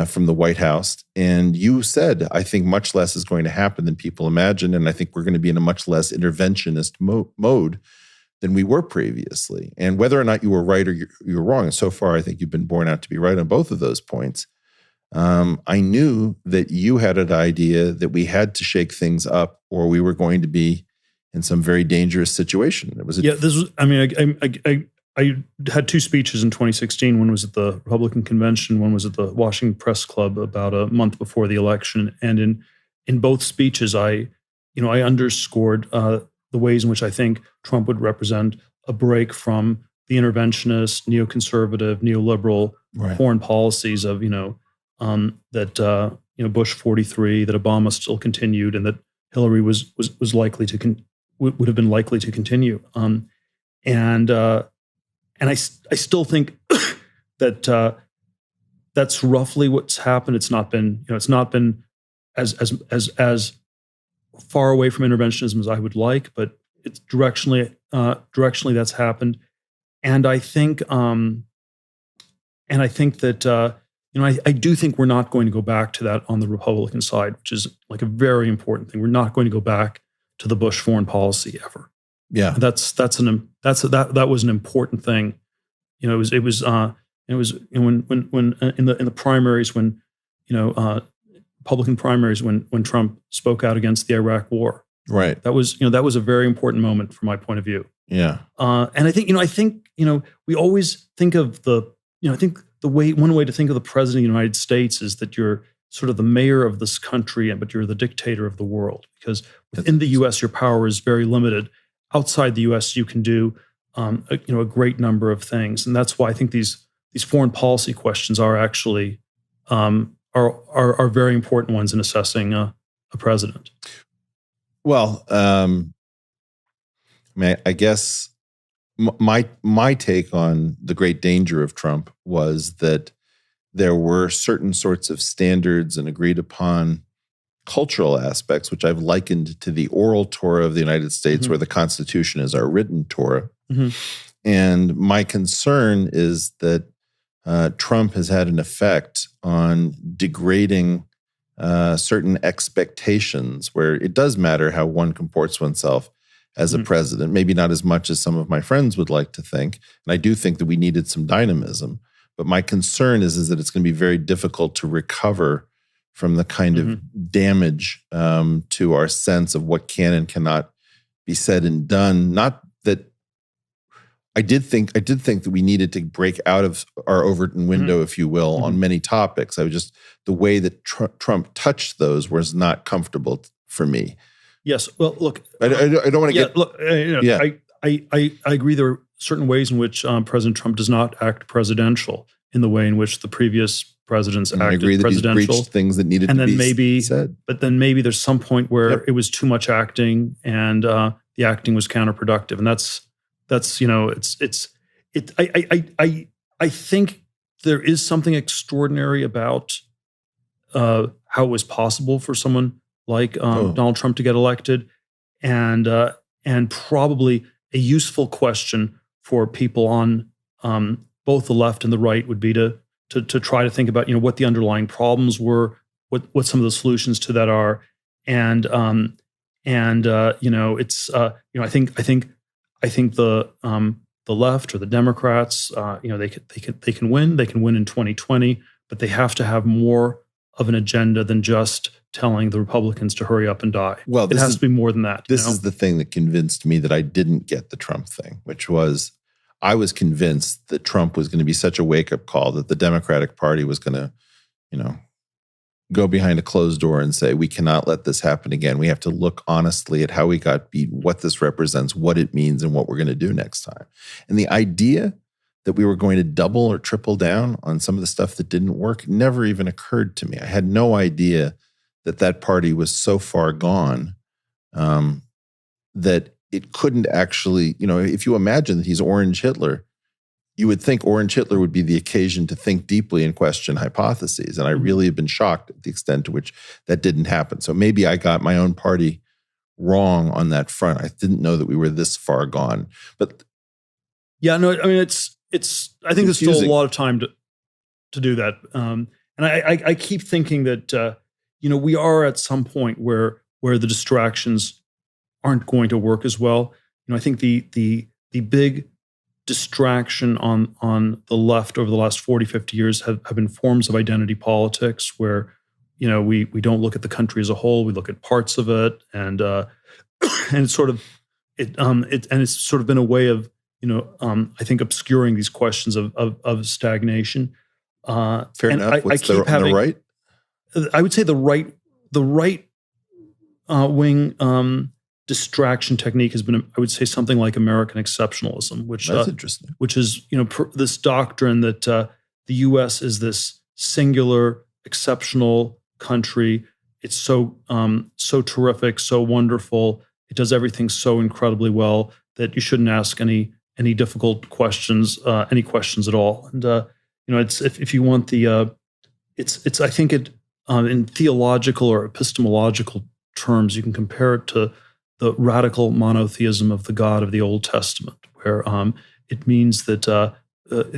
from the White House. And you said, I think much less is going to happen than people imagine. And I think we're going to be in a much less interventionist mode than we were previously. And whether or not you were right or you were wrong, and so far I think you've been borne out to be right on both of those points, I knew that you had an idea that we had to shake things up or we were going to be in some very dangerous situation. It was I had two speeches in 2016. One was at the Republican convention. One was at the Washington Press Club about a month before the election. And in both speeches, I underscored the ways in which I think Trump would represent a break from the interventionist, neoconservative, neoliberal right. foreign policies of Bush 43, that Obama still continued, and that Hillary was likely to would have been likely to continue. And I still think that that's roughly what's happened. It's not been as far away from interventionism as I would like, but it's directionally that's happened. And I think that I do think we're not going to go back to that on the Republican side, which is like a very important thing. We're not going to go back to the Bush foreign policy ever. Yeah, that was an important thing. When in the primaries, when Republican primaries, when Trump spoke out against the Iraq War. Right. That was a very important moment from my point of view. Yeah. And I think we always think of I think one way to think of the president of the United States is that you're sort of the mayor of this country, but you're the dictator of the world, because within the U.S. your power is very limited. Outside the U.S. you can do a great number of things, and that's why I think these foreign policy questions are actually are very important ones in assessing a president. Well, I guess my take on the great danger of Trump was that there were certain sorts of standards and agreed upon cultural aspects, which I've likened to the oral Torah of the United States, where the Constitution is our written Torah. And my concern is that Trump has had an effect on degrading certain expectations, where it does matter how one comports oneself as a president, maybe not as much as some of my friends would like to think. And I do think that we needed some dynamism. But my concern is that it's going to be very difficult to recover from the kind of damage to our sense of what can and cannot be said and done. Not that I did think that we needed to break out of our Overton window, if you will, on many topics. I was just, the way that Trump touched those was not comfortable for me. Yes. Well, look, I don't want to get. Look, I agree. There are certain ways in which President Trump does not act presidential in the way in which the previous presidents acted I agree that presidential. He's breached things that needed to be said. But then maybe there's some point where it was too much acting, and the acting was counterproductive, and I think there is something extraordinary about how it was possible for someone like Donald Trump to get elected, and probably a useful question for people on both the left and the right would be to try to think about what the underlying problems were, what some of the solutions to that are, and I think the left or the Democrats, they can win in 2020, but they have to have more of an agenda than just telling the Republicans to hurry up and die. Well, it has to be more than that. This is the thing that convinced me that I didn't get the Trump thing, which was I was convinced that Trump was going to be such a wake-up call that the Democratic Party was going to, go behind a closed door and say, we cannot let this happen again. We have to look honestly at how we got beat, what this represents, what it means, and what we're going to do next time. And the idea that we were going to double or triple down on some of the stuff that didn't work never even occurred to me. I had no idea that party was so far gone that it couldn't actually, if you imagine that he's Orange Hitler, you would think Orange Hitler would be the occasion to think deeply and question hypotheses. And I really have been shocked at the extent to which that didn't happen. So maybe I got my own party wrong on that front. I didn't know that we were this far gone. But yeah, no, I mean, I think there's still a lot of time to do that. And I keep thinking that, we are at some point where the distractions aren't going to work as well. I think the big distraction on the left over the last 40, 50 years have been forms of identity politics where, we don't look at the country as a whole, we look at parts of it, and it's sort of it's sort of been a way of, I think obscuring these questions of stagnation. Fair enough. What's the right? I would say the right wing distraction technique has been, I would say, something like American exceptionalism, which that's interesting. Which is, this doctrine that the U.S. is this singular, exceptional country. It's so terrific, so wonderful. It does everything so incredibly well that you shouldn't ask any difficult questions, any questions at all. And it's if you want the, it's I think it in theological or epistemological terms, you can compare it to the radical monotheism of the God of the Old Testament, where it means that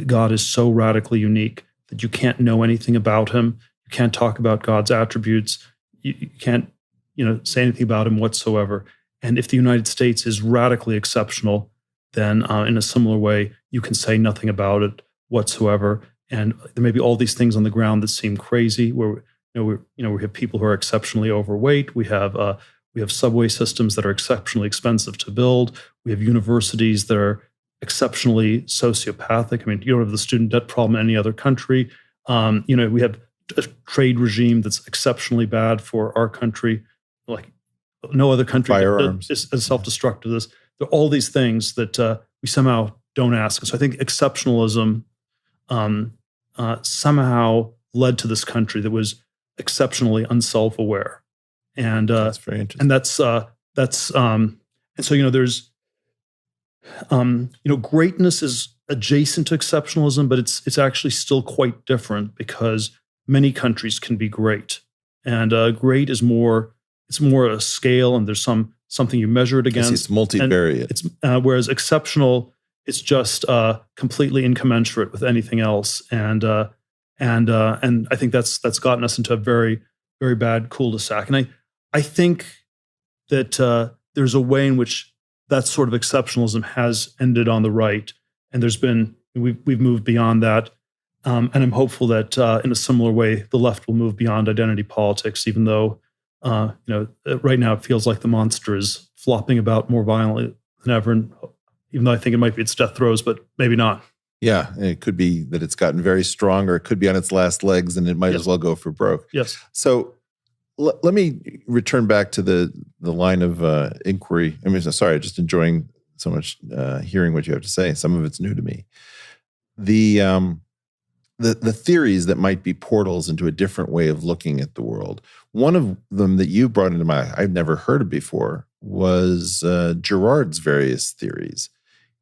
God is so radically unique that you can't know anything about him. You can't talk about God's attributes. You can't, say anything about him whatsoever. And if the United States is radically exceptional, then in a similar way, you can say nothing about it whatsoever. And there may be all these things on the ground that seem crazy, where we have people who are exceptionally overweight. We have subway systems that are exceptionally expensive to build. We have universities that are exceptionally sociopathic. I mean, you don't have the student debt problem in any other country. We have a trade regime that's exceptionally bad for our country, like no other country Firearms. is as self-destructive as this. There are all these things that we somehow don't ask. So I think exceptionalism somehow led to this country that was exceptionally unself-aware, and that's very interesting. And that's and so there's greatness is adjacent to exceptionalism, but it's actually still quite different, because many countries can be great, and great is more. It's more a scale, and there's something you measure it against. It's multivariate. It's whereas exceptional, it's just completely incommensurate with anything else, and I think that's gotten us into a very, very bad cul-de-sac. And I think that there's a way in which that sort of exceptionalism has ended on the right, and we've moved beyond that. And I'm hopeful that in a similar way, the left will move beyond identity politics, even though right now it feels like the monster is flopping about more violently than ever. And even though I think it might be its death throes, but maybe not. Yeah, and it could be that it's gotten very strong, or it could be on its last legs, and it might as well go for broke. Yes. So let me return back to the line of inquiry. I mean, sorry, just enjoying so much hearing what you have to say. Some of it's new to me. The theories that might be portals into a different way of looking at the world. One of them that you brought into I've never heard of before, was Girard's various theories.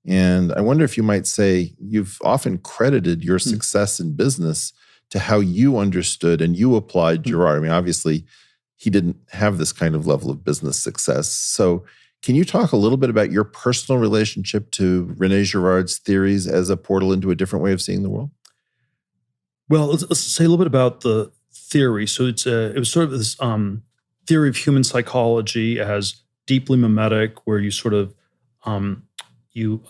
And I wonder if you might say you've often credited your success in business to how you understood and you applied Girard. I mean, obviously, he didn't have this kind of level of business success. So can you talk a little bit about your personal relationship to René Girard's theories as a portal into a different way of seeing the world? Well, let's say a little bit about the theory. So it was sort of this theory of human psychology as deeply mimetic, where you sort of you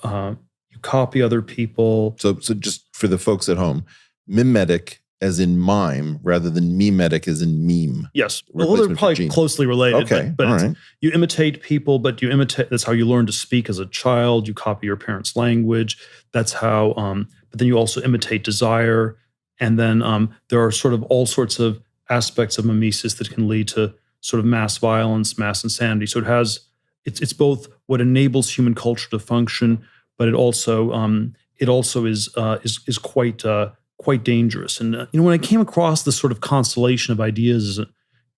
copy other people. So just for the folks at home, mimetic as in mime rather than memetic as in meme. Yes. Well, they're probably closely related. Okay. But right. You imitate people, but that's how you learn to speak as a child. You copy your parents' language. That's how, but then you also imitate desire. And then there are sort of all sorts of aspects of mimesis that can lead to sort of mass violence, mass insanity. So it's both what enables human culture to function, but it also is quite dangerous. And when I came across this sort of constellation of ideas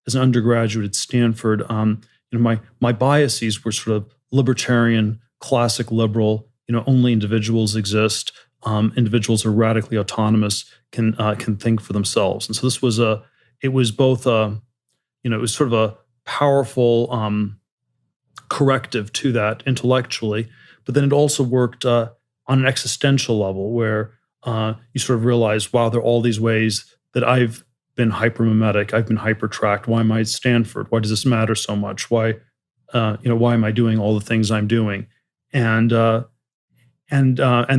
as an undergraduate at Stanford, my biases were sort of libertarian, classic liberal. Only individuals exist. Individuals are radically autonomous, can think for themselves. And so this was it was both it was sort of a powerful corrective to that intellectually, but then it also worked on an existential level, where you sort of realize, wow, there are all these ways that I've been hypermimetic, I've been hypertracked. Why am I at Stanford? Why does this matter so much? Why am I doing all the things I'm doing? And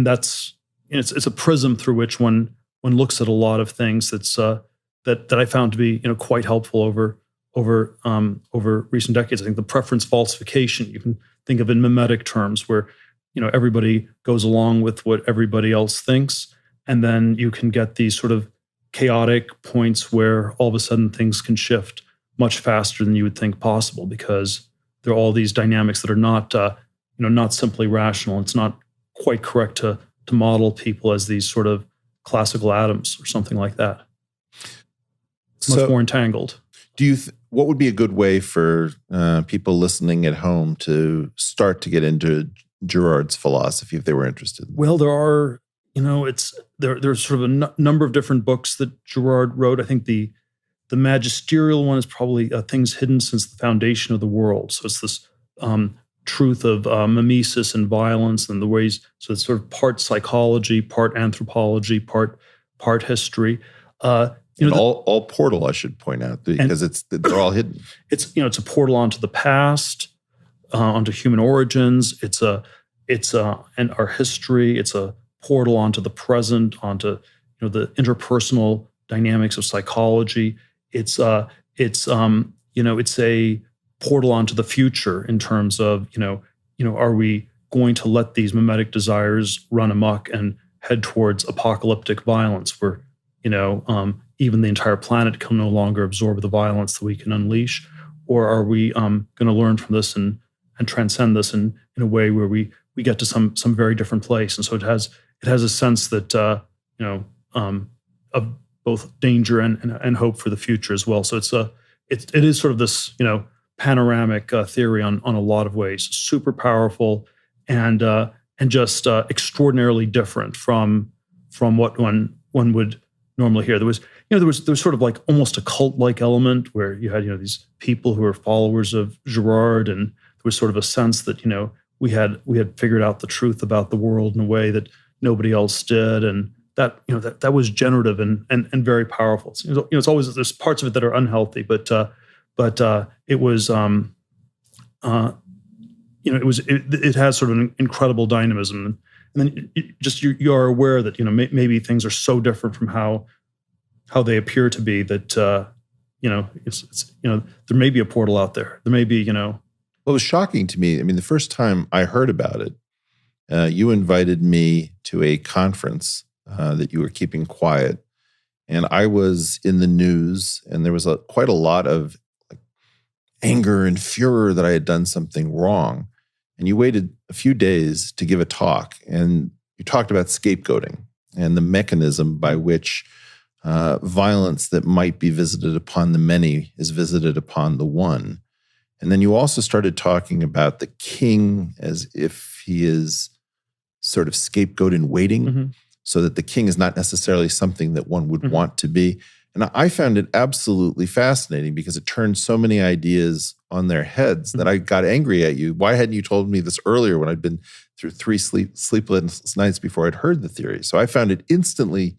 that's it's a prism through which one looks at a lot of things that I found to be quite helpful over recent decades. I think the preference falsification you can think of in mimetic terms, where everybody goes along with what everybody else thinks, and then you can get these sort of chaotic points where all of a sudden things can shift much faster than you would think possible, because there are all these dynamics that are not simply rational. It's not quite correct to model people as these sort of classical atoms or something like that. It's much more entangled. Do you? What would be a good way for people listening at home to start to get into Girard's philosophy if they were interested? Well, there are, there's sort of a number of different books that Girard wrote. I think the the magisterial one is probably things hidden since the foundation of the world. So it's this truth of mimesis and violence and the ways. So it's sort of part psychology, part anthropology, part history. All portal, I should point out, because they're all hidden. It's a portal onto the past, onto human origins. It's and our history. It's a portal onto the present, onto the interpersonal dynamics of psychology. It's a portal onto the future in terms of are we going to let these mimetic desires run amok and head towards apocalyptic violence, where even the entire planet can no longer absorb the violence that we can unleash, or are we going to learn from this and transcend this in a way where we get to some very different place? And so it has a sense that of both danger and hope for the future as well. So it is sort of this panoramic theory on a lot of ways, super powerful and just extraordinarily different from what one would normally hear. There was sort of like almost a cult-like element where you had these people who were followers of Girard, and there was sort of a sense that we had figured out the truth about the world in a way that nobody else did, and that was generative and very powerful. So, it's always, there's parts of it that are unhealthy, but it was it has sort of an incredible dynamism, and then you are aware that maybe things are so different from how they appear to be that it's there may be a portal out there. There may be Well, it was shocking to me. I mean, the first time I heard about it, you invited me to a conference that you were keeping quiet, and I was in the news, and there was quite a lot of anger and furor that I had done something wrong. And you waited a few days to give a talk, and you talked about scapegoating and the mechanism by which violence that might be visited upon the many is visited upon the one. And then you also started talking about the king as if he is sort of scapegoat in waiting, so that the king is not necessarily something that one would want to be. And I found it absolutely fascinating because it turned so many ideas on their heads that I got angry at you. Why hadn't you told me this earlier when I'd been through 3 sleepless nights before I'd heard the theory? So I found it instantly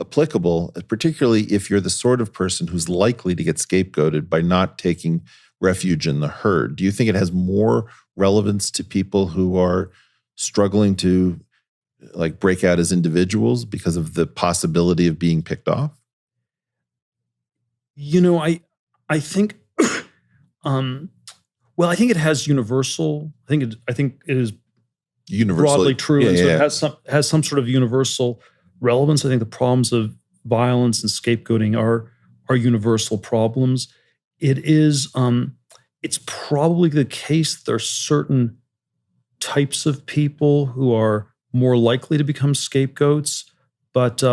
applicable, particularly if you're the sort of person who's likely to get scapegoated by not taking refuge in the herd. Do you think it has more relevance to people who are struggling to break out as individuals because of the possibility of being picked off? I think, I think it has universal. I think it is universal, broadly true. Yeah, and so it has some sort of universal relevance. I think the problems of violence and scapegoating are universal problems. It is. It's probably the case that there are certain types of people who are more likely to become scapegoats, but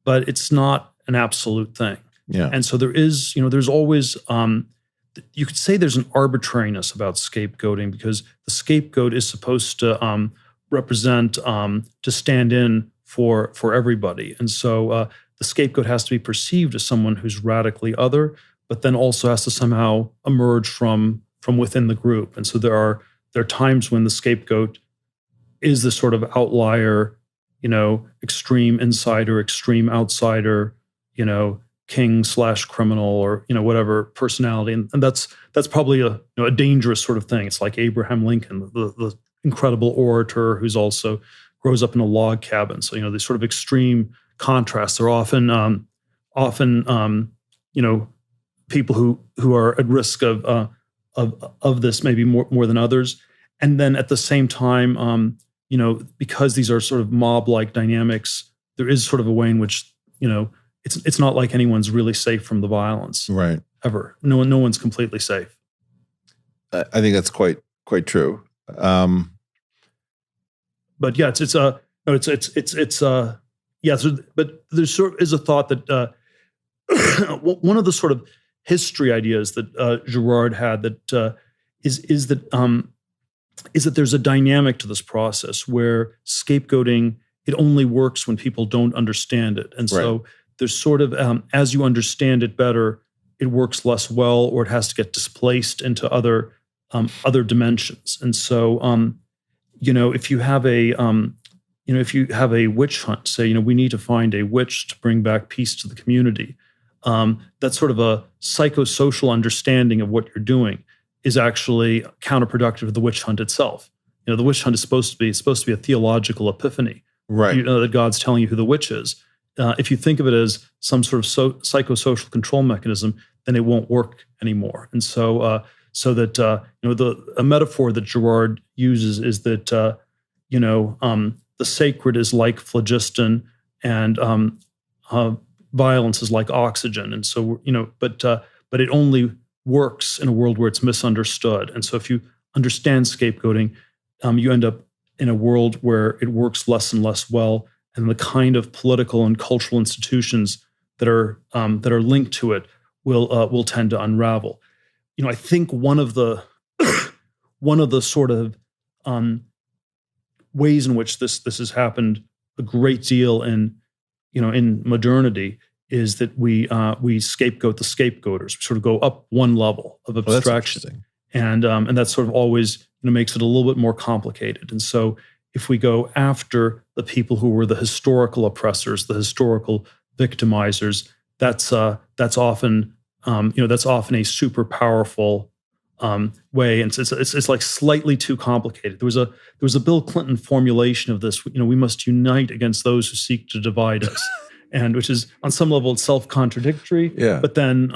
it's not an absolute thing. Yeah. And so there is, there's always, you could say there's an arbitrariness about scapegoating, because the scapegoat is supposed to represent, to stand in for everybody. And so the scapegoat has to be perceived as someone who's radically other, but then also has to somehow emerge from within the group. And so there are times when the scapegoat is the sort of outlier, extreme insider, extreme outsider, king/criminal, or whatever personality, and that's probably a dangerous sort of thing. It's like Abraham Lincoln, the incredible orator who's also grows up in a log cabin. So these sort of extreme contrasts are often people who are at risk of this maybe more than others. And then at the same time, because these are sort of mob-like dynamics, there is sort of a way in which it's not like anyone's really safe from the violence, right? Ever. No one's completely safe. I think that's quite true. But yeah, but there's sort of is a thought that one of the sort of history ideas that Girard had that is that there's a dynamic to this process where scapegoating, it only works when people don't understand it, and so. Right. there's sort of as you understand it better, it works less well, or it has to get displaced into other dimensions. And so, if you have a witch hunt, say, we need to find a witch to bring back peace to the community. That's sort of a psychosocial understanding of what you're doing is actually counterproductive to the witch hunt itself. The witch hunt is supposed to be a theological epiphany. Right. That God's telling you who the witch is. If you think of it as some sort of psychosocial control mechanism, then it won't work anymore. And so, a metaphor that Girard uses is that the sacred is like phlogiston, and violence is like oxygen. And so, but it only works in a world where it's misunderstood. And so, if you understand scapegoating, you end up in a world where it works less and less well, and the kind of political and cultural institutions that are linked to it will tend to unravel. I think one of the sort of ways in which this has happened a great deal in modernity is that we scapegoat the scapegoaters. We sort of go up one level of abstraction, and that sort of always makes it a little bit more complicated. And so, if we go after the people who were the historical oppressors, the historical victimizers, that's often a super powerful way, and it's like slightly too complicated. There was a Bill Clinton formulation of this. We must unite against those who seek to divide us, and which is on some level it's self-contradictory. Yeah. But then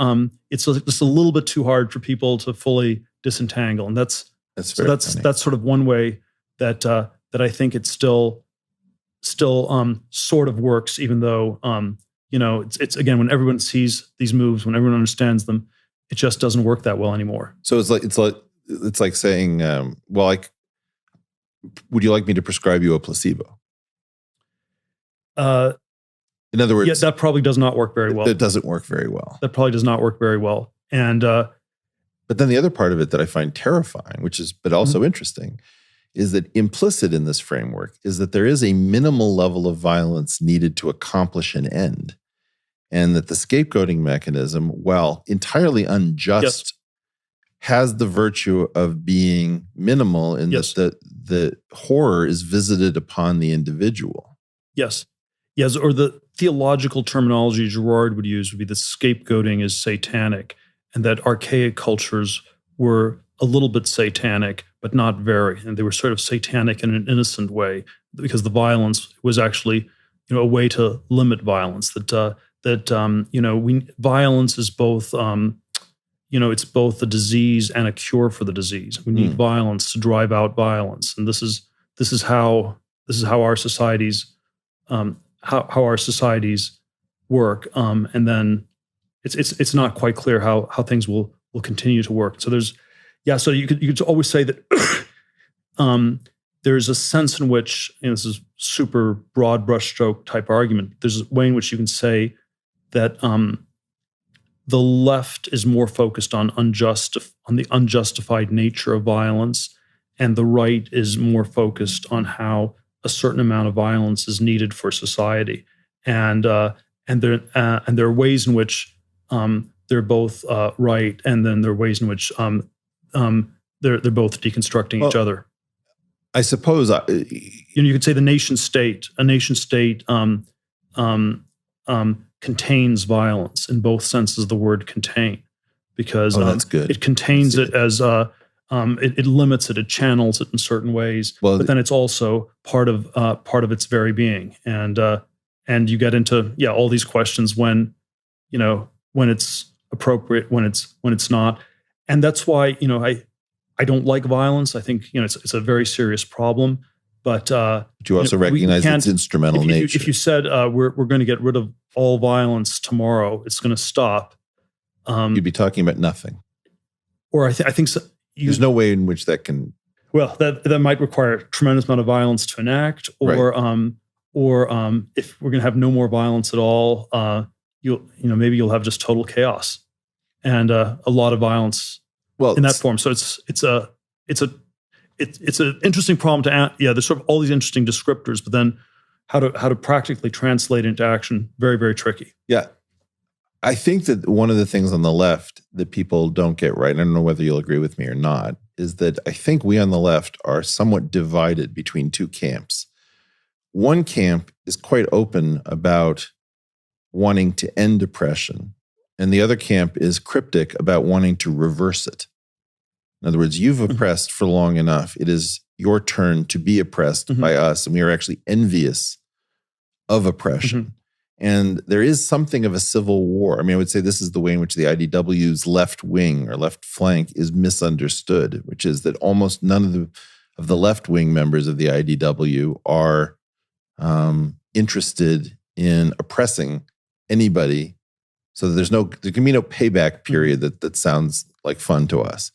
it's just a little bit too hard for people to fully disentangle, and that's sort of one way that I think it still sort of works, even though it's again, when everyone sees these moves, when everyone understands them, it just doesn't work that well anymore. So it's like saying, would you like me to prescribe you a placebo? In other words, that probably does not work very well. It doesn't work very well. That probably does not work very well. And but then the other part of it that I find terrifying, but also interesting, is that implicit in this framework is that there is a minimal level of violence needed to accomplish an end. And that the scapegoating mechanism, while entirely unjust, has the virtue of being minimal in that the horror is visited upon the individual. Yes. Or the theological terminology Girard would use would be that scapegoating is satanic, and that archaic cultures were a little bit satanic, but not very. And they were sort of satanic in an innocent way, because the violence was actually, a way to limit violence. Violence is both, it's both a disease and a cure for the disease. We need violence to drive out violence, and this is how our societies how our societies work. And then it's not quite clear how things will continue to work. So so you could always say that there's a sense in which, this is super broad brushstroke type argument. There's a way in which you can say that the left is more focused on the unjustified nature of violence, and the right is more focused on how a certain amount of violence is needed for society. And there are ways in which they're both right, and then there are ways in which they're both deconstructing each other. I suppose you could say a nation state contains violence in both senses of the word contain, because that's good. It contains it as it limits it, it channels it in certain ways, but then it's also part of its very being, and you get into all these questions when it's appropriate, when it's not, and that's why I don't like violence. I think it's a very serious problem, but you also recognize its instrumental nature. If you said we're going to get rid of all violence tomorrow, it's going to stop. You'd be talking about nothing. Or I think so. There's no way in which that can. Well, that might require a tremendous amount of violence to enact, or if we're going to have no more violence at all, maybe you'll have just total chaos and a lot of violence. In that form. So it's an interesting problem to add. Yeah, there's sort of all these interesting descriptors, but then how to practically translate into action, very, very tricky. Yeah. I think that one of the things on the left that people don't get right, and I don't know whether you'll agree with me or not, is that I think we on the left are somewhat divided between two camps. One camp is quite open about wanting to end oppression, and the other camp is cryptic about wanting to reverse it. In other words, you've oppressed for long enough. It is your turn to be oppressed by us, and we are actually envious of oppression. And there is something of a civil war. I mean, I would say this is the way in which the IDW's left wing or left flank is misunderstood, which is that almost none of the left wing members of the IDW are interested in oppressing anybody. So there can be no payback period that sounds like fun to us.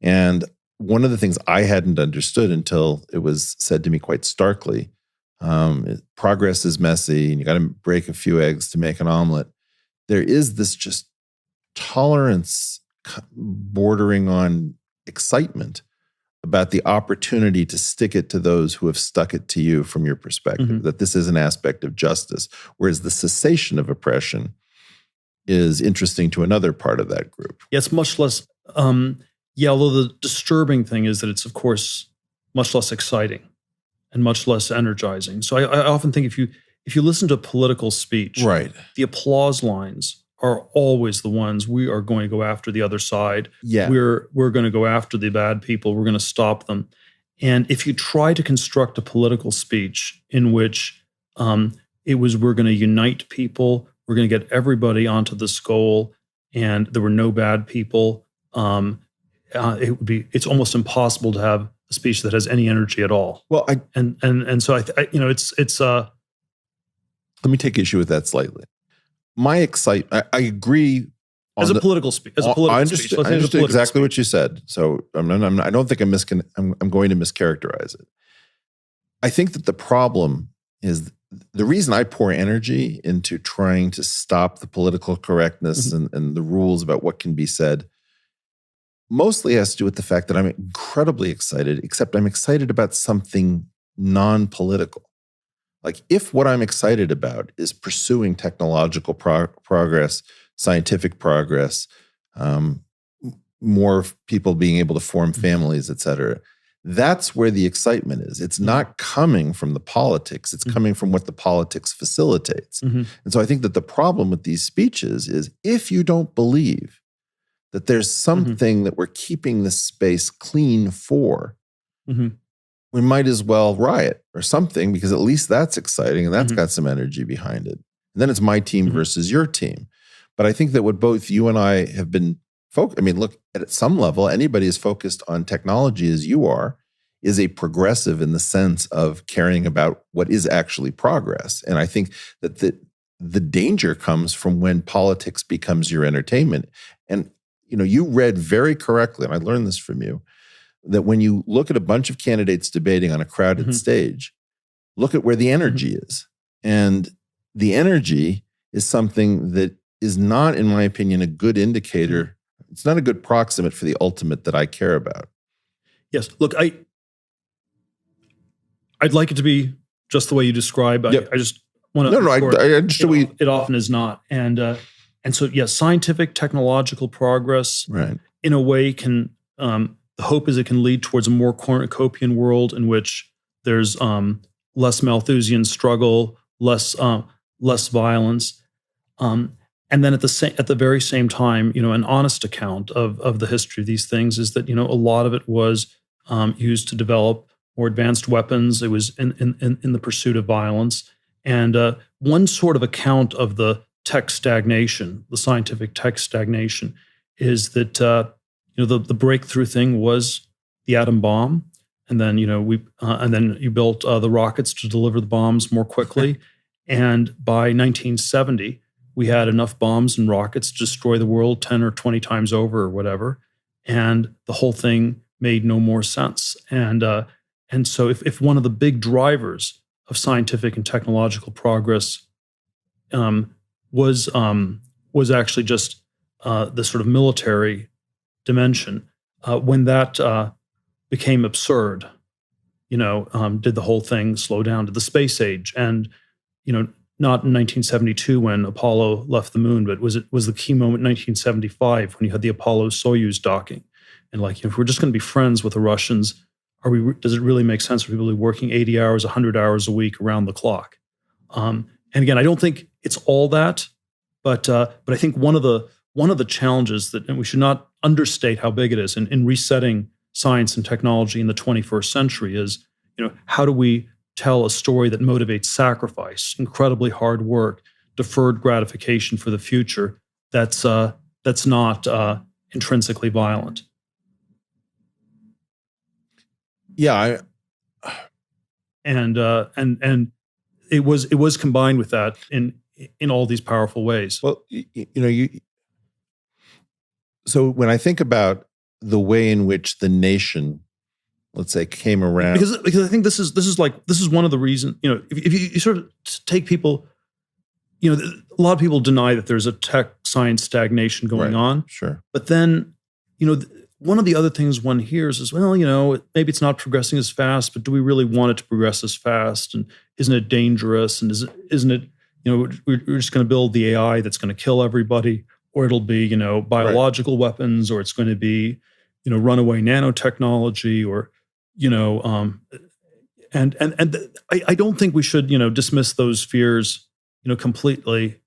And one of the things I hadn't understood until it was said to me quite starkly, progress is messy and you got to break a few eggs to make an omelet. There is this just tolerance bordering on excitement about the opportunity to stick it to those who have stuck it to you from your perspective, that this is an aspect of justice, whereas the cessation of oppression is interesting to another part of that group. Yeah, it's much less, although the disturbing thing is that it's, of course, much less exciting and much less energizing. So I often think if you listen to a political speech, right, the applause lines are always the ones, we are going to go after the other side. Yeah. We're going to go after the bad people. We're going to stop them. And if you try to construct a political speech in which it was, we're going to unite people, we're going to get everybody onto this goal, and there were no bad people, it's almost impossible to have a speech that has any energy at all. Well, so it's let me take issue with that slightly. My excitement, I agree. As a political speech, I understood exactly what you said. So I don't think I'm going to mischaracterize it. I think that the problem is the reason I pour energy into trying to stop the political correctness and the rules about what can be said mostly has to do with the fact that I'm incredibly excited, except I'm excited about something non-political. Like if what I'm excited about is pursuing technological progress, scientific progress, more people being able to form families, et cetera, that's where the excitement is. It's not coming from the politics. It's coming from what the politics facilitates. And so I think that the problem with these speeches is if you don't believe that there's something that we're keeping this space clean for, we might as well riot or something, because at least that's exciting and that's got some energy behind it. And then it's my team versus your team. But I think that what both you and I have been focused, I mean, look, at some level, anybody as focused on technology as you are is a progressive in the sense of caring about what is actually progress. And I think that the danger comes from when politics becomes your entertainment. And you read very correctly, and I learned this from you, that when you look at a bunch of candidates debating on a crowded stage, look at where the energy is. And the energy is something that is not, in my opinion, a good indicator. It's not a good proximate for the ultimate that I care about. Yes. Look, I'd like it to be just the way you describe. Yep. I just want to. No, I understand. It often is not. And so, yes, scientific, technological progress, right, in a way can, the hope is it can lead towards a more cornucopian world in which there's less Malthusian struggle, less violence. And then at the very same time, an honest account of the history of these things is that, a lot of it was used to develop more advanced weapons. It was in the pursuit of violence. And one sort of account of the tech stagnation, the scientific tech stagnation, is that the breakthrough thing was the atom bomb, and then and then you built the rockets to deliver the bombs more quickly, and by 1970 we had enough bombs and rockets to destroy the world 10 or 20 times over or whatever, and the whole thing made no more sense. And so if one of the big drivers of scientific and technological progress was actually just the sort of military dimension, when that became absurd, did the whole thing slow down to the space age? And, not in 1972 when Apollo left the moon, but was the key moment in 1975 when you had the Apollo-Soyuz docking? And like, if we're just going to be friends with the Russians, does it really make sense for people to be working 80 hours, 100 hours a week around the clock? And again, I don't think it's all that, but I think one of the challenges that, and we should not understate how big it is in resetting science and technology in the 21st century, is, how do we tell a story that motivates sacrifice, incredibly hard work, deferred gratification for the future, that's not intrinsically violent? Yeah, and it was combined with that in all these powerful ways. Well, so when I think about the way in which the nation, let's say, came around, because I think this is one of the reasons, if you sort of take people, a lot of people deny that there's a tech science stagnation going on. Sure. But then, one of the other things one hears is, well, maybe it's not progressing as fast, but do we really want it to progress as fast? And isn't it dangerous? And isn't it, we're just going to build the AI that's going to kill everybody, or it'll be, biological weapons, or it's going to be, runaway nanotechnology, or, I don't think we should, dismiss those fears, completely.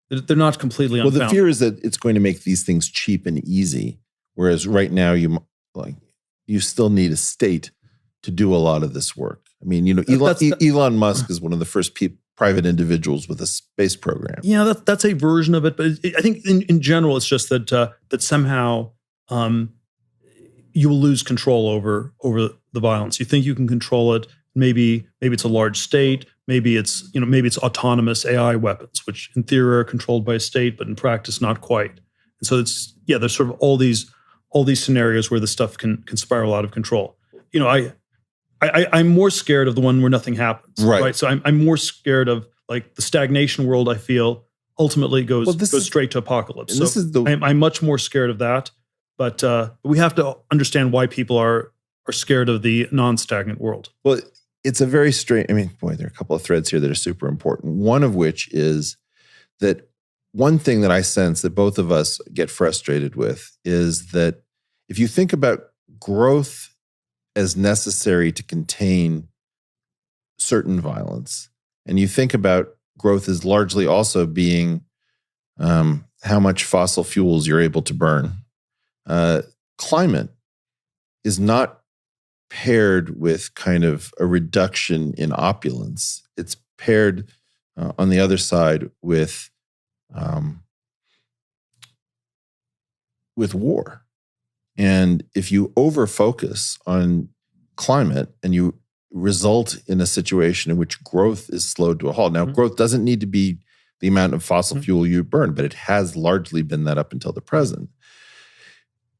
They're not completely unfounded. Well, the fear is that it's going to make these things cheap and easy. Whereas right now, you still need a state to do a lot of this work. I mean, Elon Musk is one of the first private individuals with a space program. Yeah, that's a version of it. But I think in general, it's just that somehow you will lose control over the violence. You think you can control it. Maybe it's a large state. Maybe it's autonomous AI weapons, which in theory are controlled by a state, but in practice not quite. And so there's sort of all these scenarios where the stuff can spiral out of control. I'm more scared of the one where nothing happens. Right. So I'm more scared of like the stagnation world. I feel ultimately goes straight to apocalypse. So I'm much more scared of that. But we have to understand why people are scared of the non-stagnant world. Well, it's a very strange. I mean, boy, there are a couple of threads here that are super important. One of which is that one thing that I sense that both of us get frustrated with is that if you think about growth as necessary to contain certain violence, and you think about growth as largely also being how much fossil fuels you're able to burn, climate is not paired with kind of a reduction in opulence. It's paired on the other side with war. And if you over-focus on climate and you result in a situation in which growth is slowed to a halt. Now, growth doesn't need to be the amount of fossil fuel you burn, but it has largely been that up until the present.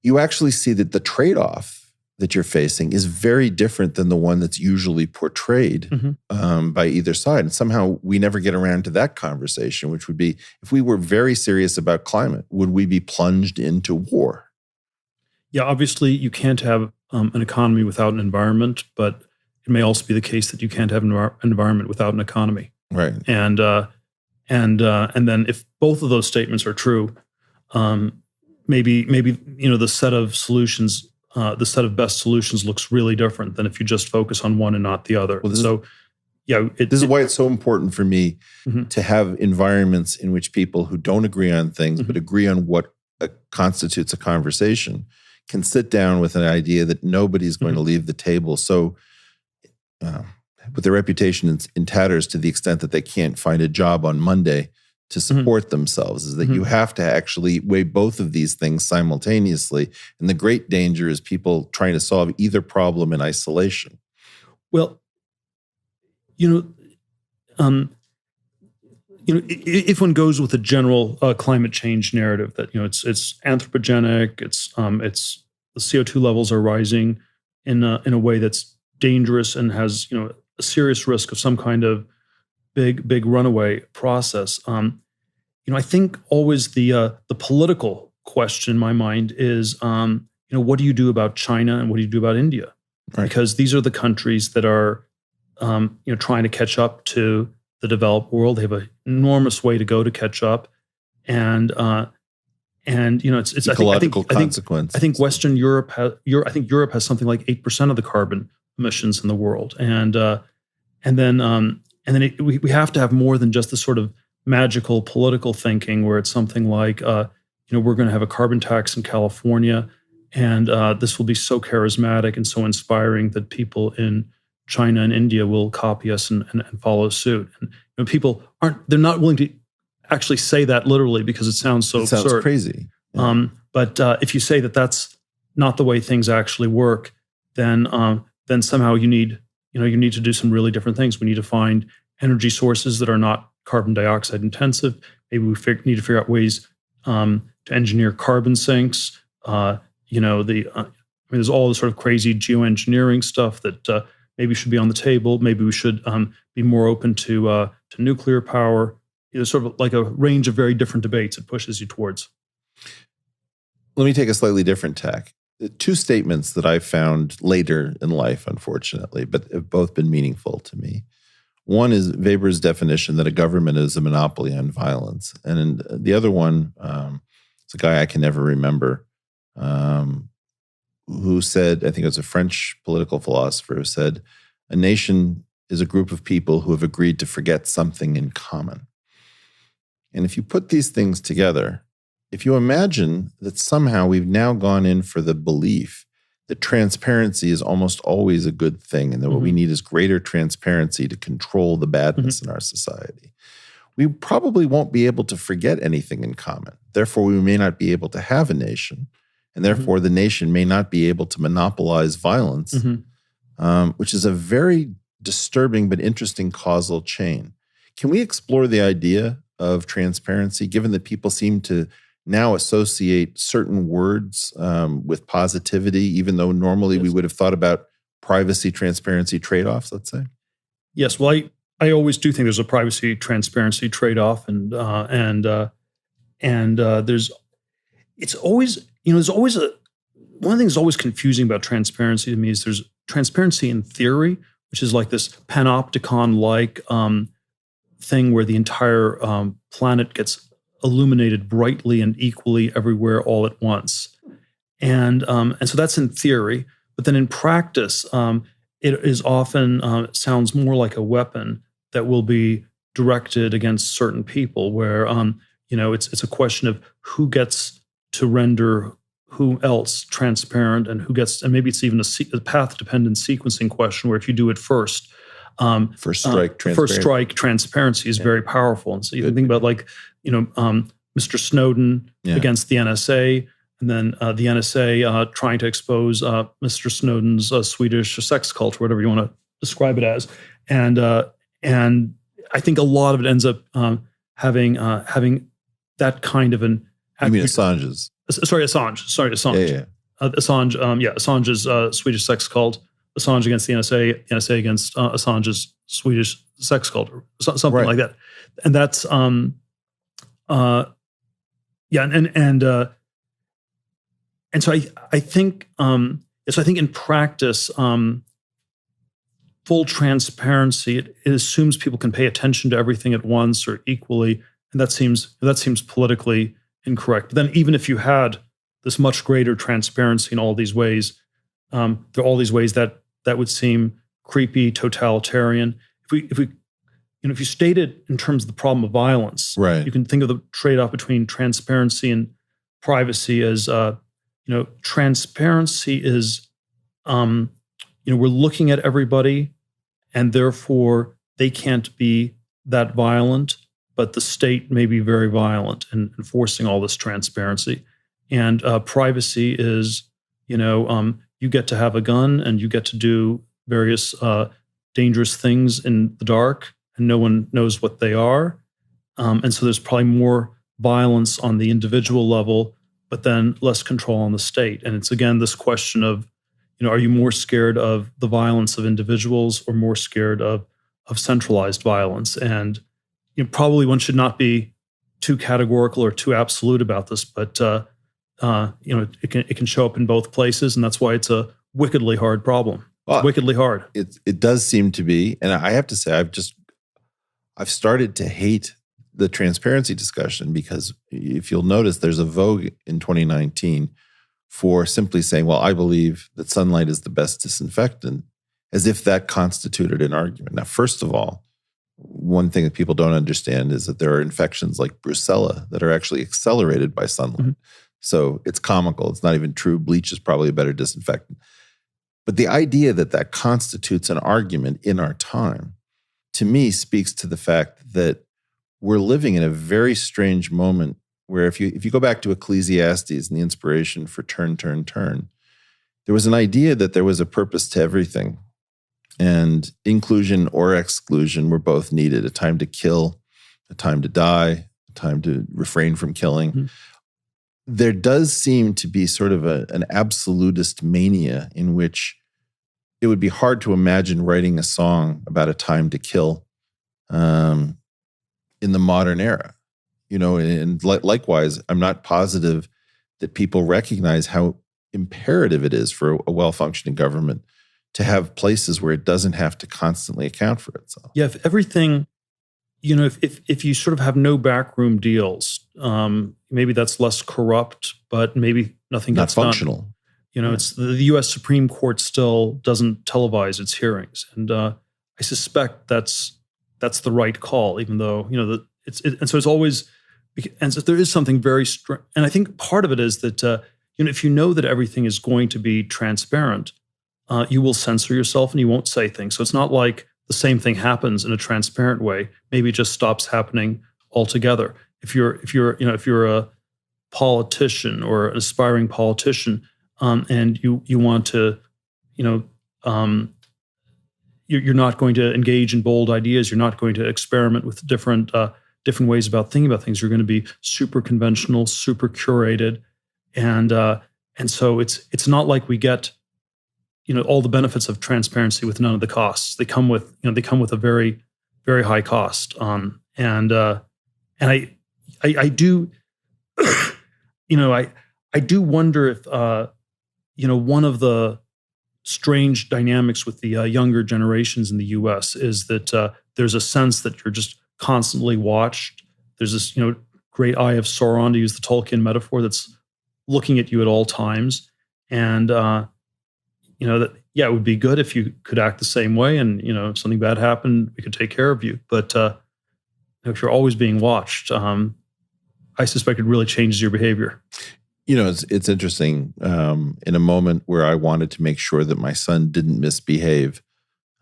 You actually see that the trade-off that you're facing is very different than the one that's usually portrayed by either side. And somehow we never get around to that conversation, which would be, if we were very serious about climate, would we be plunged into war? Yeah, obviously you can't have an economy without an environment, but it may also be the case that you can't have an environment without an economy. Right. And then if both of those statements are true, maybe the set of solutions, the set of best solutions looks really different than if you just focus on one and not the other. Well, this is why it's so important for me to have environments in which people who don't agree on things but agree on what constitutes a conversation can sit down with an idea that nobody's going to leave the table so with their reputation in tatters to the extent that they can't find a job on Monday to support themselves, is that you have to actually weigh both of these things simultaneously. And the great danger is people trying to solve either problem in isolation. Well, if one goes with a general climate change narrative that it's anthropogenic, it's the CO2 levels are rising in a way that's dangerous and has a serious risk of some kind of big runaway process. I think always the political question in my mind is what do you do about China and what do you do about India? Right. because these are the countries that are trying to catch up to the developed world. They have an enormous way to go to catch up, and it's Ecological consequences. I think Western Europe I think Europe has something like 8% of the carbon emissions in the world, and then we have to have more than just this sort of magical political thinking where it's something like we're going to have a carbon tax in California, and this will be so charismatic and so inspiring that people in China and India will copy us and follow suit. And people they're not willing to actually say that literally because it sounds so absurd. Sounds crazy. Yeah. But if you say that that's not the way things actually work, then somehow you need to do some really different things. We need to find energy sources that are not carbon dioxide intensive. Maybe we need to figure out ways to engineer carbon sinks. There's all this sort of crazy geoengineering stuff that maybe should be on the table. Maybe we should be more open to nuclear power. Sort of like a range of very different debates it pushes you towards. Let me take a slightly different tack. Two statements that I found later in life, unfortunately, but have both been meaningful to me. One is Weber's definition that a government is a monopoly on violence. And the other one, it's a guy I can never remember, who said, I think it was a French political philosopher, who said, a nation is a group of people who have agreed to forget something in common. And if you put these things together, if you imagine that somehow we've now gone in for the belief that transparency is almost always a good thing and that what we need is greater transparency to control the badness in our society, we probably won't be able to forget anything in common. Therefore, we may not be able to have a nation, and therefore the nation may not be able to monopolize violence, which is a very disturbing but interesting causal chain. Can we explore the idea of transparency, given that people seem to now associate certain words with positivity, even though normally we would have thought about privacy, transparency trade-offs, let's say? Yes, well, I always do think there's a privacy transparency trade-off, and there's always one of the things that's always confusing about transparency to me is there's transparency in theory, which is like this panopticon-like thing where the entire planet gets illuminated brightly and equally everywhere all at once. And so that's in theory, but then in practice, it is often sounds more like a weapon that will be directed against certain people where, it's a question of who gets to render who else transparent and and maybe it's even a path-dependent sequencing question where if you do it first, first strike transparency is very powerful. And so you can think about Mr. Snowden against the NSA, and then the NSA trying to expose Mr. Snowden's Swedish sex cult, or whatever you want to describe it as. And I think a lot of it ends up having that kind of an. You mean Assange's? Assange. Yeah. Assange. Assange's Swedish sex cult. Assange against the NSA. The NSA against Assange's Swedish sex cult, or something like that. And that's and so I think in practice, full transparency it assumes people can pay attention to everything at once or equally, and that seems politically incorrect. But then even if you had this much greater transparency in all these ways, there are all these ways that would seem creepy, totalitarian. If you state it in terms of the problem of violence, right, you can think of the trade-off between transparency and privacy as, transparency is, we're looking at everybody and therefore they can't be that violent, but the state may be very violent in enforcing all this transparency. And privacy is, you get to have a gun and you get to do various dangerous things in the dark, and no one knows what they are. And so there's probably more violence on the individual level, but then less control on the state. And it's, again, this question of, are you more scared of the violence of individuals or more scared of centralized violence? And probably one should not be too categorical or too absolute about this, but it can show up in both places, and that's why it's a wickedly hard problem. It's Well, wickedly hard. it does seem to be, and I have to say, I've started to hate the transparency discussion, because if you'll notice, there's a vogue in 2019 for simply saying, well, I believe that sunlight is the best disinfectant, as if that constituted an argument. Now, first of all, one thing that people don't understand is that there are infections like brucella that are actually accelerated by sunlight. Mm-hmm. So it's comical. It's not even true. Bleach is probably a better disinfectant. But the idea that that constitutes an argument in our time, to me, speaks to the fact that we're living in a very strange moment where if you go back to Ecclesiastes and the inspiration for turn, turn, turn, there was an idea that there was a purpose to everything. And inclusion or exclusion were both needed. A time to kill, a time to die, a time to refrain from killing. Mm-hmm. There does seem to be sort of an absolutist mania in which it would be hard to imagine writing a song about a time to kill in the modern era. And likewise, I'm not positive that people recognize how imperative it is for a well-functioning government to have places where it doesn't have to constantly account for itself. Yeah, if everything, if you sort of have no backroom deals, maybe that's less corrupt, but maybe nothing gets not functional. Done. It's the U.S. Supreme Court still doesn't televise its hearings, and I suspect that's the right call, even though and so it's always, and so there is something very strange, and I think part of it is that if you know that everything is going to be transparent, you will censor yourself and you won't say things. So it's not like the same thing happens in a transparent way. Maybe it just stops happening altogether. If you're a politician or an aspiring politician, and you want to, you're not going to engage in bold ideas. You're not going to experiment with different ways about thinking about things. You're going to be super conventional, super curated, and so it's not like we get all the benefits of transparency with none of the costs. They come with a very, very high cost. And I do, I do wonder if one of the strange dynamics with the younger generations in the U.S. is that there's a sense that you're just constantly watched. There's this great eye of Sauron, to use the Tolkien metaphor, that's looking at you at all times, and that, yeah, it would be good if you could act the same way, and if something bad happened, we could take care of you. But if you're always being watched, I suspect it really changes your behavior. It's interesting. In a moment where I wanted to make sure that my son didn't misbehave,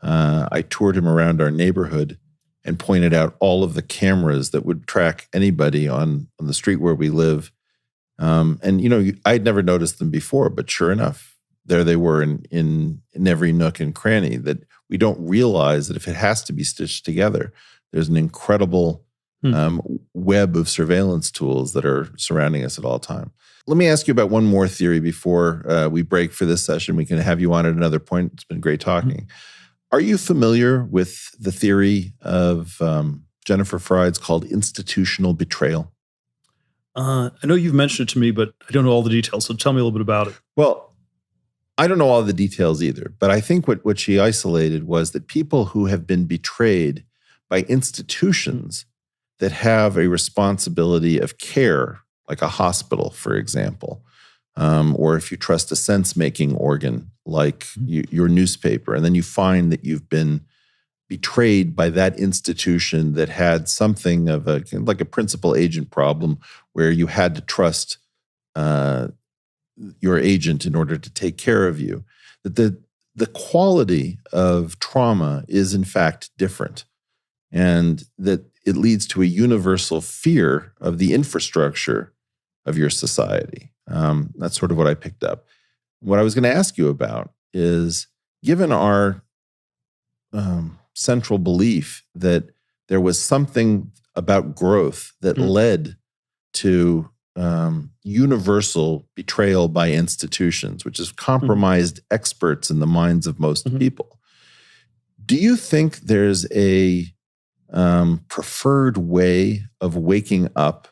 I toured him around our neighborhood and pointed out all of the cameras that would track anybody on the street where we live. And I'd never noticed them before, but sure enough, there they were in every nook and cranny, that we don't realize that if it has to be stitched together, there's an incredible web of surveillance tools that are surrounding us at all time. Let me ask you about one more theory before we break for this session. We can have you on at another point. It's been great talking. Are you familiar with the theory of Jennifer Freud's called institutional betrayal? I know you've mentioned it to me, but I don't know all the details. So tell me a little bit about it. Well, I don't know all the details either, but I think what she isolated was that people who have been betrayed by institutions that have a responsibility of care, like a hospital, for example, or if you trust a sense-making organ like your newspaper, and then you find that you've been betrayed by that institution that had something of like a principal agent problem where you had to trust your agent in order to take care of you, that the quality of trauma is in fact different, and that it leads to a universal fear of the infrastructure of your society. That's sort of what I picked up. What I was going to ask you about is, given our central belief that there was something about growth that led to universal betrayal by institutions, which has compromised experts in the minds of most people. Do you think there's a preferred way of waking up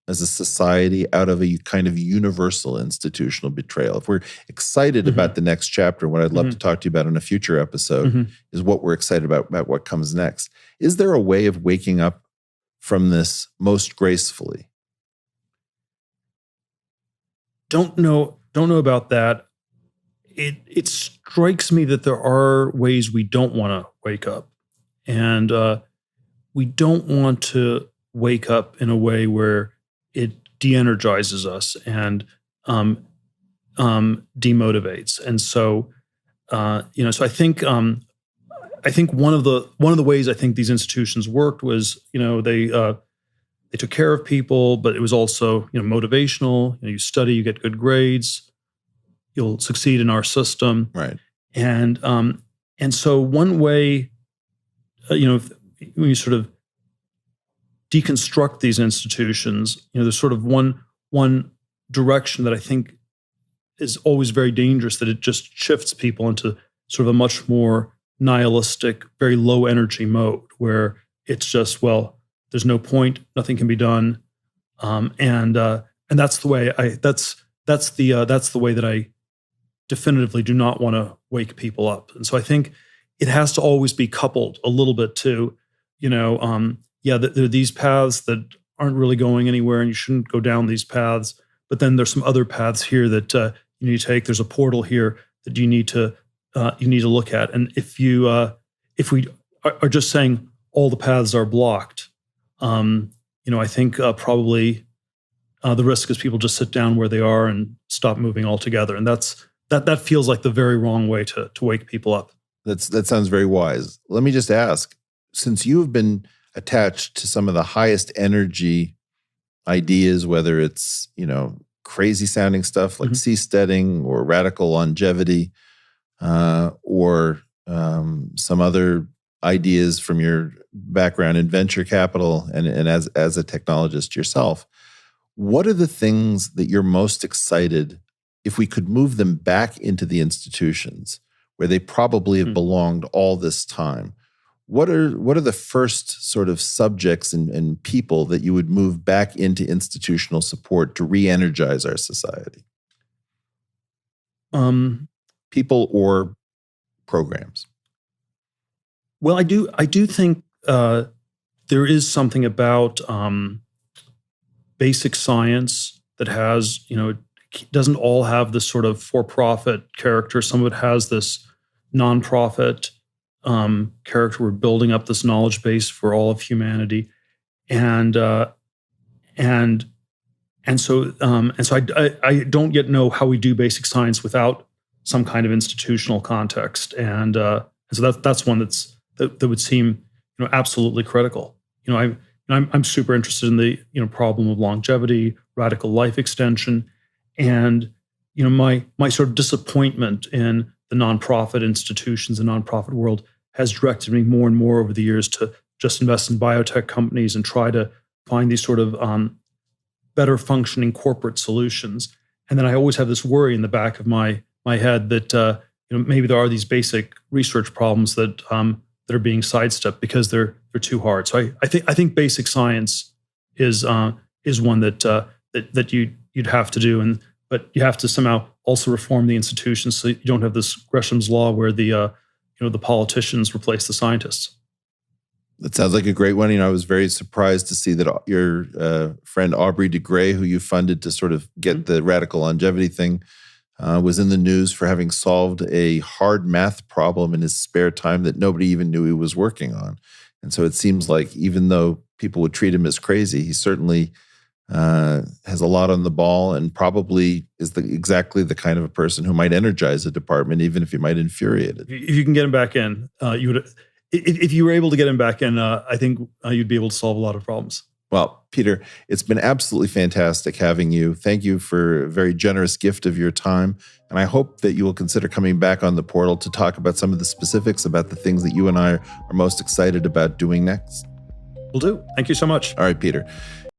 as a society out of a kind of universal institutional betrayal? If we're excited about the next chapter, what I'd love to talk to you about in a future episode is what we're excited about what comes next. Is there a way of waking up from this most gracefully? Don't know about that. It strikes me that there are ways we don't want to wake up. And we don't want to wake up in a way where it de-energizes us and demotivates. And so, so I think one of the ways I think these institutions worked was, they took care of people, but it was also, motivational. You study, you get good grades, you'll succeed in our system. Right. And so one way, when you sort of deconstruct these institutions, there's sort of one direction that I think is always very dangerous, that it just shifts people into sort of a much more nihilistic, very low energy mode where it's just, well, there's no point, nothing can be done, and that's the way that's the way that I definitively do not want to wake people up. And so I think it has to always be coupled a little bit to, there are these paths that aren't really going anywhere, and you shouldn't go down these paths. But then there's some other paths here that you need to take. There's a portal here that you need to look at. And if we are just saying all the paths are blocked, I think probably the risk is people just sit down where they are and stop moving altogether. And that feels like the very wrong way to wake people up. That sounds very wise. Let me just ask, since you have been attached to some of the highest energy ideas, whether it's, crazy sounding stuff like seasteading or radical longevity, or some other ideas from your background in venture capital and as a technologist yourself, what are the things that you're most excited if we could move them back into the institutions where they probably have belonged all this time? What are the first sort of subjects and people that you would move back into institutional support to re-energize our society? People or programs? Well, I do think there is something about basic science that has, it doesn't all have this sort of for-profit character. Some of it has this nonprofit character. We're building up this knowledge base for all of humanity, and so I don't yet know how we do basic science without some kind of institutional context, and so that's one that would seem absolutely critical. I'm super interested in the problem of longevity, radical life extension, and my sort of disappointment in the nonprofit institutions, the nonprofit world, has directed me more and more over the years to just invest in biotech companies and try to find these sort of better functioning corporate solutions. And then I always have this worry in the back of my head that maybe there are these basic research problems that are being sidestepped because they're too hard. So I think basic science is one that you'd have to do, but you have to somehow also reform the institutions so you don't have this Gresham's law where the politicians replace the scientists. That sounds like a great one. I was very surprised to see that your friend Aubrey de Grey, who you funded to sort of get the radical longevity thing, was in the news for having solved a hard math problem in his spare time that nobody even knew he was working on. And so it seems like even though people would treat him as crazy, he certainly has a lot on the ball and probably is exactly the kind of a person who might energize a department, even if he might infuriate it. If you can get him back in, you would. If you were able to get him back in, I think you'd be able to solve a lot of problems. Well, Peter, it's been absolutely fantastic having you. Thank you for a very generous gift of your time. And I hope that you will consider coming back on the portal to talk about some of the specifics about the things that you and I are most excited about doing next. Will do. Thank you so much. All right, Peter.